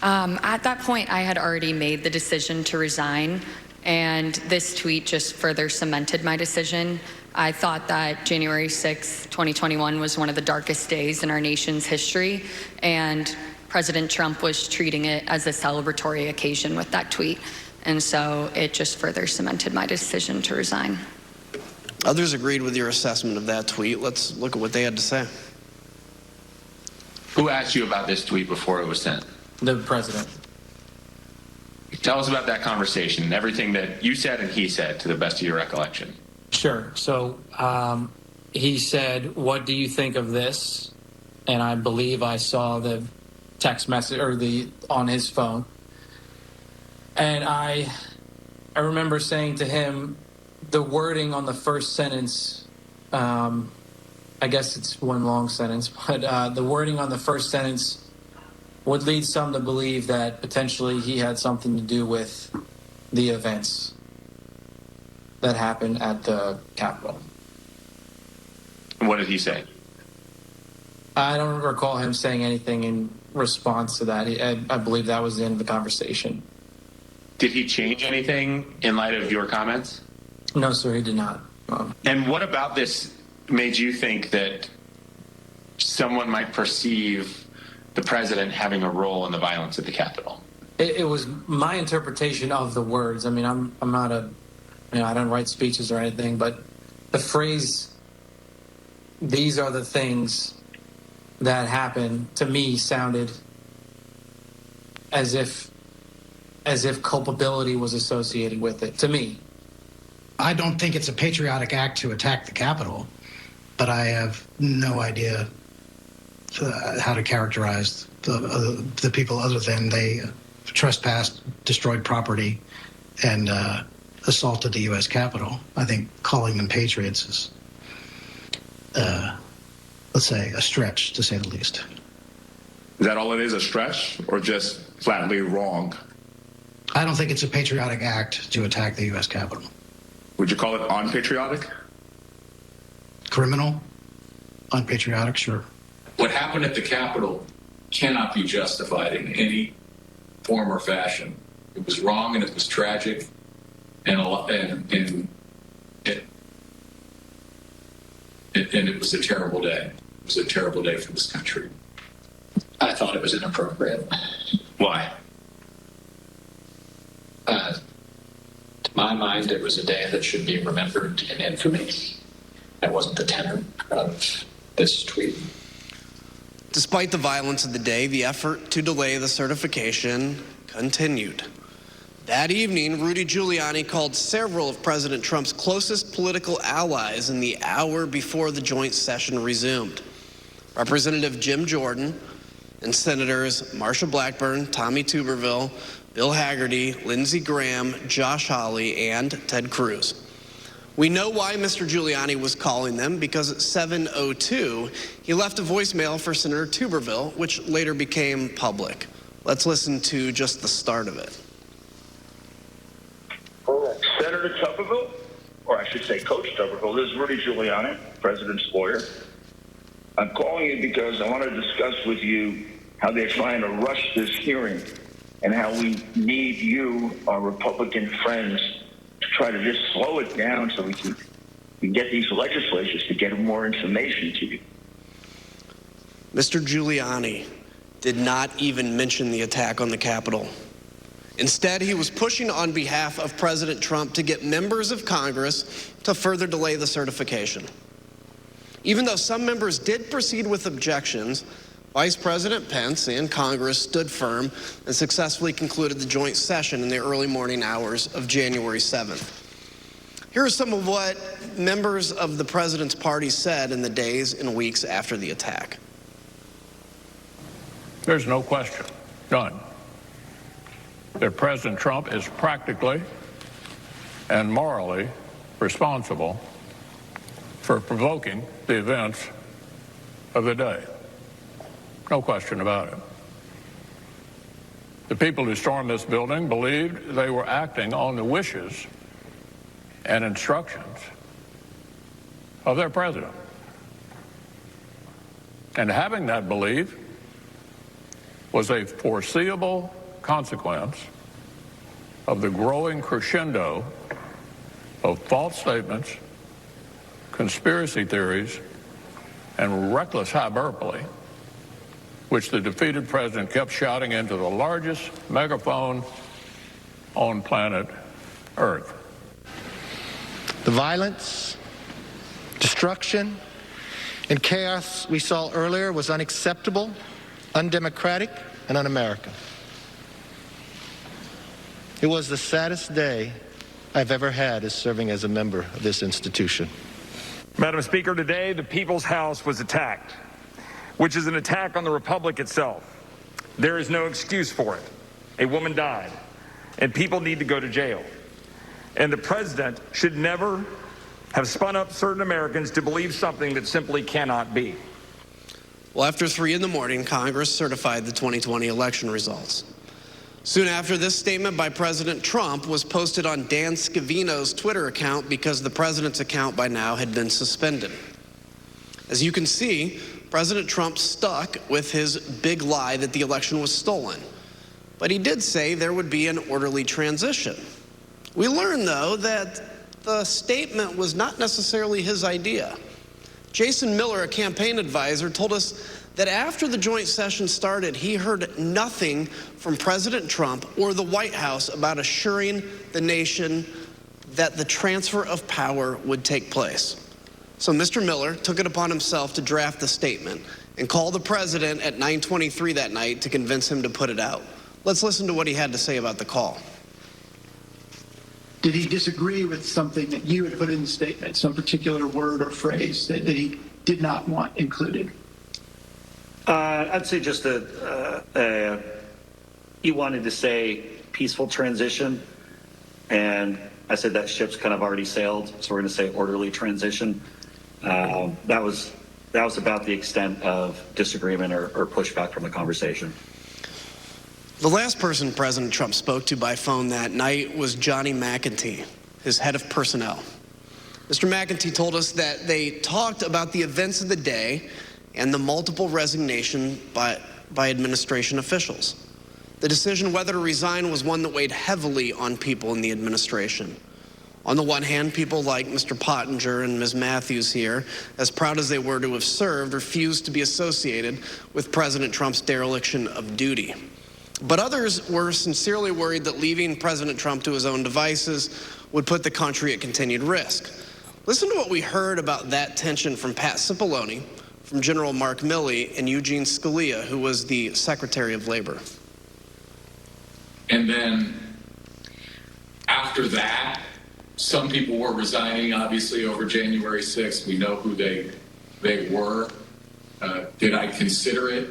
At that point, I had already made the decision to resign, and this tweet just further cemented my decision. I thought that January 6, 2021 was one of the darkest days in our nation's history, and President Trump was treating it as a celebratory occasion with that tweet. And so it just further cemented my decision to resign. Others agreed with your assessment of that tweet. Let's look at what they had to say. Who asked you about this tweet before it was sent? The president. Tell us about that conversation and everything that you said and he said, to the best of your recollection. Sure. So he said, "What do you think of this?" And I believe I saw the text message or on his phone. And I remember saying to him, the wording on the first sentence, I guess it's one long sentence, but the wording on the first sentence would lead some to believe that potentially he had something to do with the events that happened at the Capitol. What did he say? I don't recall him saying anything in response to that. I believe that was the end of the conversation. Did he change anything in light of your comments? No, sir, he did not. And what about this made you think that someone might perceive the president having a role in the violence at the Capitol? It was my interpretation of the words. I mean, I'm not a, I don't write speeches or anything, but the phrase, "these are the things that happened," to me sounded as if culpability was associated with it, to me. I don't think it's a patriotic act to attack the Capitol, but I have no idea how to characterize the people other than they trespassed, destroyed property, and assaulted the U.S. Capitol. I think calling them patriots is, let's say, a stretch, to say the least. Is that all it is, a stretch, or just flatly wrong? I don't think it's a patriotic act to attack the U.S. Capitol. Would you call it unpatriotic? Criminal? Unpatriotic, sure. What happened at the Capitol cannot be justified in any form or fashion. It was wrong and it was tragic, and it was a terrible day. It was a terrible day for this country. I thought it was inappropriate. Why? To my mind, it was a day that should be remembered in infamy. That wasn't the tenor of this tweet. Despite the violence of the day, the effort to delay the certification continued. That evening, Rudy Giuliani called several of President Trump's closest political allies in the hour before the joint session resumed. Representative Jim Jordan and Senators Marsha Blackburn, Tommy Tuberville, Bill Hagerty, Lindsey Graham, Josh Hawley, and Ted Cruz. We know why Mr. Giuliani was calling them, because at 7:02, he left a voicemail for Senator Tuberville, which later became public. Let's listen to just the start of it. Senator Tuberville, or I should say Coach Tuberville, this is Rudy Giuliani, President's lawyer. I'm calling you because I want to discuss with you how they're trying to rush this hearing and how we need you, our Republican friends, to try to just slow it down so we can get these legislatures to get more information to you. Mr. Giuliani did not even mention the attack on the Capitol. Instead, he was pushing on behalf of President Trump to get members of Congress to further delay the certification. Even though some members did proceed with objections, Vice President Pence and Congress stood firm and successfully concluded the joint session in the early morning hours of January 7th. Here are some of what members of the president's party said in the days and weeks after the attack. There's no question, none, that President Trump is practically and morally responsible for provoking the events of the day. No question about it. The people who stormed this building believed they were acting on the wishes and instructions of their president. And having that belief was a foreseeable consequence of the growing crescendo of false statements, conspiracy theories, and reckless hyperbole, which the defeated president kept shouting into the largest megaphone on planet Earth. The violence, destruction, and chaos we saw earlier was unacceptable, undemocratic, and un-American. It was the saddest day I've ever had as serving as a member of this institution. Madam Speaker, today the People's House was attacked, which is an attack on the Republic itself. There is no excuse for it. A woman died, and people need to go to jail. And the president should never have spun up certain Americans to believe something that simply cannot be. Well, after 3 in the morning, Congress certified the 2020 election results. Soon after, this statement by President Trump was posted on Dan Scavino's Twitter account because the president's account by now had been suspended. As you can see, President Trump stuck with his big lie that the election was stolen. But he did say there would be an orderly transition. We learned, though, that the statement was not necessarily his idea. Jason Miller, a campaign advisor, told us that after the joint session started, he heard nothing from President Trump or the White House about assuring the nation that the transfer of power would take place. So Mr. Miller took it upon himself to draft the statement and call the president at 9:23 that night to convince him to put it out. Let's listen to what he had to say about the call. Did he disagree with something that you had put in the statement, some particular word or phrase that he did not want included? I'd say just he wanted to say peaceful transition, and I said that ship's kind of already sailed, so we're going to say orderly transition. That was about the extent of disagreement or pushback from the conversation. The last person President Trump spoke to by phone that night was Johnny McEntee, his head of personnel. Mr. McEntee told us that they talked about the events of the day and the multiple resignation by administration officials. The decision whether to resign was one that weighed heavily on people in the administration. On the one hand, people like Mr. Pottinger and Ms. Matthews here, as proud as they were to have served, refused to be associated with President Trump's dereliction of duty. But others were sincerely worried that leaving President Trump to his own devices would put the country at continued risk. Listen to what we heard about that tension from Pat Cipollone, from General Mark Milley, and Eugene Scalia, who was the Secretary of Labor. And then after that, some people were resigning, obviously, over January 6th. We know who they were. Did I consider it?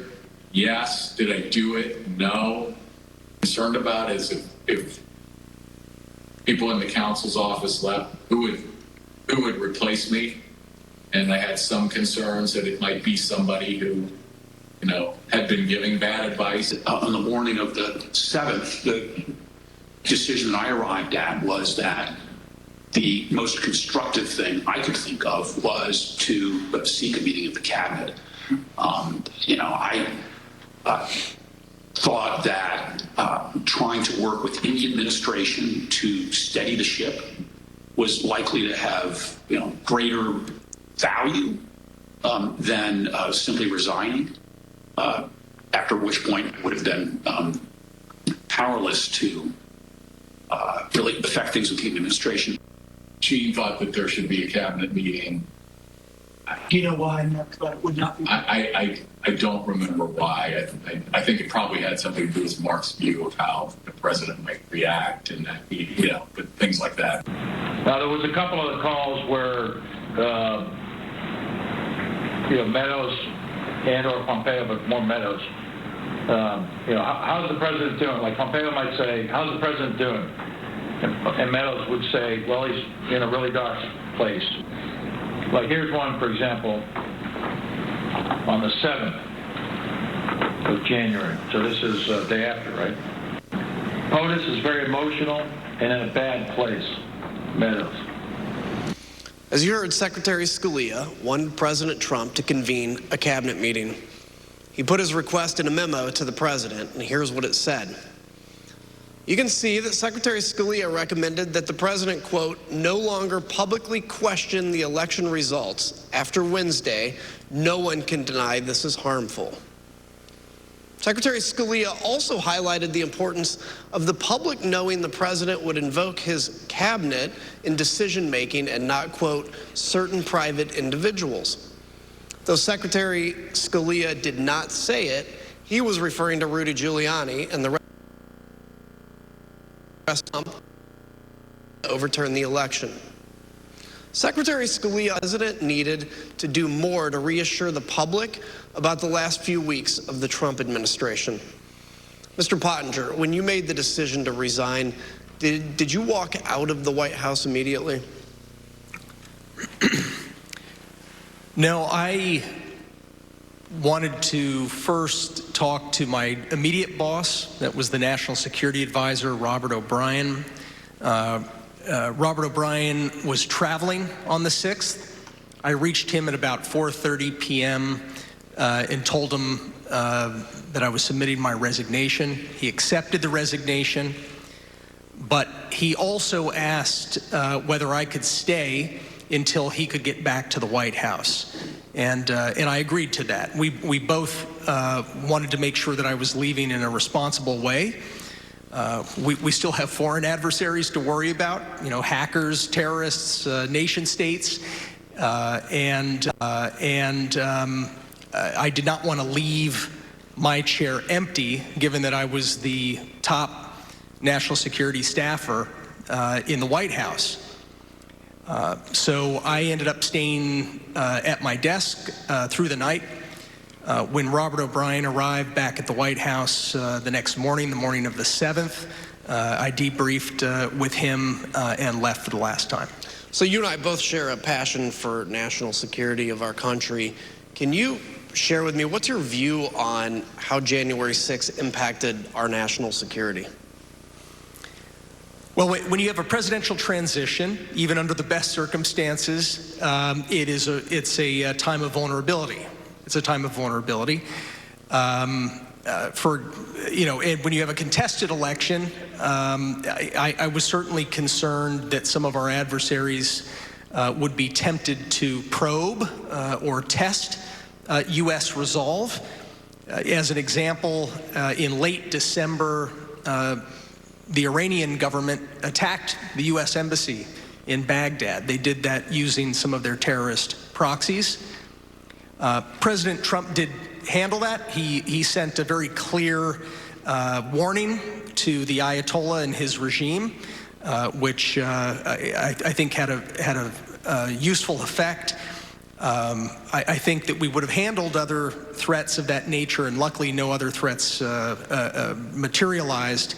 Yes. Did I do it? No. Concerned about is if people in the counsel's office left, who would replace me? And I had some concerns that it might be somebody who, had been giving bad advice. On the morning of the 7th, the decision that I arrived at was that the most constructive thing I could think of was to seek a meeting of the cabinet. I thought that trying to work within the administration to steady the ship was likely to have greater value than simply resigning, after which point I would have been powerless to really affect things within the administration. She thought that there should be a cabinet meeting. Do you know why that would not be? I don't remember why. I think it probably had something to do with Mark's view of how the president might react and that, but things like that. Now, there was a couple of calls where, Meadows and or Pompeo, but more Meadows, how's the president doing? Like Pompeo might say, how's the president doing? And Meadows would say, well, he's in a really dark place. Like here's one, for example, on the 7th of January. So this is day after, right? POTUS is very emotional and in a bad place. Meadows. As you heard, Secretary Scalia wanted President Trump to convene a cabinet meeting. He put his request in a memo to the president, and here's what it said. You can see that Secretary Scalia recommended that the president, quote, no longer publicly question the election results. After Wednesday, no one can deny this is harmful. Secretary Scalia also highlighted the importance of the public knowing the president would invoke his cabinet in decision-making and not, quote, certain private individuals. Though Secretary Scalia did not say it, he was referring to Rudy Giuliani and the rest to overturn the election. Secretary Scalia, the president needed to do more to reassure the public about the last few weeks of the Trump administration. Mr. Pottinger, when you made the decision to resign, did you walk out of the White House immediately? No, I wanted to first talk to my immediate boss, that was the National Security Advisor, Robert O'Brien. Robert O'Brien was traveling on the 6th. I reached him at about 4:30 p.m. And told him that I was submitting my resignation. He accepted the resignation, but he also asked whether I could stay until he could get back to the White House. And I agreed to that. We both wanted to make sure that I was leaving in a responsible way. We still have foreign adversaries to worry about, hackers, terrorists, nation states, and I did not want to leave my chair empty, given that I was the top national security staffer in the White House. So I ended up staying at my desk through the night. When Robert O'Brien arrived back at the White House the next morning, the morning of the 7th, I debriefed with him and left for the last time. So you and I both share a passion for national security of our country. Can you share with me, what's your view on how January 6th impacted our national security? Well, when you have a presidential transition, even under the best circumstances, it's a time of vulnerability. It's a time of vulnerability. And when you have a contested election, I was certainly concerned that some of our adversaries would be tempted to probe or test U.S. resolve. As an example, in late December, the Iranian government attacked the U.S. embassy in Baghdad. They did that using some of their terrorist proxies. President Trump did handle that. He sent a very clear warning to the Ayatollah and his regime, which I think had a useful effect. I think that we would have handled other threats of that nature, and luckily no other threats materialized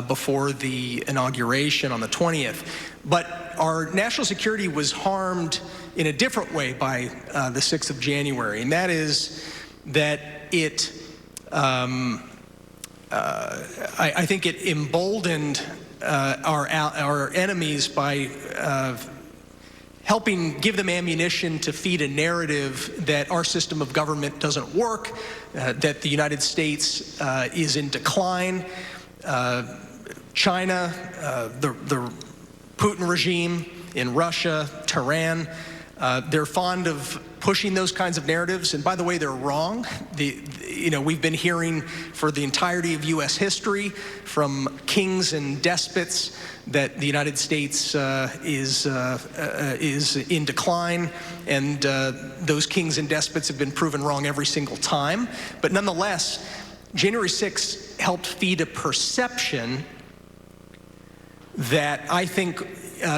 before the inauguration on the 20th. But our national security was harmed in a different way by the 6th of January, and that is that it, I think it emboldened our enemies by helping give them ammunition to feed a narrative that our system of government doesn't work, that the United States is in decline. China, the Putin regime in Russia, Tehran, they're fond of pushing those kinds of narratives. And by the way, they're wrong. We've been hearing for the entirety of U.S. history from kings and despots that the United States is in decline, and those kings and despots have been proven wrong every single time. But nonetheless, January 6th helped feed a perception that I think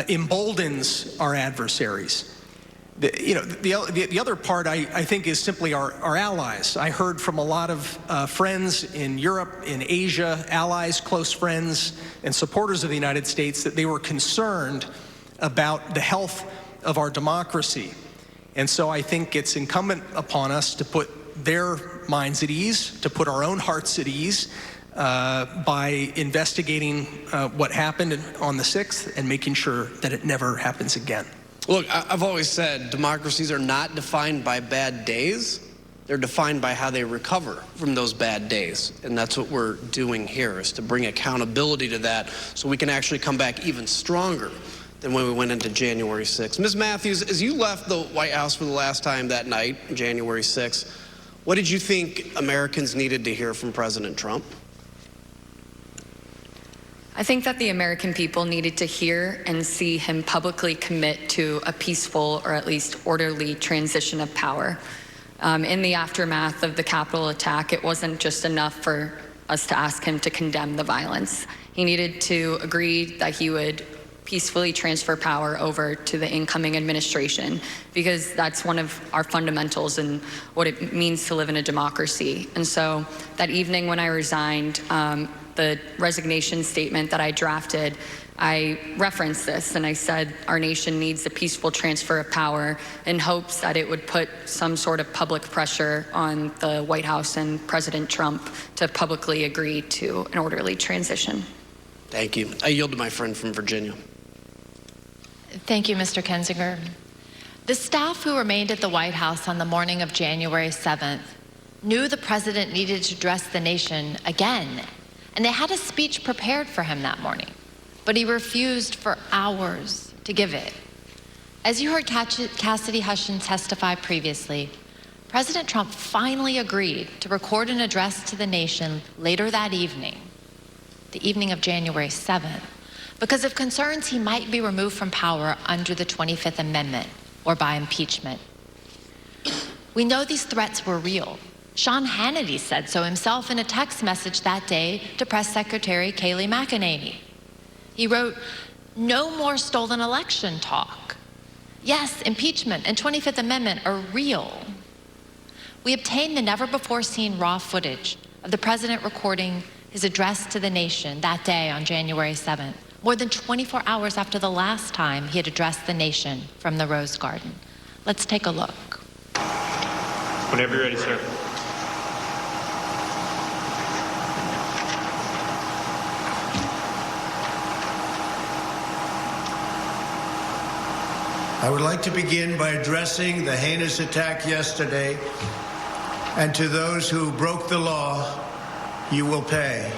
emboldens our adversaries. The other part I think is simply our allies. I heard from a lot of friends in Europe, in Asia, allies, close friends, and supporters of the United States that they were concerned about the health of our democracy. And so I think it's incumbent upon us to put their minds at ease, to put our own hearts at ease by investigating what happened on the 6th and making sure that it never happens again. Look, I've always said democracies are not defined by bad days. They're defined by how they recover from those bad days. And that's what we're doing here, is to bring accountability to that so we can actually come back even stronger than when we went into January 6th. Ms. Matthews, as you left the White House for the last time that night, January 6th, what did you think Americans needed to hear from President Trump? I think that the American people needed to hear and see him publicly commit to a peaceful or at least orderly transition of power. In the aftermath of the Capitol attack, it wasn't just enough for us to ask him to condemn the violence. He needed to agree that he would peacefully transfer power over to the incoming administration, because that's one of our fundamentals and what it means to live in a democracy. And so that evening when I resigned, the resignation statement that I drafted, I referenced this and I said our nation needs a peaceful transfer of power, in hopes that it would put some sort of public pressure on the White House and President Trump to publicly agree to an orderly transition. Thank you. I yield to my friend from Virginia. Thank you, Mr. Kinzinger. The staff who remained at the White House on the morning of January 7th knew the president needed to address the nation again, and they had a speech prepared for him that morning, but he refused for hours to give it. As you heard Cassidy Hutchins testify previously, President Trump finally agreed to record an address to the nation later that evening, the evening of January 7th, because of concerns he might be removed from power under the 25th Amendment or by impeachment. We know these threats were real. Sean Hannity said so himself in a text message that day to Press Secretary Kayleigh McEnany. He wrote, "No more stolen election talk. Yes, impeachment and 25th Amendment are real." We obtained the never-before-seen raw footage of the president recording his address to the nation that day on January 7th, more than 24 hours after the last time he had addressed the nation from the Rose Garden. Let's take a look. Whenever you're ready, sir. I would like to begin by addressing the heinous attack yesterday, and to those who broke the law, you will pay.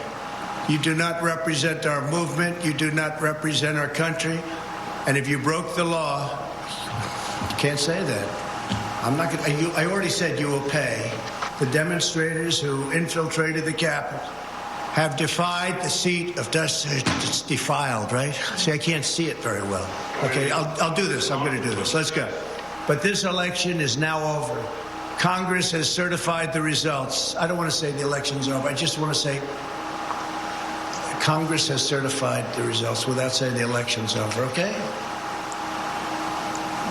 You do not represent our movement, you do not represent our country, and if you broke the law, you can't say that. I'm not going to, I already said you will pay. The demonstrators who infiltrated the Capitol have defied the seat of justice. It's defiled, right? See, I can't see it very well. Okay, I'll do this. I'm going to do this. Let's go. But this election is now over. Congress has certified the results. I don't want to say the election's over. I just want to say Congress has certified the results without saying the election's over, okay?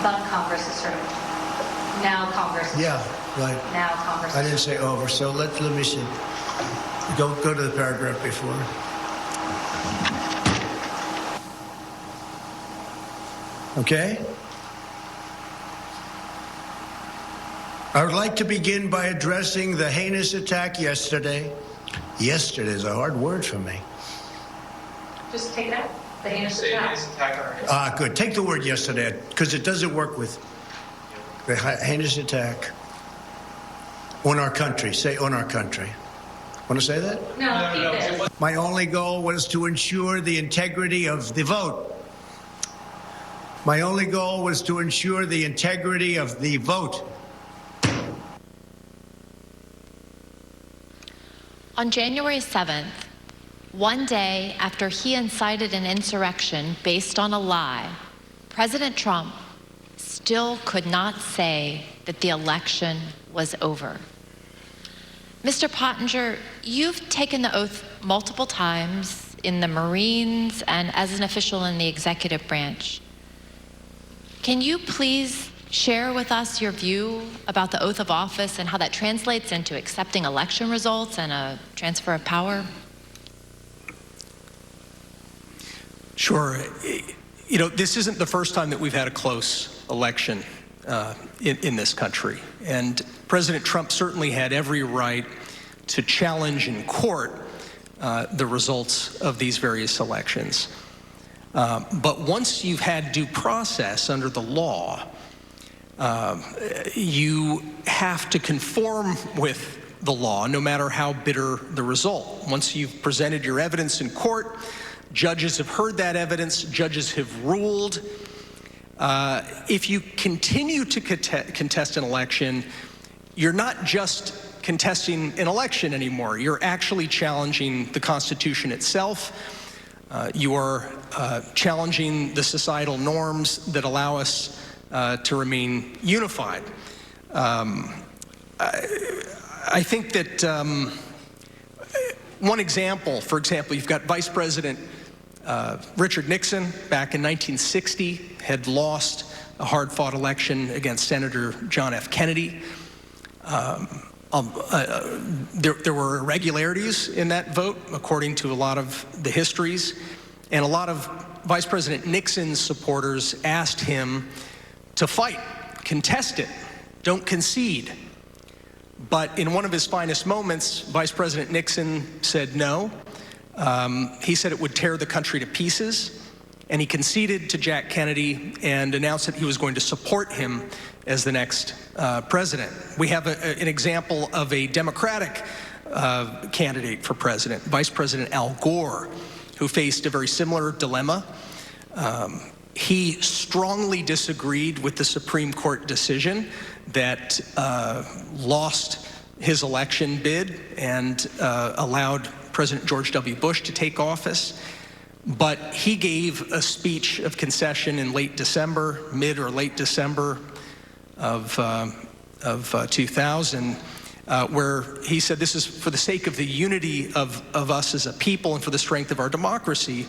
But Congress is certified. Now Congress is Yeah, right. Now Congress I didn't say over, so let me see. Go to the paragraph before. Okay? I would like to begin by addressing the heinous attack yesterday. Yesterday is a hard word for me. Just take it out. The heinous attack. Good. Take the word yesterday, because it doesn't work with the heinous attack on our country. Say on our country. Want to say that? No. My only goal was to ensure the integrity of the vote. My only goal was to ensure the integrity of the vote. On January 7th, one day after he incited an insurrection based on a lie, President Trump still could not say that the election was over. Mr. Pottinger, you've taken the oath multiple times in the Marines and as an official in the executive branch. Can you please share with us your view about the oath of office and how that translates into accepting election results and a transfer of power? Sure. You know, this isn't the first time that we've had a close election in this country. And President Trump certainly had every right to challenge in court the results of these various elections. But once you've had due process under the law, you have to conform with the law, no matter how bitter the result. Once you've presented your evidence in court, judges have heard that evidence, judges have ruled. If you continue to contest an election, you're not just contesting an election anymore. You're actually challenging the Constitution itself. You are challenging the societal norms that allow us to remain unified. I think that one example, for example, you've got Vice President Richard Nixon back in 1960 had lost a hard-fought election against Senator John F. Kennedy. There were irregularities in that vote, according to a lot of the histories, and a lot of Vice President Nixon's supporters asked him to fight, contest it, don't concede. But in one of his finest moments, Vice President Nixon said no. He said it would tear the country to pieces, and he conceded to Jack Kennedy and announced that he was going to support him as the next president. We have an example of a Democratic candidate for president, Vice President Al Gore, who faced a very similar dilemma. he strongly disagreed with the Supreme Court decision that lost his election bid and allowed President George W. Bush to take office. But he gave a speech of concession in late December, mid or late December of 2000, where he said, this is for the sake of the unity of us as a people and for the strength of our democracy.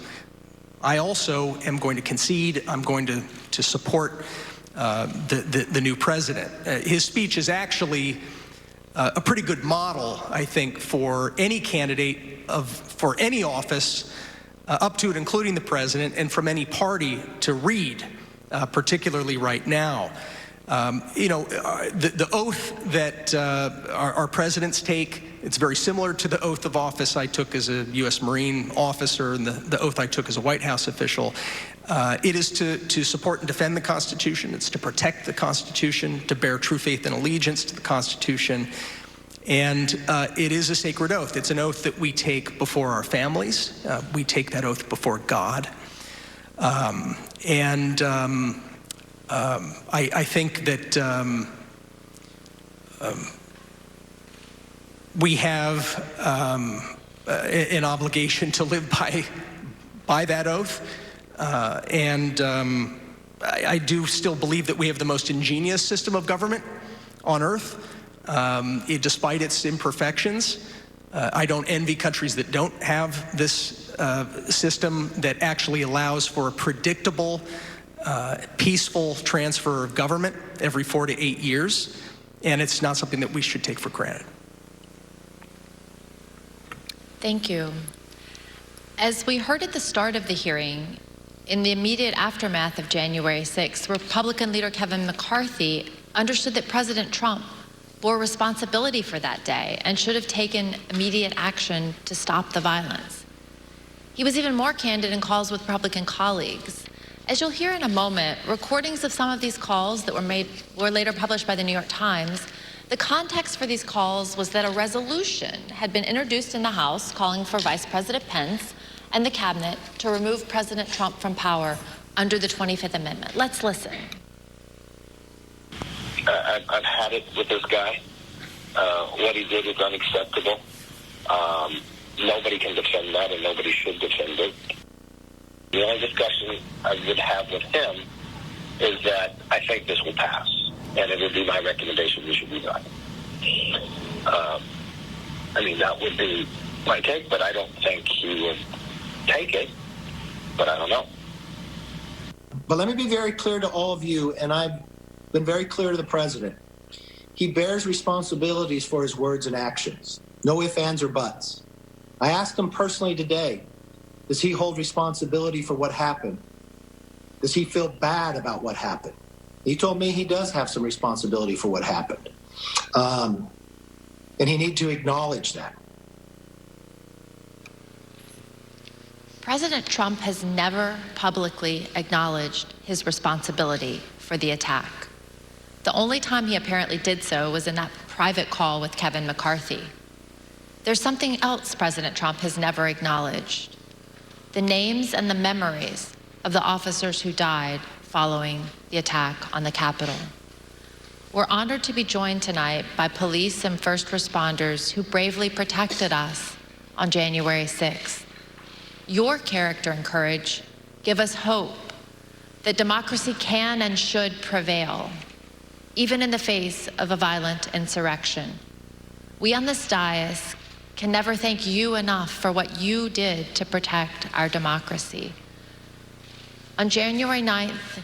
I also am going to concede. I'm going to support the new president. His speech is actually a pretty good model, I think, for any candidate for any office, up to and including the president, and from any party to read, particularly right now. The oath that our presidents take, it's very similar to the oath of office I took as a U.S. Marine officer and the oath I took as a White House official. It is to support and defend the Constitution. It's to protect the Constitution, to bear true faith and allegiance to the Constitution. And it is a sacred oath. It's an oath that we take before our families. We take that oath before God. I think that we have an obligation to live by that oath. I do still believe that we have the most ingenious system of government on earth, despite its imperfections. I don't envy countries that don't have this system that actually allows for a predictable, peaceful transfer of government every 4 to 8 years, and it's not something that we should take for granted. Thank you. As we heard at the start of the hearing, in the immediate aftermath of January 6th, Republican leader Kevin McCarthy understood that President Trump bore responsibility for that day and should have taken immediate action to stop the violence. He was even more candid in calls with Republican colleagues. As you'll hear in a moment, recordings of some of these calls that were later published by the New York Times. The context for these calls was that a resolution had been introduced in the House calling for Vice President Pence and the cabinet to remove President Trump from power under the 25th Amendment. Let's listen. I've had it with this guy. What he did is unacceptable. Nobody can defend that, and nobody should defend it. The only discussion I would have with him is that I think this will pass, and it would be my recommendation we should resign. That would be my take, but I don't think he would take it, but I don't know. But let me be very clear to all of you, and I've been very clear to the president. He bears responsibilities for his words and actions. No ifs, ands, or buts. I asked him personally today, does he hold responsibility for what happened? Does he feel bad about what happened? He told me he does have some responsibility for what happened. And he needs to acknowledge that. President Trump has never publicly acknowledged his responsibility for the attack. The only time he apparently did so was in that private call with Kevin McCarthy. There's something else President Trump has never acknowledged: the names and the memories of the officers who died following the attack on the Capitol. We're honored to be joined tonight by police and first responders who bravely protected us on January 6th. Your character and courage give us hope that democracy can and should prevail, even in the face of a violent insurrection. We on this dais can never thank you enough for what you did to protect our democracy. On January 9th,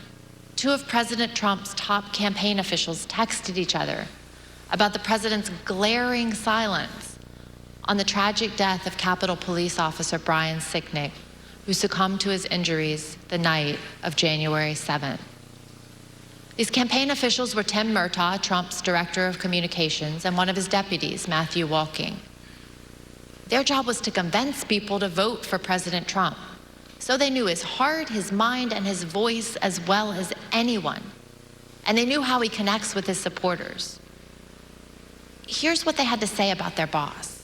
2 of President Trump's top campaign officials texted each other about the president's glaring silence on the tragic death of Capitol Police Officer Brian Sicknick, who succumbed to his injuries the night of January 7th. These campaign officials were Tim Murtaugh, Trump's director of communications, and one of his deputies, Matthew Walking. Their job was to convince people to vote for President Trump, so they knew his heart, his mind, and his voice as well as anyone. And they knew how he connects with his supporters. Here's what they had to say about their boss.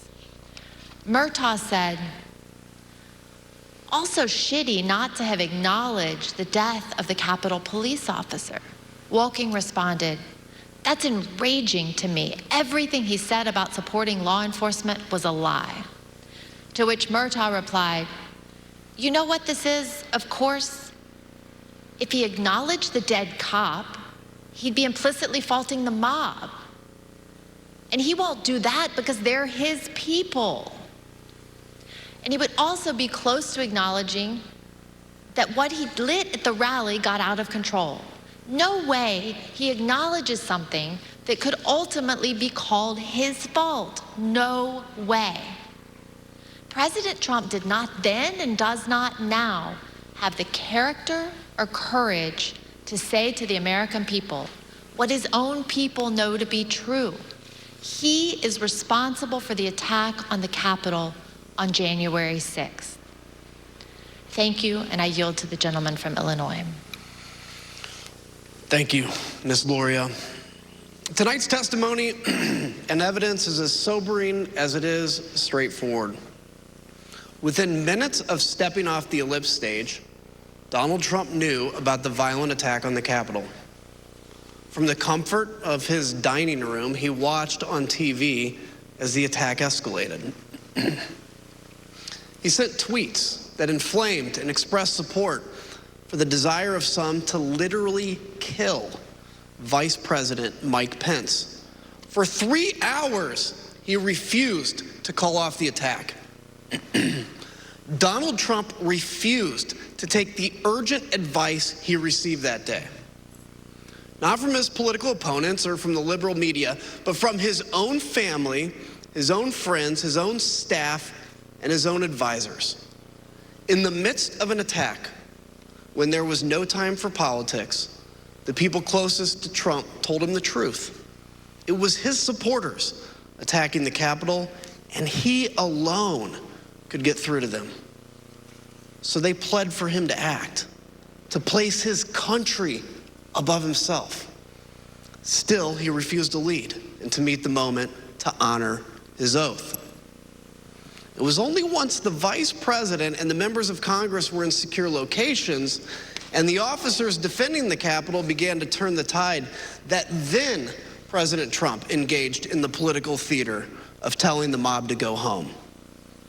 Murtaugh said, also shitty not to have acknowledged the death of the Capitol police officer. Woking responded, "That's enraging to me. Everything he said about supporting law enforcement was a lie." To which Murtaugh replied, "You know what this is? Of course, if he acknowledged the dead cop, he'd be implicitly faulting the mob. And he won't do that because they're his people." And he would also be close to acknowledging that what he lit at the rally got out of control. No way he acknowledges something that could ultimately be called his fault. No way. President Trump did not then and does not now have the character or courage to say to the American people what his own people know to be true. He is responsible for the attack on the Capitol on January 6th. Thank you, and I yield to the gentleman from Illinois. Thank you, Ms. Luria. Tonight's testimony and evidence is as sobering as it is straightforward. Within minutes of stepping off the ellipse stage, Donald Trump knew about the violent attack on the Capitol. From the comfort of his dining room, he watched on TV as the attack escalated. He sent tweets that inflamed and expressed support for the desire of some to literally kill Vice President Mike Pence. For 3 hours, he refused to call off the attack. Donald Trump refused to take the urgent advice he received that day. Not from his political opponents or from the liberal media, but from his own family, his own friends, his own staff, and his own advisors. In the midst of an attack, when there was no time for politics, the people closest to Trump told him the truth. It was his supporters attacking the Capitol, and he alone could get through to them. So they pled for him to act, to place his country above himself. Still, he refused to lead and to meet the moment to honor his oath. It was only once the vice president and the members of Congress were in secure locations and the officers defending the Capitol began to turn the tide that then President Trump engaged in the political theater of telling the mob to go home.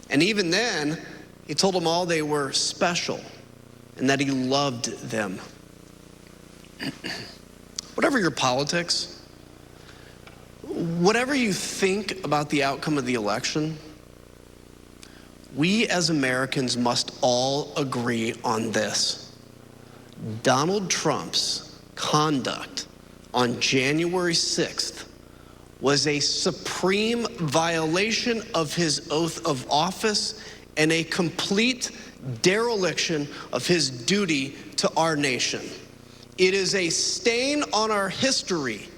And even then, he told them all they were special and that he loved them. Whatever your politics, whatever you think about the outcome of the election, we as Americans must all agree on this. Donald Trump's conduct on January 6th was a supreme violation of his oath of office and a complete dereliction of his duty to our nation. It is a stain on our history.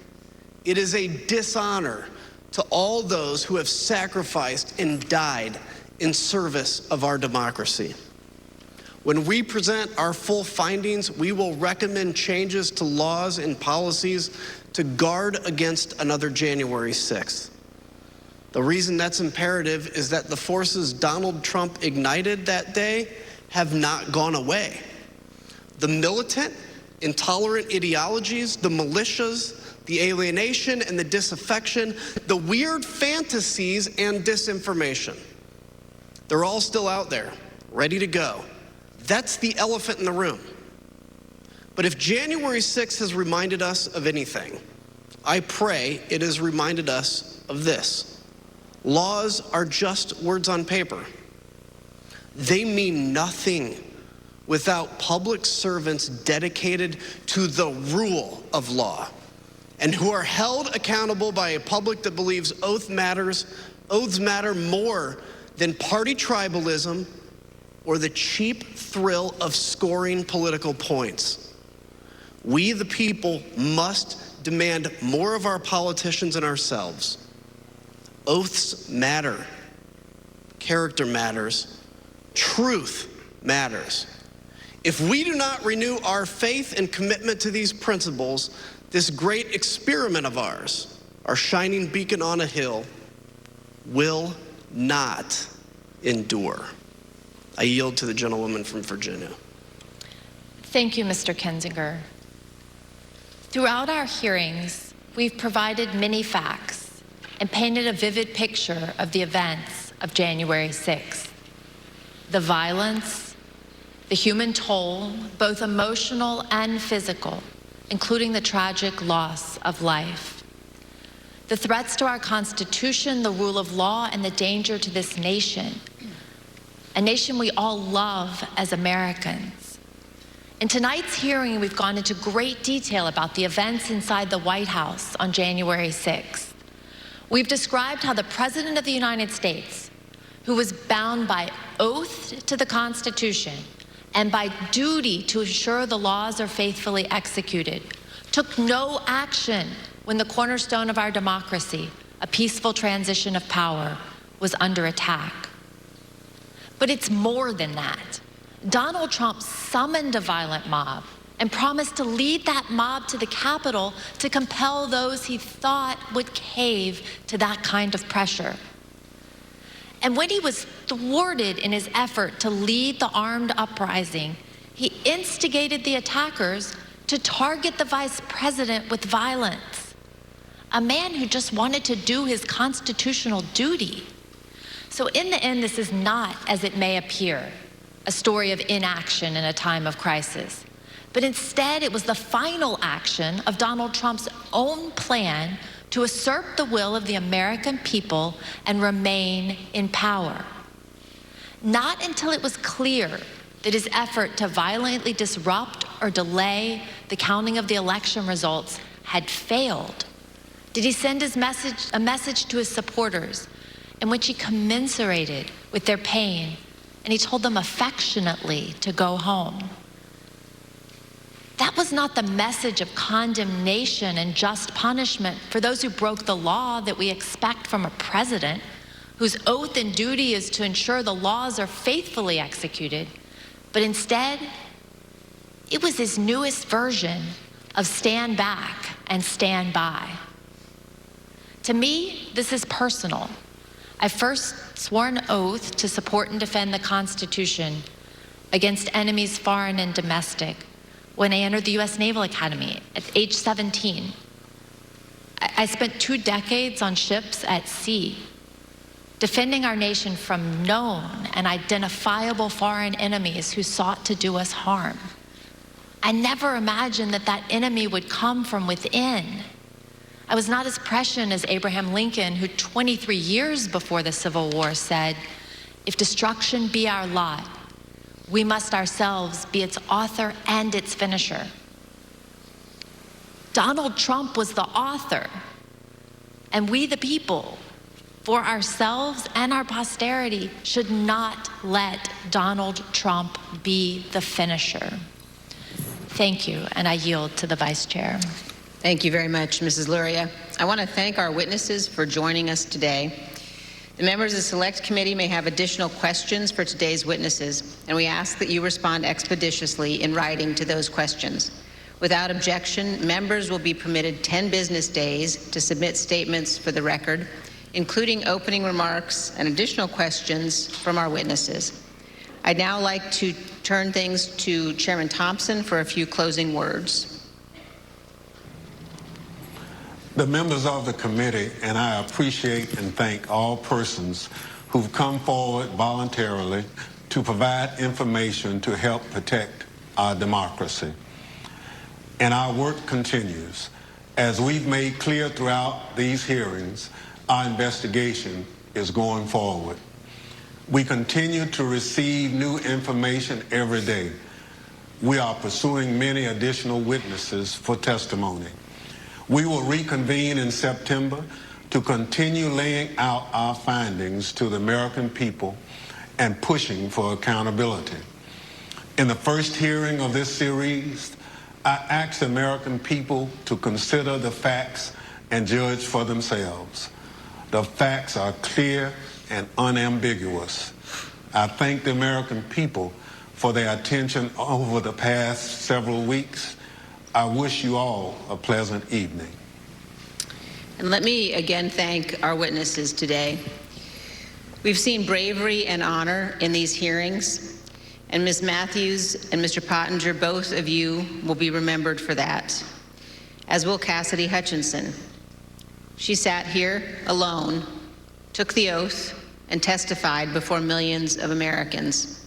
It is a dishonor to all those who have sacrificed and died in service of our democracy. When we present our full findings, we will recommend changes to laws and policies to guard against another January 6th. The reason that's imperative is that the forces Donald Trump ignited that day have not gone away. The militant, intolerant ideologies, the militias, the alienation and the disaffection, the weird fantasies and disinformation. They're all still out there, ready to go. That's the elephant in the room. But if January 6th has reminded us of anything, I pray it has reminded us of this. Laws are just words on paper. They mean nothing without public servants dedicated to the rule of law and who are held accountable by a public that believes oaths matter more than party tribalism or the cheap thrill of scoring political points. We, the people, must demand more of our politicians and ourselves. Oaths matter. Character matters. Truth matters. If we do not renew our faith and commitment to these principles, this great experiment of ours, our shining beacon on a hill, will not endure. I yield to the gentlewoman from Virginia. Thank you, Mr. Kinzinger. Throughout our hearings, we've provided many facts and painted a vivid picture of the events of January 6th. The violence, the human toll, both emotional and physical, including the tragic loss of life. The threats to our Constitution, the rule of law, and the danger to this nation, a nation we all love as Americans. In tonight's hearing, we've gone into great detail about the events inside the White House on January 6th. We've described how the President of the United States, who was bound by oath to the Constitution and by duty to ensure the laws are faithfully executed, took no action when the cornerstone of our democracy, a peaceful transition of power, was under attack. But it's more than that. Donald Trump summoned a violent mob and promised to lead that mob to the Capitol to compel those he thought would cave to that kind of pressure. And when he was thwarted in his effort to lead the armed uprising, he instigated the attackers to target the vice president with violence, a man who just wanted to do his constitutional duty. So in the end, this is not, as it may appear, a story of inaction in a time of crisis. But instead, it was the final action of Donald Trump's own plan to assert the will of the American people and remain in power. Not until it was clear that his effort to violently disrupt or delay the counting of the election results had failed did he send a message to his supporters in which he commiserated with their pain, and he told them affectionately to go home. That was not the message of condemnation and just punishment for those who broke the law that we expect from a president whose oath and duty is to ensure the laws are faithfully executed. But instead, it was his newest version of stand back and stand by. To me, this is personal. I first swore an oath to support and defend the Constitution against enemies foreign and domestic when I entered the U.S. Naval Academy at age 17. I spent 2 decades on ships at sea, defending our nation from known and identifiable foreign enemies who sought to do us harm. I never imagined that that enemy would come from within. I was not as prescient as Abraham Lincoln, who 23 years before the Civil War said, "If destruction be our lot, we must ourselves be its author and its finisher." Donald Trump was the author, and we the people, for ourselves and our posterity, should not let Donald Trump be the finisher. Thank you, and I yield to the Vice Chair. Thank you very much, Mrs. Luria. I want to thank our witnesses for joining us today. The members of the Select Committee may have additional questions for today's witnesses, and we ask that you respond expeditiously in writing to those questions. Without objection, members will be permitted 10 business days to submit statements for the record, including opening remarks and additional questions from our witnesses. I'd now like to turn things to Chairman Thompson for a few closing words. The members of the committee and I appreciate and thank all persons who've come forward voluntarily to provide information to help protect our democracy. And our work continues. As we've made clear throughout these hearings, our investigation is going forward. We continue to receive new information every day. We are pursuing many additional witnesses for testimony. We will reconvene in September to continue laying out our findings to the American people and pushing for accountability. In the first hearing of this series, I asked the American people to consider the facts and judge for themselves. The facts are clear and unambiguous. I thank the American people for their attention over the past several weeks. I wish you all a pleasant evening. And let me again thank our witnesses today. We've seen bravery and honor in these hearings, and Ms. Matthews and Mr. Pottinger, both of you will be remembered for that, as will Cassidy Hutchinson. She sat here alone, took the oath, and testified before millions of Americans.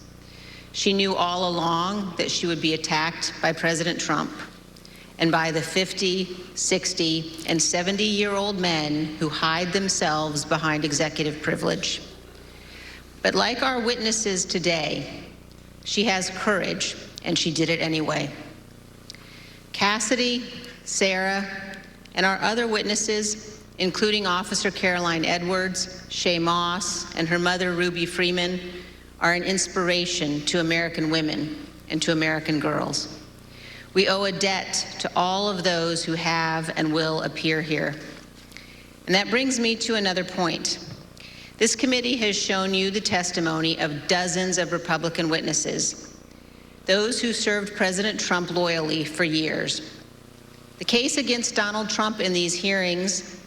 She knew all along that she would be attacked by President Trump and by the 50, 60, and 70-year-old men who hide themselves behind executive privilege. But like our witnesses today, she has courage, and she did it anyway. Cassidy, Sarah, and our other witnesses, including Officer Caroline Edwards, Shay Moss, and her mother, Ruby Freeman, are an inspiration to American women and to American girls. We owe a debt to all of those who have and will appear here. And that brings me to another point. This committee has shown you the testimony of dozens of Republican witnesses, those who served President Trump loyally for years. The case against Donald Trump in these hearings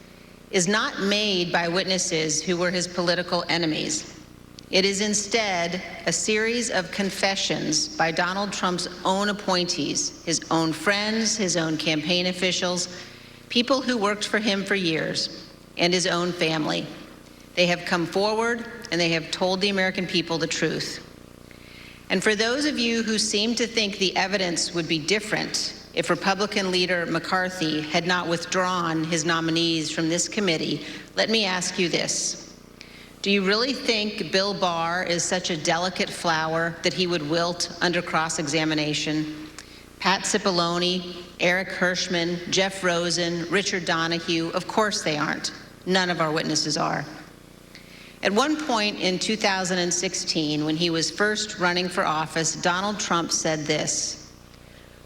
is not made by witnesses who were his political enemies. It is instead a series of confessions by Donald Trump's own appointees, his own friends, his own campaign officials, people who worked for him for years, and his own family. They have come forward and they have told the American people the truth. And for those of you who seem to think the evidence would be different if Republican leader McCarthy had not withdrawn his nominees from this committee, let me ask you this. Do you really think Bill Barr is such a delicate flower that he would wilt under cross-examination? Pat Cipollone, Eric Hirschman, Jeff Rosen, Richard Donahue, of course they aren't. None of our witnesses are. At one point in 2016, when he was first running for office, Donald Trump said this: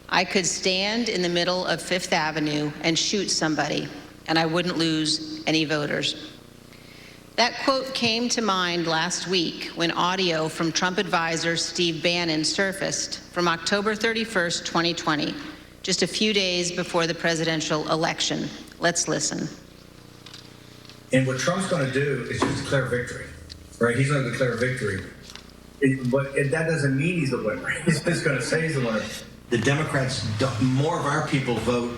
"I could stand in the middle of Fifth Avenue and shoot somebody, and I wouldn't lose any voters." That quote came to mind last week when audio from Trump advisor Steve Bannon surfaced from October 31st, 2020, just a few days before the presidential election. Let's listen. And what Trump's going to do is just declare victory, right? He's going to declare victory. But that doesn't mean he's the winner. He's just going to say he's the winner. The Democrats, more of our people vote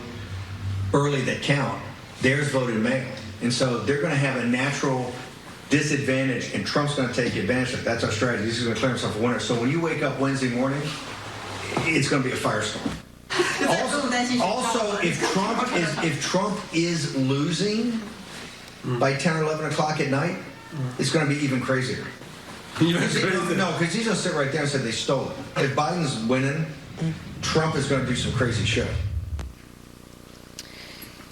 early that count. Theirs voted mail. And so they're going to have a natural disadvantage, and Trump's going to take advantage of it. That's our strategy. He's going to declare himself a winner. So when you wake up Wednesday morning, it's going to be a firestorm. Also, if Trump is losing by 10 or 11 o'clock at night, it's going to be even crazier. No, because he's going to sit right there and say they stole it. If Biden's winning, Trump is going to do some crazy shit.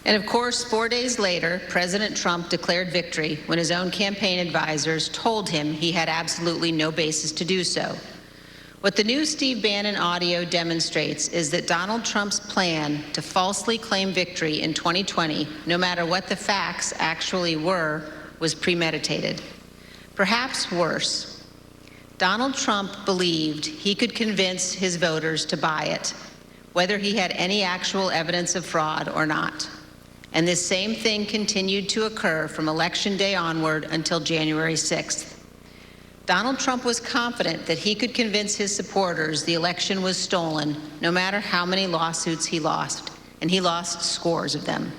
And of course, 4 days later, President Trump declared victory when his own campaign advisors told him he had absolutely no basis to do so. What the new Steve Bannon audio demonstrates is that Donald Trump's plan to falsely claim victory in 2020, no matter what the facts actually were, was premeditated. Perhaps worse, Donald Trump believed he could convince his voters to buy it, whether he had any actual evidence of fraud or not. And this same thing continued to occur from Election Day onward until January 6th. Donald Trump was confident that he could convince his supporters the election was stolen, no matter how many lawsuits he lost, and he lost scores of them.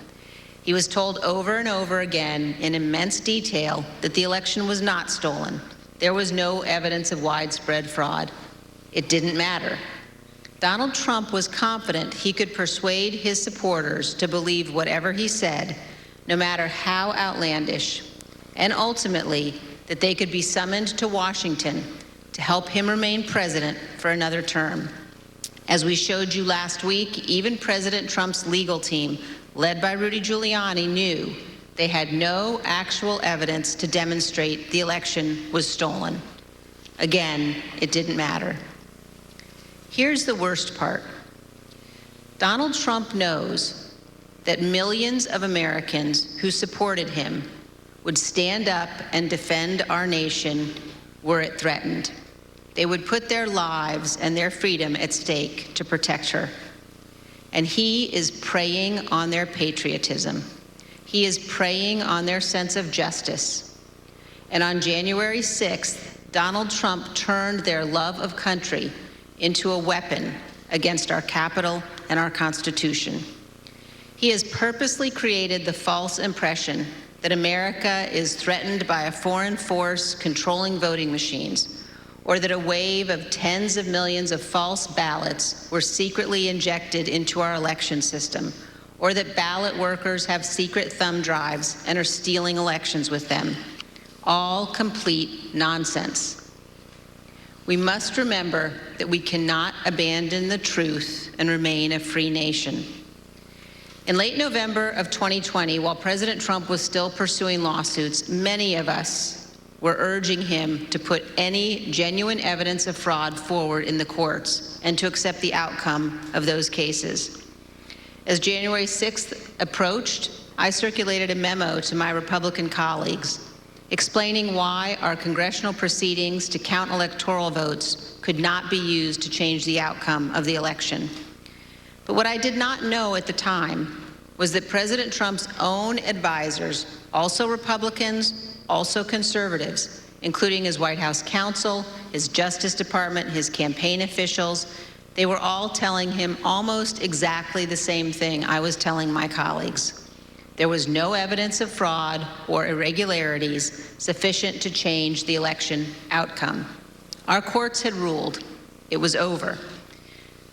He was told over and over again in immense detail that the election was not stolen. There was no evidence of widespread fraud. It didn't matter. Donald Trump was confident he could persuade his supporters to believe whatever he said, no matter how outlandish, and ultimately that they could be summoned to Washington to help him remain president for another term. As we showed you last week, even President Trump's legal team, led by Rudy Giuliani, knew they had no actual evidence to demonstrate the election was stolen. Again, it didn't matter. Here's the worst part. Donald Trump knows that millions of Americans who supported him would stand up and defend our nation were it threatened. They would put their lives and their freedom at stake to protect her. And he is preying on their patriotism. He is preying on their sense of justice. And on January 6th, Donald Trump turned their love of country into a weapon against our Capitol and our Constitution. He has purposely created the false impression that America is threatened by a foreign force controlling voting machines, or that a wave of tens of millions of false ballots were secretly injected into our election system, or that ballot workers have secret thumb drives and are stealing elections with them. All complete nonsense. We must remember that we cannot abandon the truth and remain a free nation. In late November of 2020, while President Trump was still pursuing lawsuits, many of us were urging him to put any genuine evidence of fraud forward in the courts and to accept the outcome of those cases. As January 6th approached, I circulated a memo to my Republican colleagues explaining why our congressional proceedings to count electoral votes could not be used to change the outcome of the election. But what I did not know at the time was that President Trump's own advisors, also Republicans, also conservatives, including his White House counsel, his Justice Department, his campaign officials, they were all telling him almost exactly the same thing I was telling my colleagues. There was no evidence of fraud or irregularities sufficient to change the election outcome. Our courts had ruled. It was over.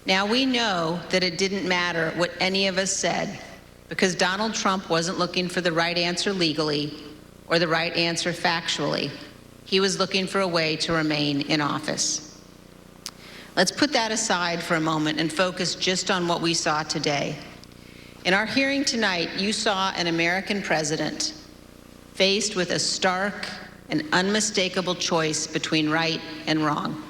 Now we know that it didn't matter what any of us said, because Donald Trump wasn't looking for the right answer legally or the right answer factually. He was looking for a way to remain in office. Let's put that aside for a moment and focus just on what we saw today. In our hearing tonight, you saw an American president faced with a stark and unmistakable choice between right and wrong.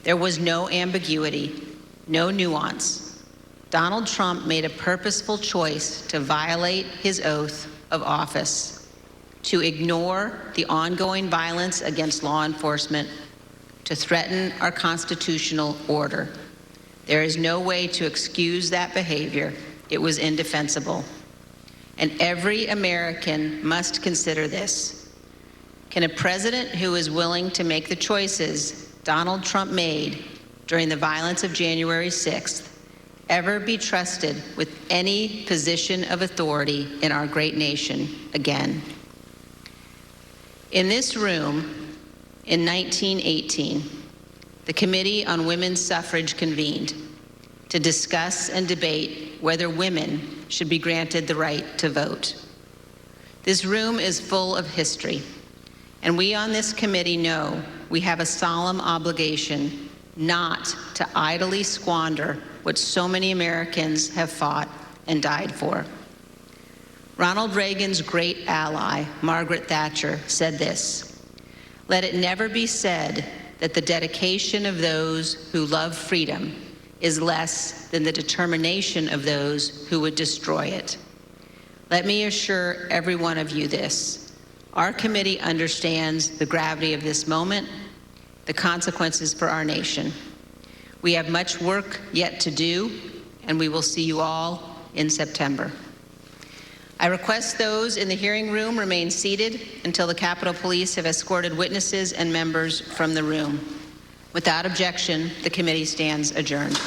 There was no ambiguity, no nuance. Donald Trump made a purposeful choice to violate his oath of office, to ignore the ongoing violence against law enforcement, to threaten our constitutional order. There is no way to excuse that behavior. It was indefensible. And every American must consider this. Can a president who is willing to make the choices Donald Trump made during the violence of January 6th ever be trusted with any position of authority in our great nation again? In this room, in 1918, the Committee on Women's Suffrage convened to discuss and debate whether women should be granted the right to vote. This room is full of history, and we on this committee know we have a solemn obligation not to idly squander what so many Americans have fought and died for. Ronald Reagan's great ally, Margaret Thatcher, said this: "Let it never be said that the dedication of those who love freedom is less than the determination of those who would destroy it." Let me assure every one of you this: our committee understands the gravity of this moment, the consequences for our nation. We have much work yet to do, and we will see you all in September. I request those in the hearing room remain seated until the Capitol Police have escorted witnesses and members from the room. Without objection, the committee stands adjourned.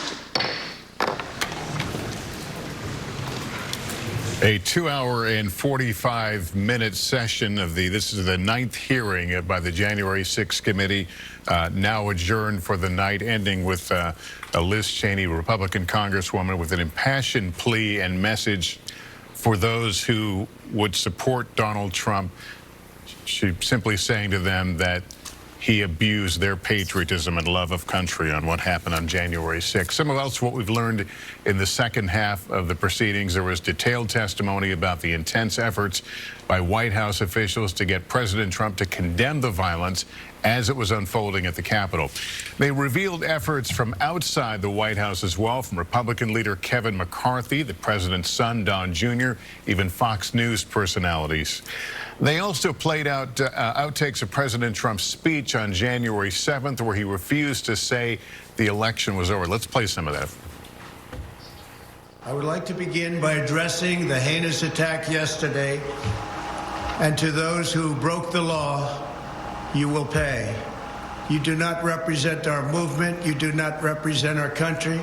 A 2-hour and 45-minute session of this is the 9th hearing by the January 6th committee, now adjourned for the night, ending with Liz Cheney, Republican Congresswoman, with an impassioned plea and message for those who would support Donald Trump. She's simply saying to them that he abused their patriotism and love of country on what happened on January 6th. Some of else what we've learned in the second half of the proceedings. There was detailed testimony about the intense efforts by White House officials to get President Trump to condemn the violence as it was unfolding at the Capitol. They revealed efforts from outside the White House as well, from Republican leader Kevin McCarthy, the president's son, Don Jr., even Fox News personalities. They also played out outtakes of President Trump's speech on January 7th, where he refused to say the election was over. Let's play some of that. I would like to begin by addressing the heinous attack yesterday, and to those who broke the law, you will pay. You do not represent our movement. You do not represent our country.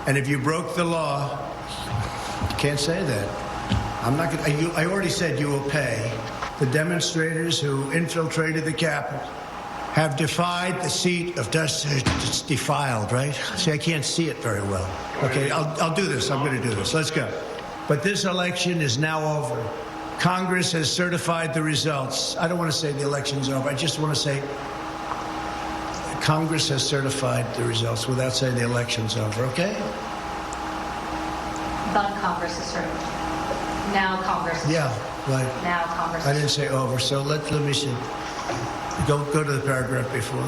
And if you broke the law, you can't say that. I'm not going to, I already said you will pay. The demonstrators who infiltrated the Capitol have defied the seat of justice. It's defiled, right? See, I can't see it very well. Okay, I'll do this. I'm going to do this. Let's go. But this election is now over. Congress has certified the results. I don't want to say the election's over. I just want to say Congress has certified the results without saying the election's over, okay? But Congress is certified. Now Congress is Yeah, right. Now Congress I didn't say over, so let me see. Go to the paragraph before.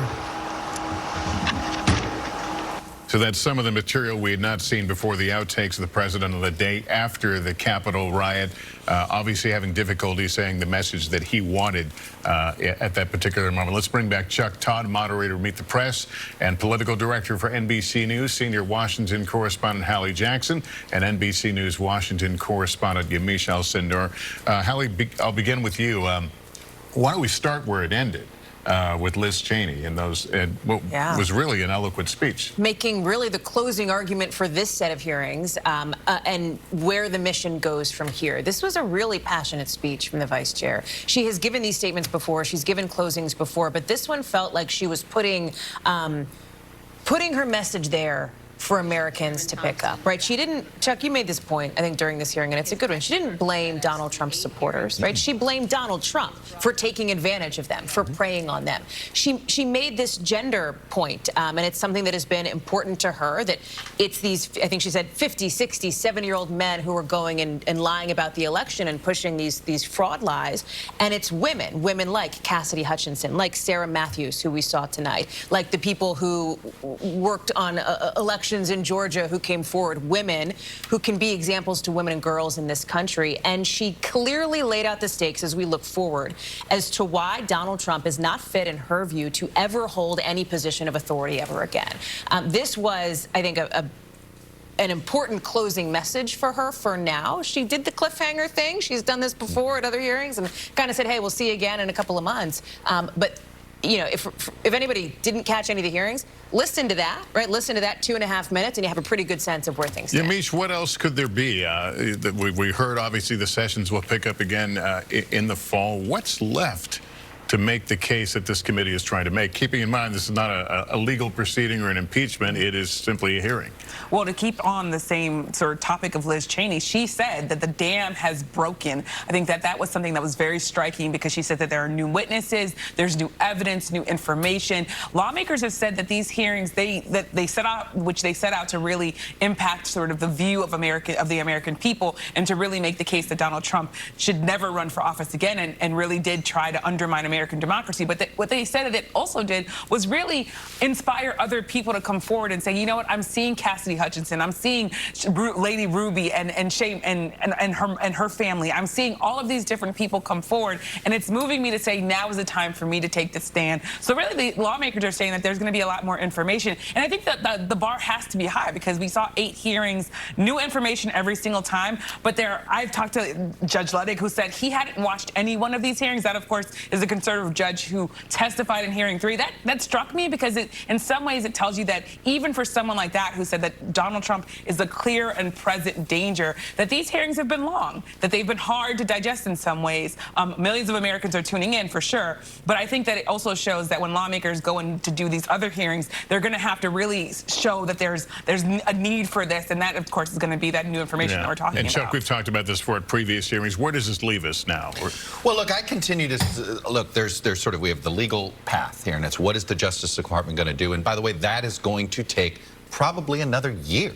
So that's some of the material we had not seen before, the outtakes of the president on the day after the Capitol riot, obviously having difficulty saying the message that he wanted at that particular moment. Let's bring back Chuck Todd, moderator of Meet the Press and political director for NBC News, senior Washington correspondent Hallie Jackson, and NBC News Washington correspondent Yamiche Alcindor. Hallie, I'll begin with you. Why don't we start where it ended? With Liz Cheney and what was really an eloquent speech. Making really the closing argument for this set of hearings and where the mission goes from here. This was a really passionate speech from the vice chair. She has given these statements before, she's given closings before, but this one felt like she was putting her message there for Americans to pick up, right? She didn't, Chuck, you made this point, I think, during this hearing, and it's a good one. She didn't blame Donald Trump's supporters, right? She blamed Donald Trump for taking advantage of them, for preying on them. She made this gender point, and it's something that has been important to her, that it's these, I think she said, 50, 60, 70-year-old men who are going and lying about the election and pushing these fraud lies, and it's women like Cassidy Hutchinson, like Sarah Matthews, who we saw tonight, like the people who worked on elections in Georgia who came forward, women who can be examples to women and girls in this country. And she clearly laid out the stakes as we look forward as to why Donald Trump is not fit, in her view, to ever hold any position of authority ever again. This was, I think, an important closing message for her for now. She did the cliffhanger thing. She's done this before at other hearings and kind of said, hey, we'll see you again in a couple of months. But you know, if anybody didn't catch any of the hearings, listen to that, right? Listen to that 2.5 minutes, and you have a pretty good sense of where things stand. Yamiche, what else could there be? We heard, obviously, the sessions will pick up again in the fall. What's left to make the case that this committee is trying to make, keeping in mind this is not a legal proceeding or an impeachment, it is simply a hearing? Well, to keep on the same sort of topic of Liz Cheney, she said that the dam has broken. I think that was something that was very striking, because she said that there are new witnesses, there's new evidence, new information. Lawmakers have said that these hearings, they set out to really impact sort of the view of the American people, and to really make the case that Donald Trump should never run for office again, and really did try to undermine American democracy. But what they said that it also did was really inspire other people to come forward and say, you know what, I'm seeing Cassidy Hutchinson, I'm seeing Lady Ruby and her family. I'm seeing all of these different people come forward, and it's moving me to say now is the time for me to take this stand. So really, the lawmakers are saying that there's going to be a lot more information, and I think that the bar has to be high, because we saw 8 hearings, new information every single time. But I've talked to Judge Ludwig, who said he hadn't watched any one of these hearings. That, of course, is a conservative judge who testified in hearing 3. That struck me, because in some ways it tells you that even for someone like that, who said that Donald Trump is a clear and present danger, that these hearings have been long, that they've been hard to digest in some ways. Millions of Americans are tuning in, for sure. But I think that it also shows that when lawmakers go in to do these other hearings, they're going to have to really show that there's a need for this, and that, of course, is going to be that new information that we're talking about. And Chuck, we've talked about this for at previous hearings. Where does this leave us now? Well, look, I continue to look. There's sort of, we have the legal path here, and it's what is the Justice Department going to do? And by the way, that is going to take probably another year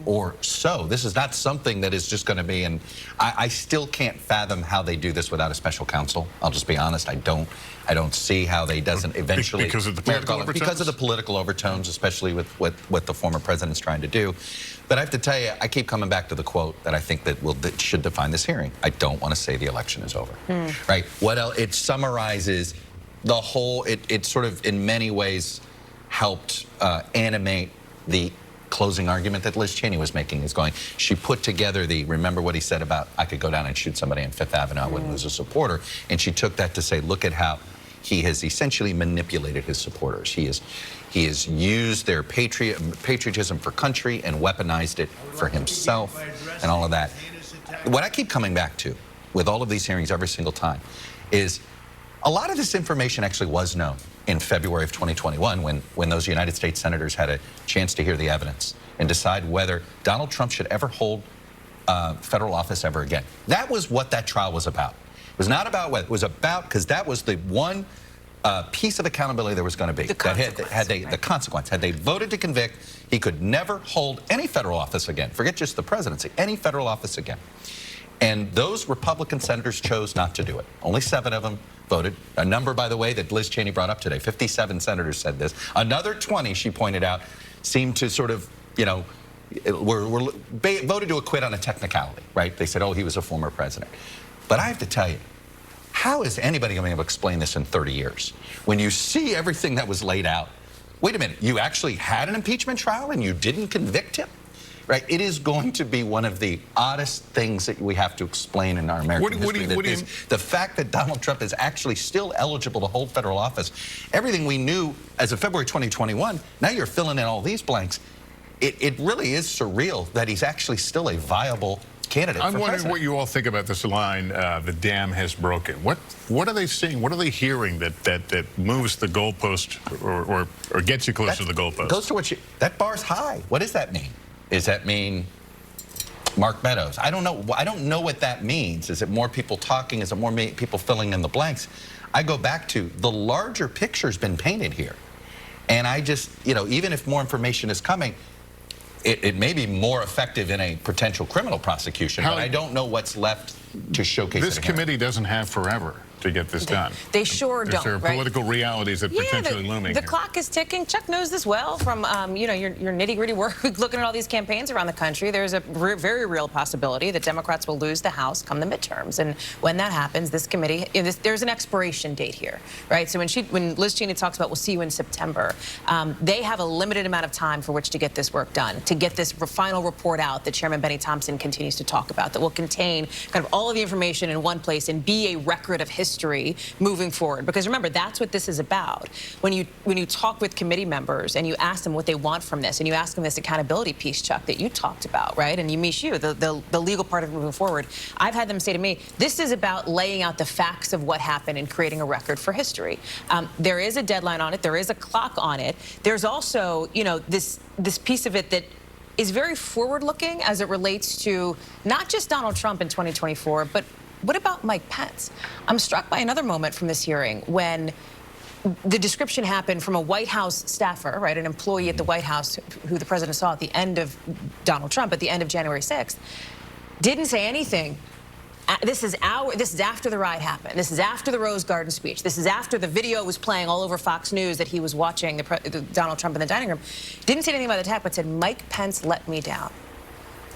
or so. This is not something that is just going to be, and I still can't fathom how they do this without a special counsel. I'll just be honest. I don't see how they doesn't eventually, because of the political overtones? Because of the political overtones, especially with what the former president's trying to do. But I have to tell you, I keep coming back to the quote that I think that should define this hearing. I don't want to say the election is over. Right? What else? It summarizes the whole. It sort of, in many ways, helped animate the closing argument that Liz Cheney was making. She put together remember what he said about, I could go down and shoot somebody on Fifth Avenue, I wouldn't lose a supporter. And she took that to say, look at how he has essentially manipulated his supporters. He has used their patriotism for country and weaponized it for himself and all of that. What I keep coming back to with all of these hearings every single time is a lot of this information actually was known in February of 2021 when those United States senators had a chance to hear the evidence and decide whether Donald Trump should ever hold federal office ever again. That was what that trial was about. It was not about what it was about, because that was the one piece of accountability there was going to be. The consequence. Had they voted to convict, he could never hold any federal office again. Forget just the presidency, any federal office again. And those Republican senators chose not to do it. Only 7 of them voted. A number, by the way, that Liz Cheney brought up today. 57 senators said this. Another 20, she pointed out, seemed to sort of, you know, were voted to acquit on a technicality, right? They said, oh, he was a former president. But I have to tell you, how is anybody going to be able to explain this in 30 years? When you see everything that was laid out, wait a minute, you actually had an impeachment trial and you didn't convict him? Right? It is going to be one of the oddest things that we have to explain in our American history. The fact that Donald Trump is actually still eligible to hold federal office, everything we knew as of February 2021, now you're filling in all these blanks. It really is surreal that he's actually still a viable candidate. I'm wondering president. what you all think about this line, the dam has broken. What are they seeing? What are they hearing that moves the goalpost or gets you close to the goalpost? Goes to what that bar's high. What does that mean? Does that mean Mark Meadows? I don't know. I don't know what that means. Is it more people talking? Is it more people filling in the blanks? I go back to the larger picture's been painted here. And I just, you know, even if more information is coming, it may be more effective in a potential criminal prosecution, but I don't know what's left to showcase. This committee doesn't have forever to get this done. They sure don't, There are right? political realities that potentially looming The here. clock is ticking. Chuck knows this well from, you know, your nitty-gritty work looking at all these campaigns around the country. There's a very real possibility that Democrats will lose the House come the midterms. And when that happens, this committee, there's an expiration date here, right? So when Liz Cheney talks about we'll see you in September, they have a limited amount of time for which to get this work done, to get this final report out that Chairman Benny Thompson continues to talk about, that will contain kind of all of the information in one place and be a record of history moving forward. Because remember, that's what this is about. When you talk with committee members and you ask them what they want from this, and you ask them this accountability piece, Chuck, that you talked about, right? And the legal part of moving forward, I've had them say to me, this is about laying out the facts of what happened and creating a record for history. There is a deadline on it. There is a clock on it. There's also, you know, this piece of it that is very forward-looking as it relates to not just Donald Trump in 2024, but what about Mike Pence? I'm struck by another moment from this hearing when the description happened from a White House staffer, right, an employee at the White House who the president saw at the end of Donald Trump, at the end of January 6th, didn't say anything. This is after the riot happened. This is after the Rose Garden speech. This is after the video was playing all over Fox News that he was watching Donald Trump in the dining room. Didn't say anything about the attack, but said, Mike Pence let me down.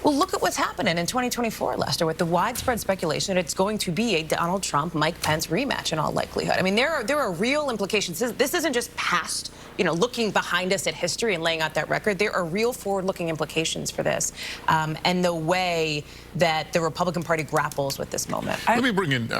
Well, look at what's happening in 2024, Lester, with the widespread speculation that it's going to be a Donald Trump, Mike Pence rematch in all likelihood. I mean, there are real implications. This isn't just past, you know, looking behind us at history and laying out that record. There are real forward-looking implications for this and the way that the Republican Party grapples with this moment. Let me bring in...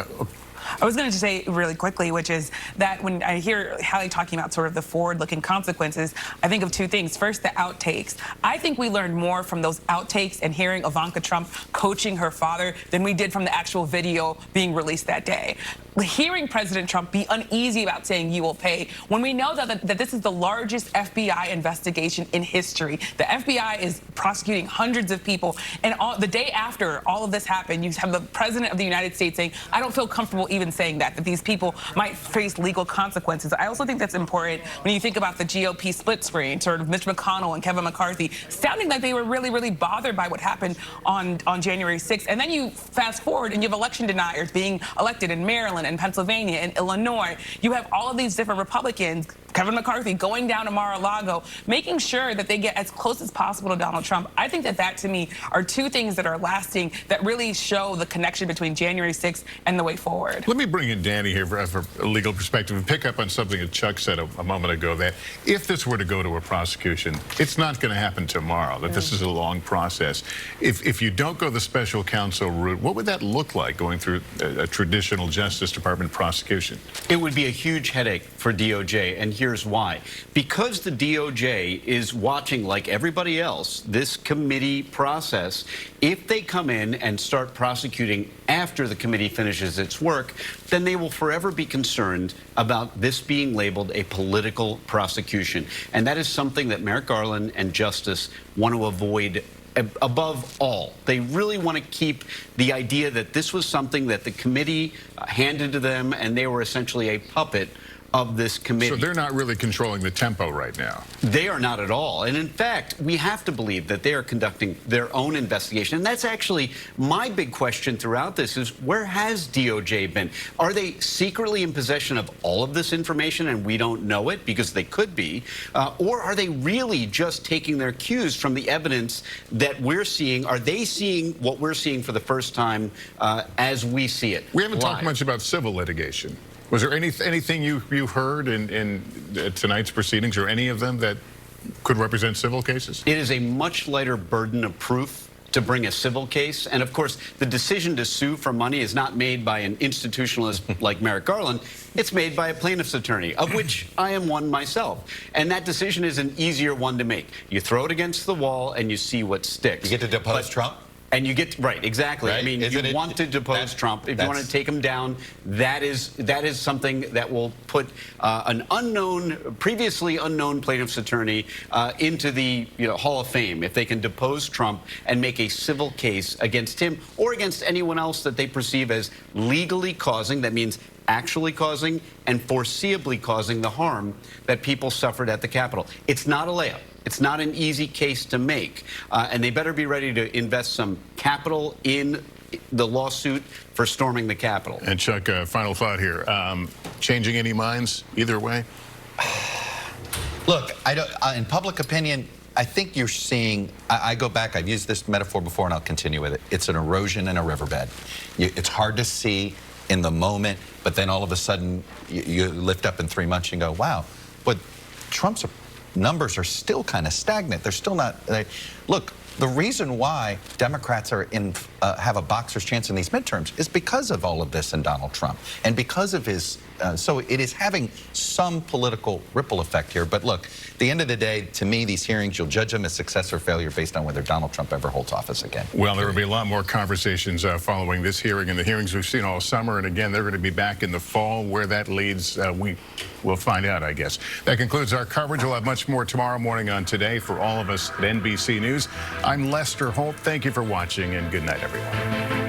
I was going to say really quickly, which is that when I hear Hallie talking about sort of the forward-looking consequences, I think of two things. First, the outtakes. I think we learned more from those outtakes and hearing Ivanka Trump coaching her father than we did from the actual video being released that day. Hearing President Trump be uneasy about saying you will pay, when we know that this is the largest FBI investigation in history. The FBI is prosecuting hundreds of people, and the day after all of this happened, you have the President of the United States saying, I don't feel comfortable even saying that these people might face legal consequences. I also think that's important when you think about the GOP split screen, sort of Mitch McConnell and Kevin McCarthy sounding like they were really bothered by what happened on January 6th. And then you fast forward and you have election deniers being elected in Maryland and Pennsylvania and Illinois. You have all of these different Republicans Kevin McCarthy going down to Mar-a-Lago, making sure that they get as close as possible to Donald Trump. I think that to me are two things that are lasting that really show the connection between January 6th and the way forward. Let me bring in Danny here for a legal perspective and pick up on something that Chuck said a moment ago, that if this were to go to a prosecution, it's not going to happen tomorrow, that this is a long process. If you don't go the special counsel route, what would that look like going through a traditional Justice Department prosecution? It would be a huge headache for DOJ, and here's why. Because the DOJ is watching, like everybody else, this committee process, if they come in and start prosecuting after the committee finishes its work, then they will forever be concerned about this being labeled a political prosecution. And that is something that Merrick Garland and Justice want to avoid above all. They really want to keep the idea that this was something that the committee handed to them and they were essentially a puppet of this committee. So they're not really controlling the tempo right now. They are not at all. And in fact, we have to believe that they are conducting their own investigation. And that's actually my big question throughout this is, where has DOJ been? Are they secretly in possession of all of this information and we don't know it, because they could be? Or are they really just taking their cues from the evidence that we're seeing? Are they seeing what we're seeing for the first time as we see it? We haven't live? talked much about civil litigation. Was there anything you heard in tonight's proceedings, or any of them, that could represent civil cases? It is a much lighter burden of proof to bring a civil case. And of course, the decision to sue for money is not made by an institutionalist like Merrick Garland. It's made by a plaintiff's attorney, of which I am one myself. And that decision is an easier one to make. You throw it against the wall and you see what sticks. You get to depose Trump? And you get, right, exactly. Right? I mean, you want to depose Trump. If you want to take him down, that is something that will put an previously unknown plaintiff's attorney into the Hall of Fame, if they can depose Trump and make a civil case against him or against anyone else that they perceive as legally causing, that means actually causing and foreseeably causing the harm that people suffered at the Capitol. It's not a layup. It's not an easy case to make, and they better be ready to invest some capital in the lawsuit for storming the Capitol. And Chuck, final thought here. Changing any minds either way? Look, in public opinion, I think you're seeing, I go back, I've used this metaphor before and I'll continue with it. It's an erosion in a riverbed. It's hard to see in the moment, but then all of a sudden you lift up in 3 months and go, wow, but Trump's numbers are still kind of stagnant. They're still not. Look, the reason why Democrats are have a boxer's chance in these midterms is because of all of this and Donald Trump, and because of his. So it is having some political ripple effect here. But look, at the end of the day, to me, these hearings, you'll judge them as success or failure based on whether Donald Trump ever holds office again. Well, there will be a lot more conversations following this hearing and the hearings we've seen all summer. And again, they're going to be back in the fall. Where that leads, we will find out, I guess. That concludes our coverage. We'll have much more tomorrow morning on Today. For all of us at NBC News, I'm Lester Holt. Thank you for watching, and good night, everyone.